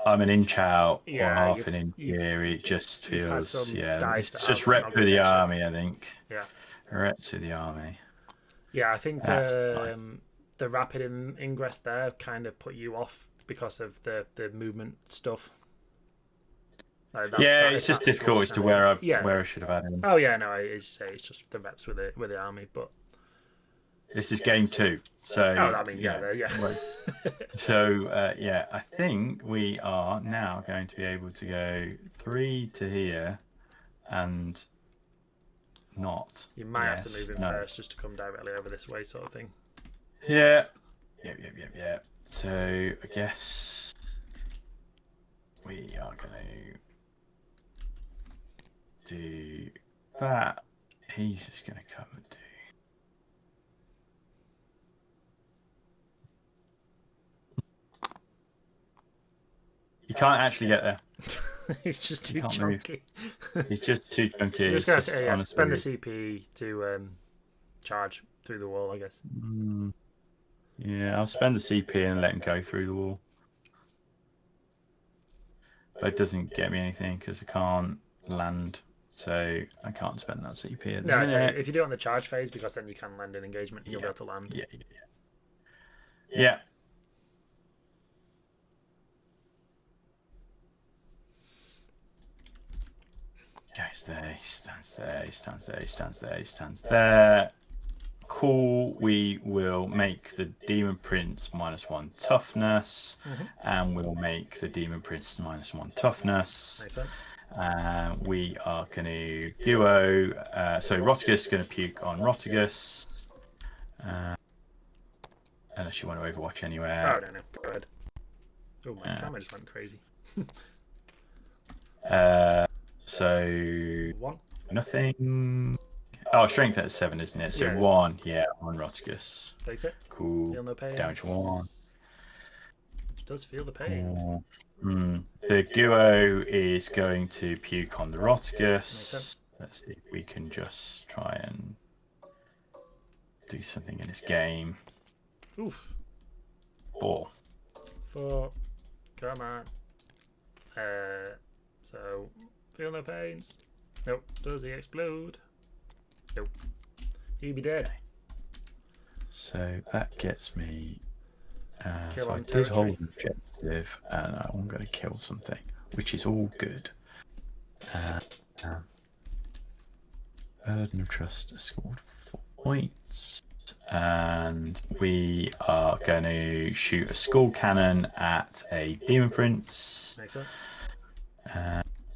I'm an inch out or half an inch here. It just feels, it's just rep through the army, I think. Yeah. Rep through the army. Yeah, I think the rapid ingress there kind of put you off because of the movement stuff. It's just difficult as to where I should have had him. Oh yeah, no, it's just the reps with the army, but. This is game 2, so. Oh, I mean, yeah. So, I think we are now going to be able to go 3 to here, and not. You might have to move in first just to come directly over this way, sort of thing. Yeah. So I guess we are going to do that. He's just going to come and do. You can't actually get there. He's just too chunky. He's just too chunky. Just going to spend the CP to charge through the wall, I guess. Yeah, I'll spend the CP and let him go through the wall. But it doesn't get me anything because I can't land, so I can't spend that CP at the minute. If you do it on the charge phase, because then you can land in engagement and you'll be able to land. Yeah. Yeah. Goes there, he stands there, he stands there, he stands there, he stands there. Cool. We will make the Demon Prince -1 toughness, and we'll make the Demon Prince -1 toughness. Makes sense. We are going to duo. So Rotigus is going to puke on Rotigus. Unless you want to Overwatch anywhere. Oh, no. Go ahead. Oh, my camera just went crazy. So 1. nothing. Oh, strength at 7, isn't it? So Yeah. 1, on Rotigus. Takes it. Cool. Feel no pain. Damage 1. It does feel the pain. The Guo is going to puke on the Rotigus. Makes sense. Let's see if we can just try and do something in this game. Oof. 4. 4. Come on. So, feel no pains. Nope. Does he explode? Nope. He'd be dead. Okay. So that gets me. Kill So I on did territory. hold an objective, and I'm going to kill something, which is all good. Burden of Trust scored 4 points. And we are going to shoot a skull cannon at a Demon Prince. Makes sense.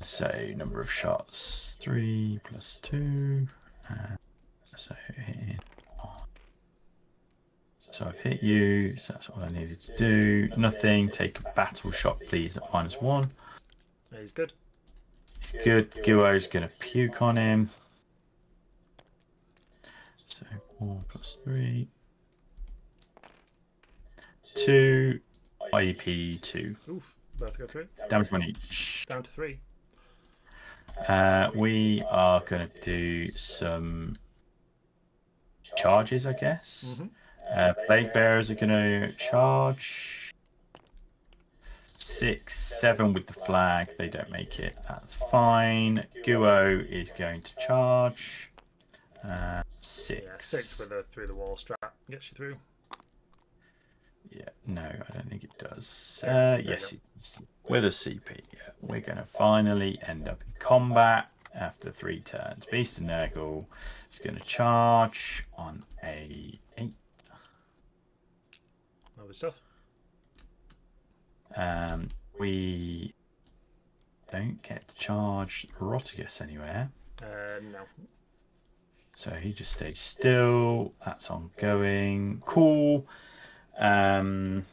So number of shots 3 + 2. So hitting. So I've hit you. So that's all I needed to do. Nothing. Take a battle shot, please, at -1. Yeah, he's good. It's good. Guo's going to puke on him. So 4 + 3. 2. IEP 2. Oof. Both go through. Damage 1 each. Down to 3. We are going to do some charges, I guess. Plague Bearers are going to charge. 6, 7 with the flag. They don't make it. That's fine. Guo is going to charge. 6. Yeah, 6 with a through the wall strap gets you through. Yeah, no, I don't think it does. Yes, it's with a CP. Yeah, we're going to finally end up in combat after 3 turns. Beast and Nurgle is going to charge on a 8. Lovely stuff. We don't get to charge Rotigus anywhere. No. So he just stays still. That's ongoing. Cool. I've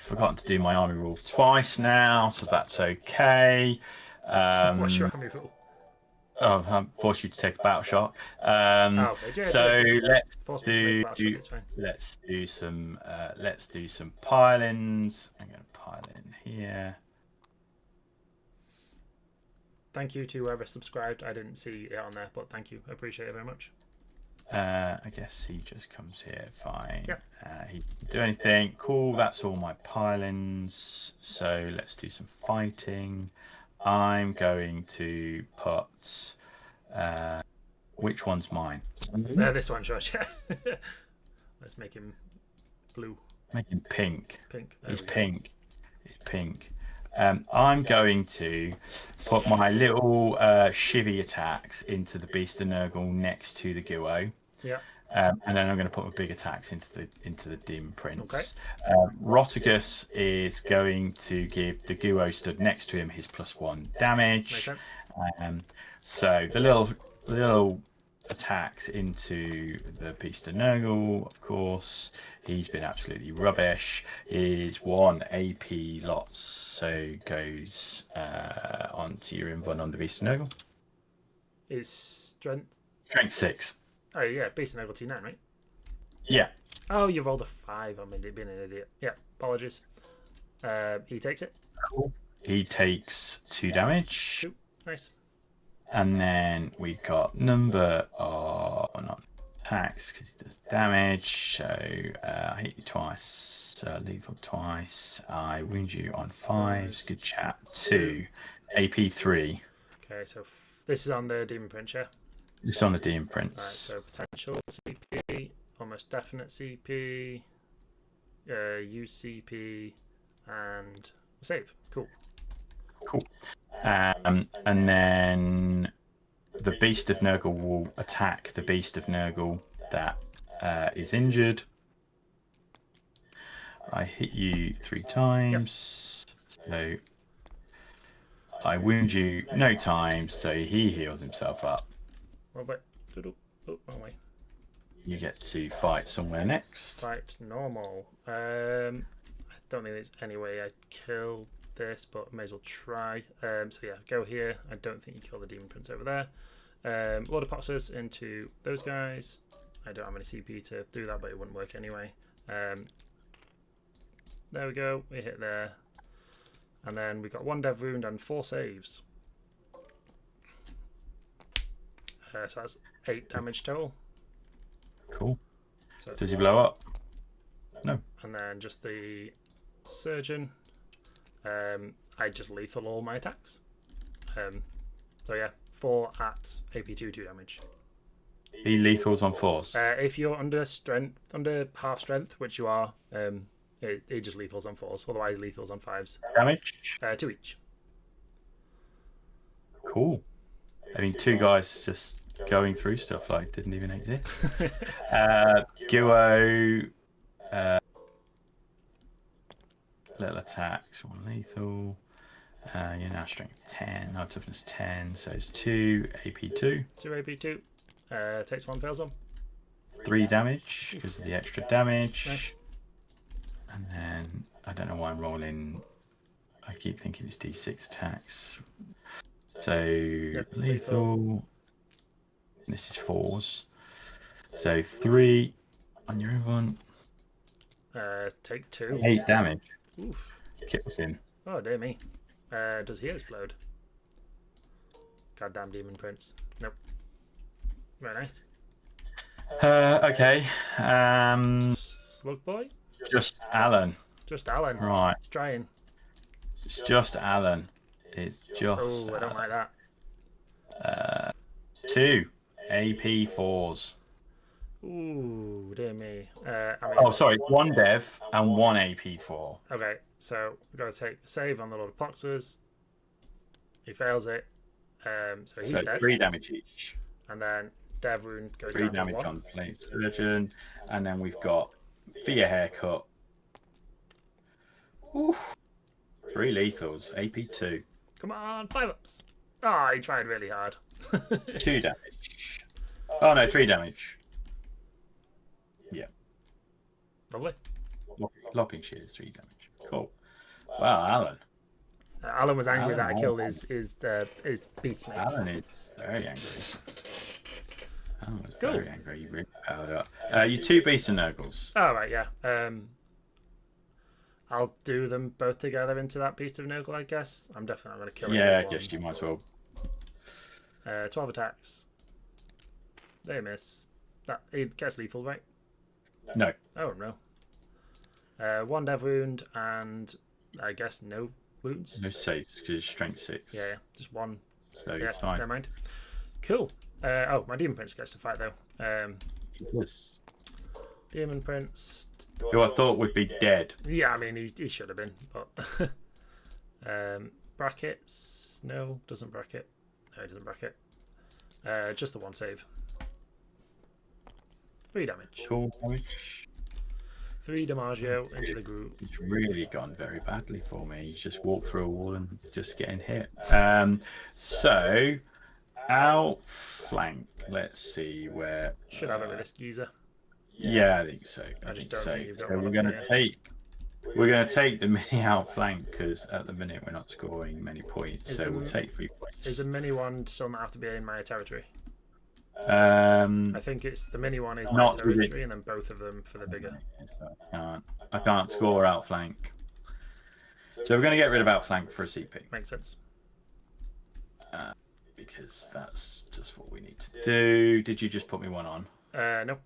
forgotten to do my army rule twice now, so that's okay. What's your army rule? Oh, I forced you to take a battle shot. Okay. So Let's do some pile-ins. I'm going to pile in here. Thank you to whoever subscribed. I didn't see it on there, but thank you. I appreciate it very much. I guess he just comes here. Fine. Yeah. He doesn't do anything. Cool. That's all my pile-ins. So let's do some fighting. I'm going to put. Which one's mine? This one, Josh. Let's make him blue. Make him pink. Pink. He's pink. He's pink. I'm going to put my little shivvy attacks into the Beast and Nurgle next to the Guo. Yeah. And then I'm going to put my big attacks into the Demon Prince. Okay. Rotigus is going to give the Guo stood next to him his +1 damage. Makes sense. So the little attacks into the Beast and Nurgle, of course. He's been absolutely rubbish. Is 1 AP lots, so goes onto your invuln on the Beast and Nurgle. Is strength 6. Oh yeah, Beast and Nurgle T9, right? Yeah. Oh, you rolled a 5. I mean, being an idiot. Yeah, apologies. He takes it. Cool. He takes 2 damage. Ooh, nice. And then we've got number of not attacks because he does damage. So I hit you twice, lethal twice. I wound you on 5. Good chat. 2, AP 3. Okay, so this is on the Demon Prince, yeah? It's on the Demon Prince. Right, so potential CP, almost definite CP. UCP, and save. Cool. Cool. And then the Beast of Nurgle will attack the Beast of Nurgle that is injured. I hit you 3 times. So I wound you no times, so he heals himself up. Oh, wait. Oh, wrong way. You get to fight somewhere next. Fight normal. I don't think there's any way I kill this, but may as well try. So yeah, go here. I don't think you kill the Demon Prince over there. Lord of Poxers into those guys. I don't have any CP to do that, but it wouldn't work anyway. There we go. We hit there. And then we got 1 dev wound and 4 saves. So that's 8 damage total. Cool. So does he blow up? No. And then just the surgeon. I just lethal all my attacks. So yeah, 4 at AP 2 damage. He lethals on 4s. If you're under half strength, which you are, it just lethals on 4s. Otherwise, lethals on 5s. Damage? 2 each. Cool. I mean, 2 guys just going through stuff like didn't even exist. Guo, little attacks, 1 lethal. You're now strength 10, no, toughness 10, so it's 2 AP2. 2 AP2. Takes 1, fails 1. 3 damage because of the extra damage. Nice. And then I don't know why I'm rolling. I keep thinking it's D6 attacks. So lethal. This is 4s. So 3 on your own one. Take 2. 8 damage. Oof. Kills him. Oh dear me. Does he explode? Goddamn Demon Prince. Nope. Very nice. Okay. Slug Boy? Just Alan. Just Alan. Right. He's trying. It's just Alan. It's just. Oh, I don't like that. 2 AP4s. Ooh, dear me. I mean, Oh, sorry. 1 dev and 1 AP4. okay, so we've got to take a save on the Lord of Poxers. He fails it. So he's dead. 3 damage each. And then Dev Wound goes 3 down damage to 1. on Plate Surgeon. And then we've got Fear Haircut. Oof. 3 lethals. AP2. Come on, 5 ups. Ah, he tried really hard. 2 damage. Oh no, 3 damage. Yeah. Lovely. Lopping shear is 3 damage. Cool. Wow, Alan. Alan was angry Alan, that I killed his beast mates. Alan is very angry. Alan was Cool. very angry. You really powered up. You 2 Beasts and Nurgles. Oh, right, yeah. I'll do them both together into that Beast of Nurgle, I guess. I'm definitely not going to kill him. Yeah, I guess you might as well. 12 attacks. They miss. That it gets lethal, right? No. Oh no. 1 dev wound and I guess no wounds. No saves because it's strength 6. Yeah, just 1. So Yeah, it's fine. never mind. Cool. Oh, my Demon Prince gets to fight though. Yes. Demon Prince. Who I thought would be dead. Yeah, I mean he should have been, but brackets. No, doesn't bracket. No, it doesn't bracket. Just the 1 save. 3 damage. Cool damage. 3 Damaggio into the group. It's really gone very badly for me. You just walk through a wall and just getting hit. So outflank. Let's see where. Should have it with this geezer. Yeah, I think so. I just think don't so. think you've got So one we're going here. to take. We're going to take the mini outflank because at the minute we're not scoring many points. So we'll take 3 points. Is the mini one still not have to be in my territory? Um, I think it's the mini one is my Not with territory, and then both of them for the bigger. I can't score outflank. So we're going to get rid of outflank for a CP. Makes sense. Because that's just what we need to do. Did you just put me 1 on? No.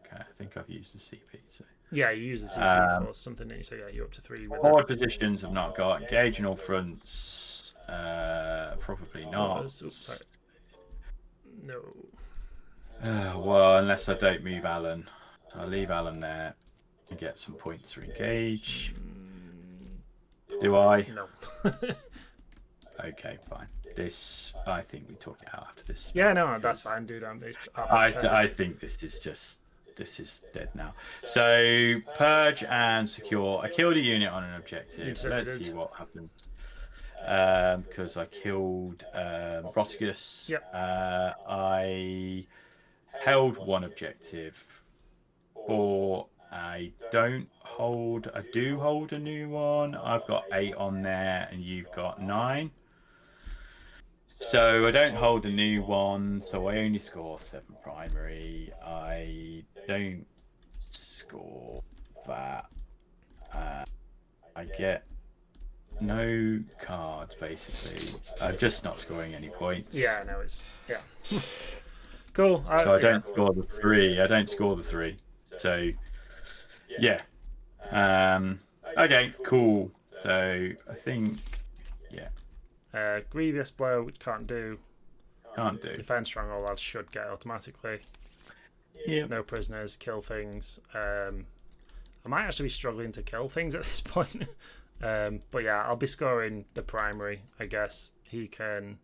Okay, I think I've used the CP. So. Yeah, you use the CP for something, so yeah, you're up to 3 with Forward positions have not got engage in all fronts. Probably not. Oops, no. Well, unless I don't move Alan. I'll leave Alan there. and get some points to engage. Do I? No. Okay, fine. This, I think we talk it out after this. Yeah, no, that's fine, dude. I think this is dead now. So purge and secure. I killed a unit on an objective. Let's see what happens. Because I killed Rotigus. Yep. I held one objective. Or I don't hold. I do hold a new one. I've got 8 on there, and you've got 9. So I don't hold a new one. So I only score 7 primary. I don't score that. I get no cards basically. I'm just not scoring any points. Yeah, no, it's cool. So I don't score the 3. I don't score the 3. So yeah. Okay, cool. So I think Grievous Blow, which can't do. Defense Stronghold lads should get automatically. Yeah. No prisoners, kill things. I might actually be struggling to kill things at this point. But yeah, I'll be scoring the primary, I guess. He can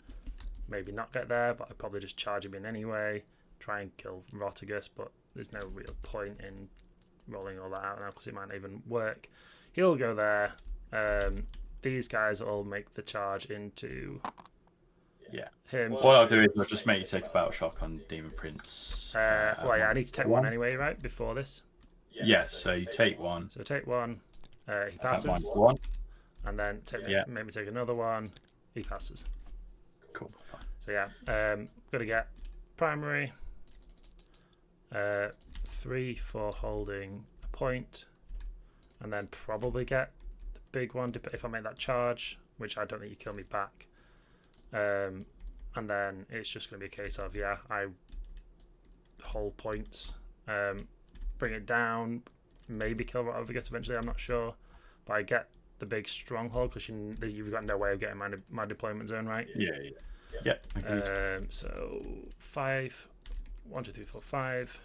maybe not get there, but I'd probably just charge him in anyway. Try and kill Rotigus, but there's no real point in rolling all that out now because it might not even work. He'll go there. These guys will make the charge into him. What I'll do is I'll just make you take a battle shock on Demon Prince. Well, yeah, I need to take one anyway, right, before this? Yes, so you take one. So take one. He passes. One. And then maybe take another one. He passes. Cool. So yeah, gonna get primary. 3 for holding a point, and then probably get the big one if I make that charge, which I don't think you kill me back. And then it's just going to be a case of I hold points, bring it down, maybe kill Rotigus eventually. I'm not sure, but I get the big stronghold because you've got no way of getting my deployment zone, right? Yeah. So 5. 1, 2, 3, 4, 5.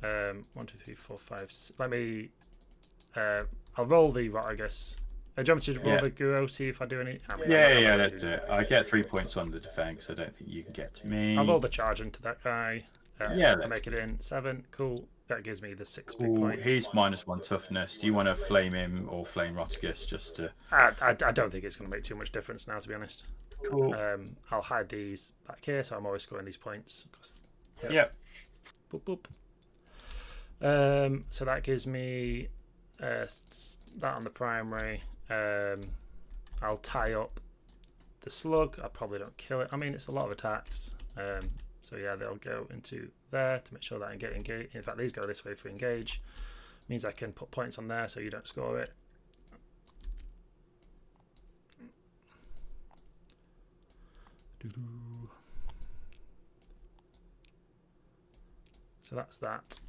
1, 2, 3, 4, 5. Let me. I'll roll the Rotigus. Do you want me to roll the Guro? See if I do any. Let's do it. I get 3 points on the defense. I don't think you can get to me. I'll roll the charge into that guy. Make it in 7. Cool. That gives me the 6 big points. He's -1 toughness. Do you want to flame him or flame Rotigus just to? I don't think it's going to make too much difference now, to be honest. Cool. I'll hide these back here, so I'm always scoring these points. Yep. Boop, boop. So that gives me that on the primary. I'll tie up the slug. I probably don't kill it. I mean, it's a lot of attacks. So yeah, they'll go into there to make sure that I get engaged. In fact, these go this way for engage. Means I can put points on there so you don't score it. So that's that.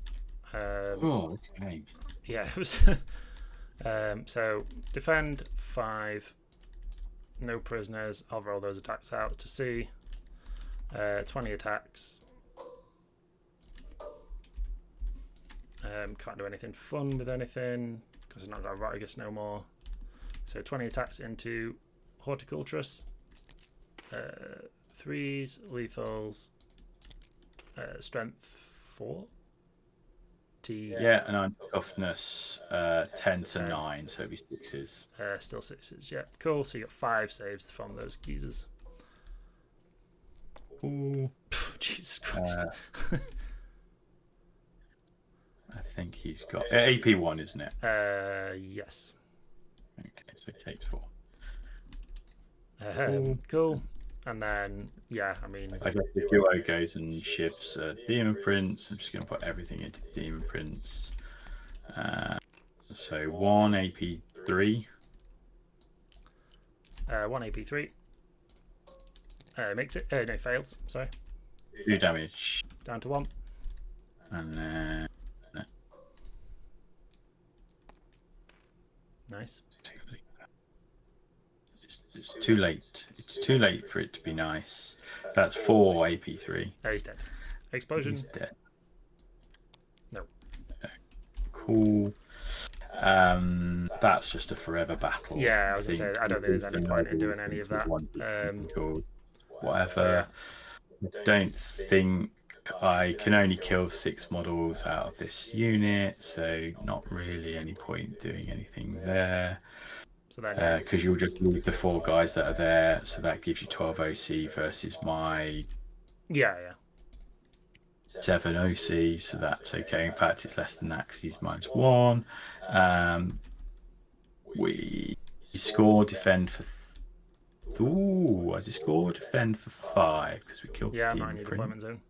Okay. Yeah, it was. So defend 5, no prisoners. I'll roll those attacks out to see. 20 attacks. Can't do anything fun with anything because I've not got a Rotigus no more. So 20 attacks into Horticulturus. 3s, lethals, strength 4. And I'm toughness 10 to 9, so it'd be 6s. Still 6s, yeah. Cool, so you got 5 saves from those geezers. Ooh. Jesus Christ. I think he's got AP1, isn't it? Yes. Okay, so he takes 4. Cool. And then, I mean... I guess the duo goes and shifts Demon Prince. I'm just going to put everything into the Demon Prince. So 1 AP3. 1 AP3. Makes it... no, fails. Sorry. 2 damage. Down to 1. And then... Nice. It's too late. It's too late for it to be nice. That's 4 AP3. Oh, he's dead. Explosion. He's dead. No. Cool. That's just a forever battle. Yeah, I was gonna say I don't think there's any point in doing any of that. Whatever. Don't think I can only kill 6 models out of this unit, so not really any point doing anything there. So then, because you'll just leave the 4 guys that are there, so that gives you 12 OC versus my 7 OC, so that's okay. In fact, it's less than that because he's -1. We score defend for. I just scored defend for 5 because we killed yeah, the not in your deployment zone.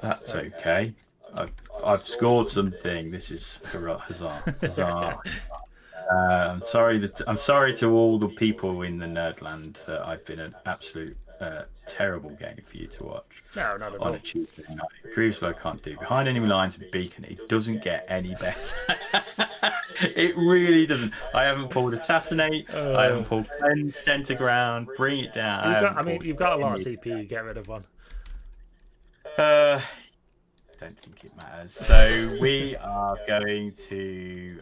That's okay. I've scored something. This is huzzah. I'm sorry to all the people in the Nerdland that I've been an absolute terrible game for you to watch. No, not at on all. A Tuesday night. Grooveslow can't do behind enemy lines and beacon. It doesn't get any better. It really doesn't. I haven't pulled assassinate. I haven't pulled center ground. Bring it down. You've got a lot of CP. Get rid of one. Don't think it matters. So we are going to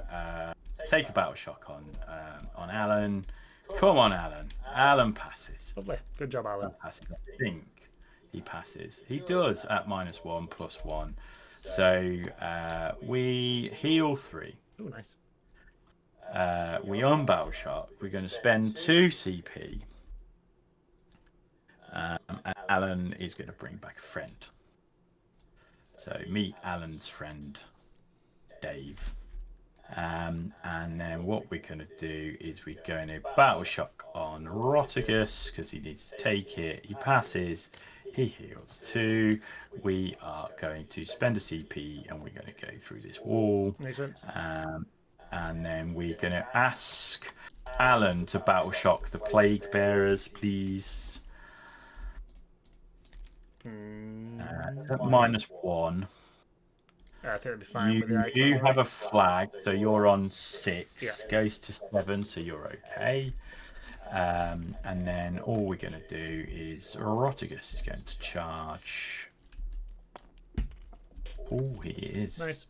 take a battle shock on Alan. Come on, Alan. Alan passes. Lovely. Good job, Alan. I think he passes. He does at -1 +1. So we heal 3. Oh, nice. We unbattle shock. We're going to spend 2 CP. And Alan is going to bring back a friend. So meet Alan's friend, Dave. And then what we're going to do is we're going to battle shock on Rotigus because he needs to take it. He passes. He heals 2. We are going to spend a CP and we're going to go through this wall. Makes sense. And then we're going to ask Alan to battle shock the Plague Bearers, please. At -1. I think it'd be fine with the icon. You have a flag, so you're on 6. Yeah. Goes to 7, so you're okay. And then all we're going to do is Rotigus is going to charge. Oh, he is. Nice.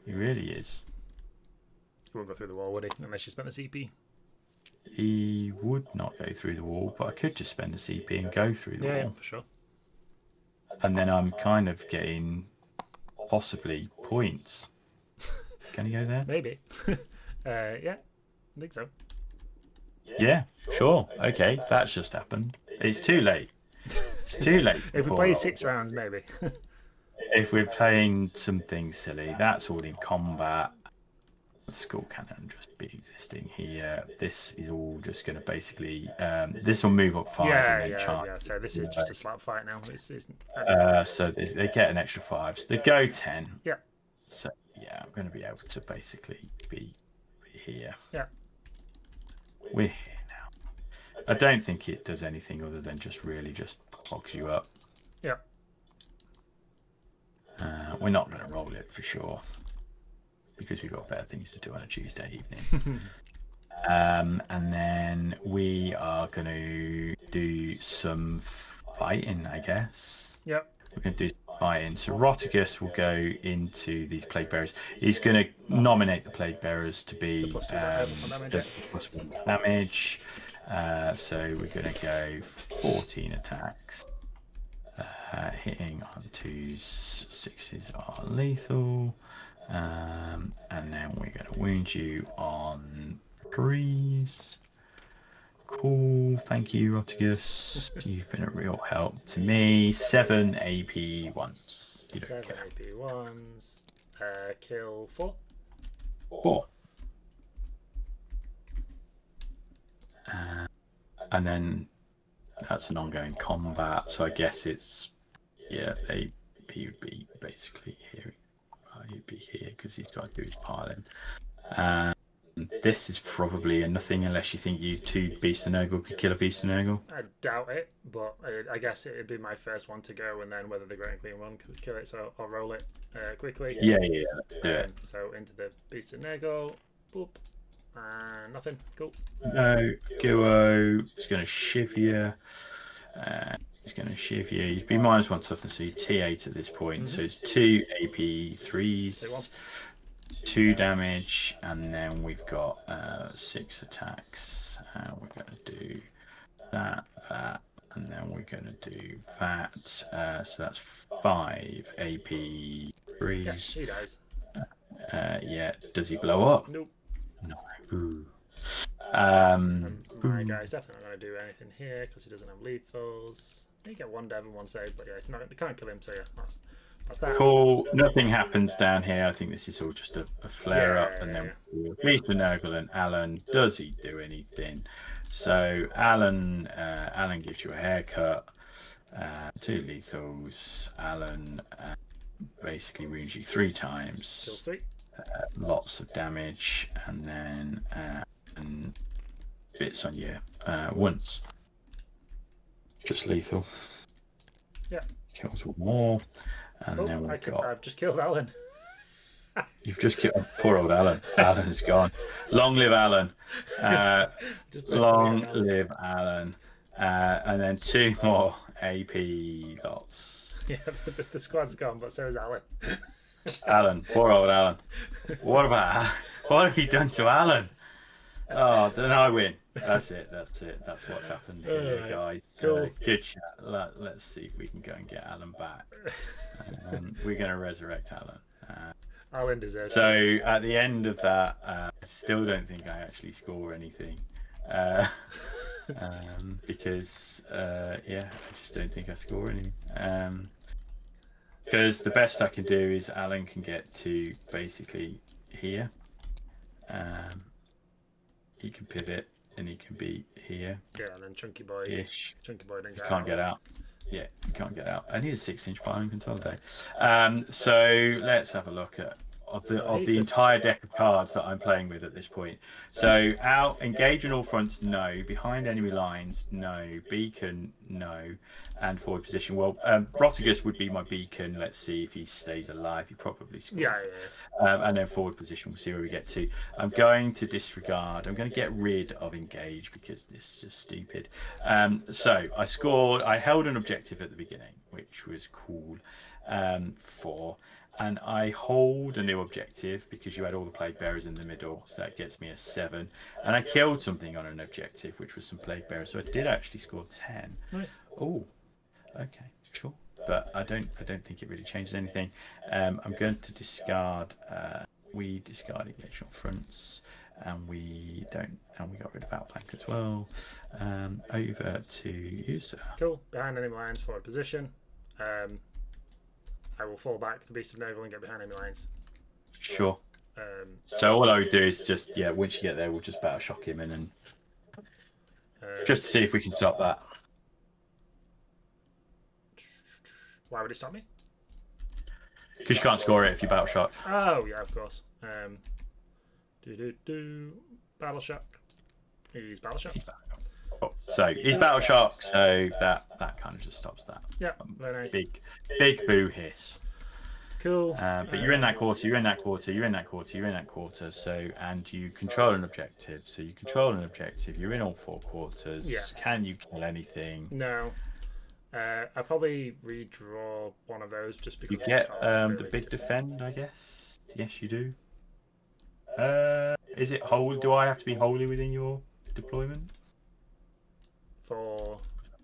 He really is. He won't go through the wall, would he? Unless you spent the CP. He would not go through the wall, but I could just spend a CP and go through the wall. Yeah, for sure. And then I'm kind of getting possibly points. Can you go there? Maybe. Yeah, I think so. Yeah, sure. Okay, that's just happened. It's too late. It's too late. If we play 6 rounds, maybe. If we're playing something silly, that's all in combat. The skull cannon just be existing here. This is all just going to basically. This will move up 5 and then charge. Yeah. So this is just a slap fight now. So they get an extra 5. So they go 10. Yeah. So yeah, I'm going to be able to basically be here. Yeah. We're here now. I don't think it does anything other than just really just clogs you up. Yeah. We're not going to roll it for sure because we've got better things to do on a Tuesday evening. And then we are going to do some fighting, I guess. Yep. We're going to do some fighting. So Rotigus will go into these Plague Bearers. He's going to nominate the Plague Bearers to be the +1 damage. So we're going to go 14 attacks. Hitting on 2s, 6s are lethal. And then we're going to wound you on 3s. Cool, thank you, Rotigus. You've been a real help to me. 7 AP ones. 7 AP ones. Kill 4. 4. And then that's an ongoing combat, so I guess it's he would be basically here. He'd be here because he's got to do his piling. This is probably a nothing unless you think you 2 Beast of Nurgle could kill a Beast of Nurgle. I doubt it, but I guess it'd be my first one to go, and then whether the Great and Clean one could kill it, so I'll roll it quickly. Yeah, do it. So into the Beast of Nurgle, boop, and nothing. Cool. No, Guo is going to shiv you. He's going to shiv you. You'd be -1 toughness, so you're T8 at this point. So it's 2 AP 3s. 2 damage, and then we've got 6 attacks. We're going to do that, and then we're going to do that. So that's 5 AP 3s. Yes, he dies. Yeah. Does he blow up? Nope. No. Ooh. My guy's definitely not going to do anything here because he doesn't have lethals. He get 1 dev and 1 save, but yeah, they can't kill him. So yeah, that's that. Cool. Nothing happens down here. I think this is all just a flare up, and then he's the Nurgle and Alan. Does he do anything? So Alan gives you a haircut. 2 lethals. Alan basically wounds you 3 times. Kills 3. Lots of damage, and then and bits on you once. Just lethal. Yeah. Kills 1 more. And then I've just killed Alan. You've just killed poor old Alan. Alan's gone. Long live Alan. Long live Alan. And then 2 more AP lots. Yeah, the squad's gone, but so is Alan. Alan, poor old Alan. What have you done to Alan? Oh, then I win. That's it. That's what's happened here, guys. Cool. Good chat. Let's see if we can go and get Alan back. We're going to resurrect Alan. Alan deserves so at the end of that, I still don't think I actually score anything. Because, I just don't think I score anything. Because the best I can do is Alan can get to basically here. He can pivot and he can be here. Yeah, and then Chunky Boy. Ish. Chunky Boy didn't can't get out. Yeah, you can't get out. I need a 6-inch pile and consolidate. So let's have a look at the entire deck of cards that I'm playing with at this point. So engage on all fronts, no. Behind enemy lines, no. Beacon, no. And forward position. Well, Rotigus would be my beacon. Let's see if he stays alive. He probably scores. Yeah. And then forward position. We'll see where we get to. I'm going to disregard. I'm going to get rid of engage because this is just stupid. So I held an objective at the beginning, which was cool. 4. And I hold a new objective because you had all the plague bearers in the middle, so that gets me a 7. And I killed something on an objective, which was some plague bearers, so I did actually score 10. Nice. Oh, okay, sure. But I don't think it really changes anything. I'm going to discard. We discard engagement on fronts, and we got rid of outflank as well. Over to you, sir. Cool. Behind enemy lines, forward position. I will fall back to the Beast of Nurgle and get behind enemy lines. Sure. So all I would do is just, once you get there, we'll just battleshock him in and just to see if we can stop that. Why would it stop me? Because you can't score it if you're battleshocked. Oh, yeah, of course. Battleshock. He's battleshocked. So he's battleshock, so that kind of just stops that. Yeah, very nice. Big boo hiss. Cool. But you're in that quarter, you're in that quarter, you're in that quarter, you're in that quarter. So and you control an objective. So you control an objective. You're in all 4 quarters. Yeah. Can you kill anything? No. I probably redraw one of those just because you get the big defend, I guess. Yes, you do. Is it whole? Do I have to be wholly within your deployment? For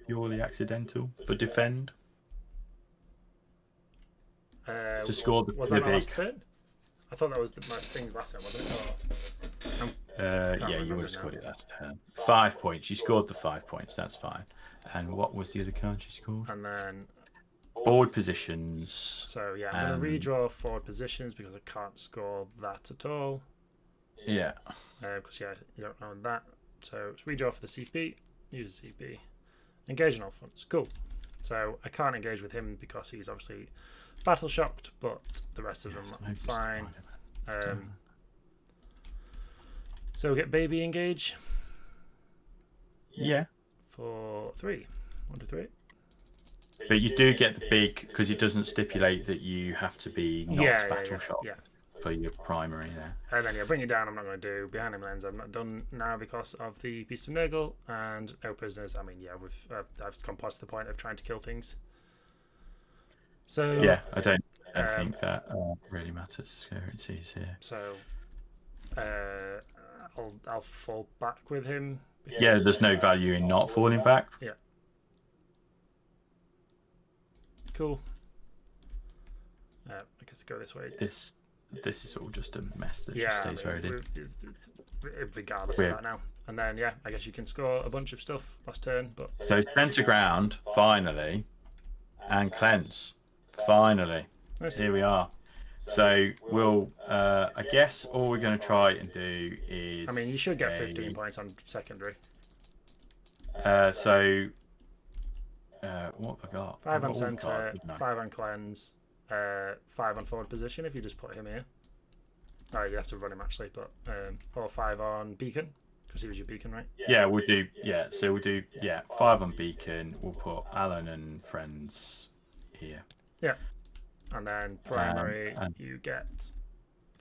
purely accidental for defend. To score the that my big. last turn? I thought that was my things last time, wasn't it? Yeah, you would have scored it last turn. 5 points. You scored the 5 points. That's fine. And what was the other card you scored? And then forward positions. So yeah, I'm going to redraw forward positions because I can't score that at all. Yeah. Because you don't own that. So it's redraw for the CP. Use CP. Engage in all fronts. Cool. So I can't engage with him because he's obviously battle shocked, but the rest of them are fine. So we get baby engage. Yeah. For 3. 1, 2, 3. But you do get the big because it doesn't stipulate that you have to be not battle shocked. Yeah. For your primary there. And then bring it down. I'm not going to do behind him lens. I'm not done now because of the Beast of Nurgle and no prisoners. I mean, I've gone past the point of trying to kill things. So yeah, I don't I think that really matters. Currencies here. So I'll fall back with him. Yeah, there's no value in not falling back. Yeah. Cool. I guess go this way. This is all just a mess that just stays where it is. Regardless of that now. And then I guess you can score a bunch of stuff last turn. But so center ground finally, and cleanse finally. Nice. Here we are. So we'll, I guess all we're going to try and do is. I mean, you should get 15 points on secondary. So what have I got? 5 on centre, 5 on cleanse, 5 on forward position if you just put him here. Oh, you have to run him actually, but or 5 on beacon because he was your beacon, right? Yeah, we'll do. Yeah, so we'll do. Yeah, 5 on beacon. We'll put Alan and friends here. Yeah, and then primary you get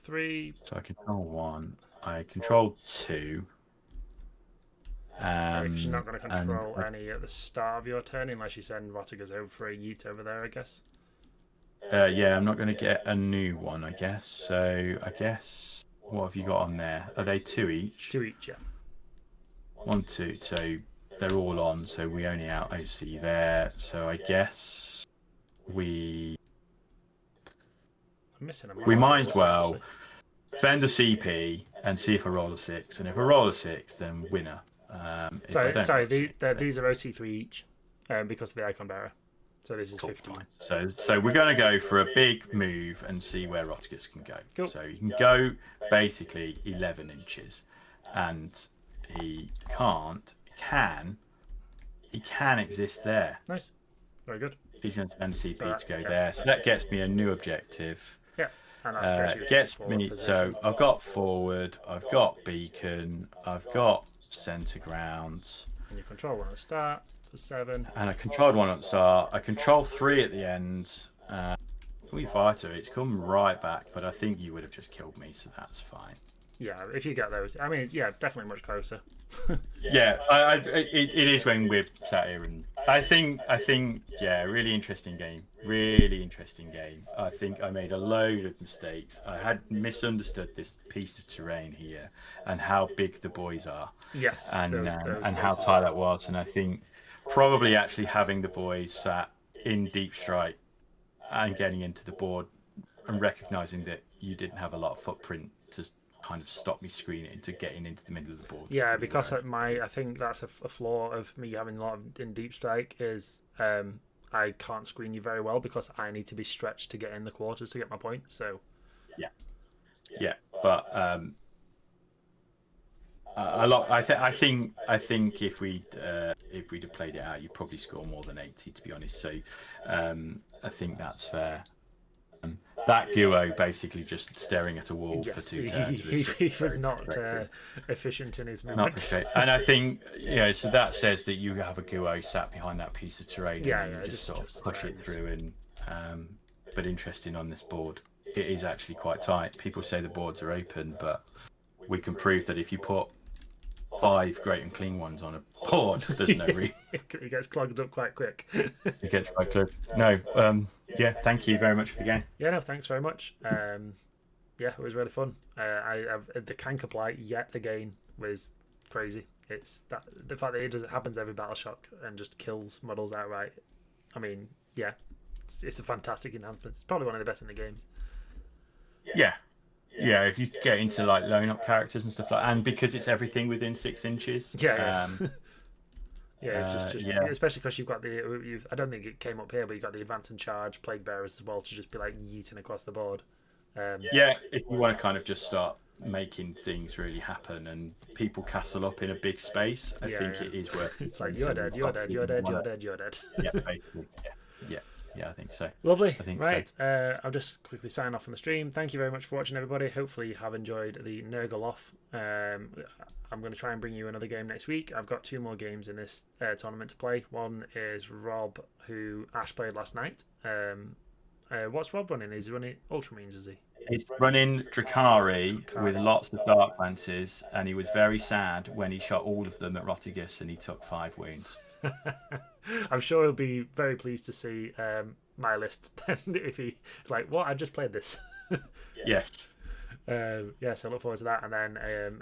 3. So I control 1. I control 2. Because you're not going to control any at the start of your turn unless you send Rotigas over for a yeet over there, I guess. Yeah, I'm not going to get a new one, I guess. So I guess what have you got on there? Are they 2 each? 2 each, yeah. 1, 2. So they're all on. So we only out OC there. So I guess we. I'm missing a we might as well spend a CP and see if I roll a 6. And if I roll a 6, then winner. Sorry, these are OC3 each because of the icon bearer. So this is 15. Fine. So we're going to go for a big move and see where Rotigas can go. Cool. So you can go basically 11 inches, and he can exist there. Nice, very good. He's going to spend CP to go there. So that gets me a new objective. Yeah, and that gets me. So I've got forward, I've got beacon, I've got centre ground. And you control 1 at the start. 7. And I controlled 1 at the start. I control 3 at the end. We fighter, it's come right back, but I think you would have just killed me, so that's fine. Yeah, if you get those, I mean, yeah, definitely much closer. Yeah, it is when we're sat here, and I think, yeah, really interesting game. Really interesting game. I think I made a load of mistakes. I had misunderstood this piece of terrain here and how big the boys are. Yes, and how tight that was, and I think. Probably actually having the boys sat in deep strike and getting into the board and recognising that you didn't have a lot of footprint to kind of stop me screening into getting into the middle of the board. Yeah, because I think that's a flaw of me having a lot in deep strike is I can't screen you very well because I need to be stretched to get in the quarters to get my point. So yeah, but a lot. I think if we'd have played it out, you'd probably score more than 80, to be honest. So I think that's fair. That Guo basically just staring at a wall for 2 turns. He was not efficient in his movement. And I think so that says that you have a Guo sat behind that piece of terrain, and you just sort of push it through. And but interesting on this board, it is actually quite tight. People say the boards are open, but we can prove that if you put 5 great and clean ones on a board, there's no reason. It gets clogged up quite quick. It gets quite clear. No, yeah, thank you very much for the game. Yeah, no, thanks very much. Yeah, it was really fun. The canker blight yet again was crazy. It's that the fact that it happens every battle shock and just kills models outright. I mean, yeah, it's a fantastic enhancement. It's probably one of the best in the games. Yeah, if you get into like loan up characters and stuff like, and because it's everything within 6 inches. Yeah. Especially because you've got I don't think it came up here, but you've got the advance and charge plague bearers as well to just be like yeeting across the board. If you want to kind of just start making things really happen and people castle up in a big space, I think it is worth it. It's like you're dead. Yeah, basically. Yeah, I think so. Lovely. Right. So. I'll just quickly sign off on the stream. Thank you very much for watching, everybody. Hopefully you have enjoyed the Nurgle off. I'm going to try and bring you another game next week. I've got 2 more games in this tournament to play. One is Rob, who Ash played last night. What's Rob running? Is he running Ultramarines, is he? He's running Drakari with lots of Dark Lances, and he was very sad when he shot all of them at Rotigas and he took 5 wounds. I'm sure he'll be very pleased to see my list. Then if he's like, "What? I just played this." Yes. Yeah, so I look forward to that, and then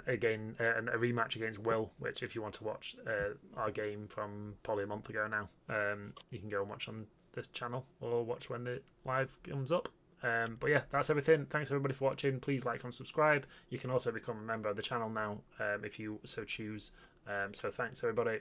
again a rematch against Will, which if you want to watch our game from probably a month ago now, you can go and watch on this channel or watch when the live comes up. But yeah, that's everything. Thanks everybody for watching. Please like and subscribe. You can also become a member of the channel now if you so choose. So thanks everybody.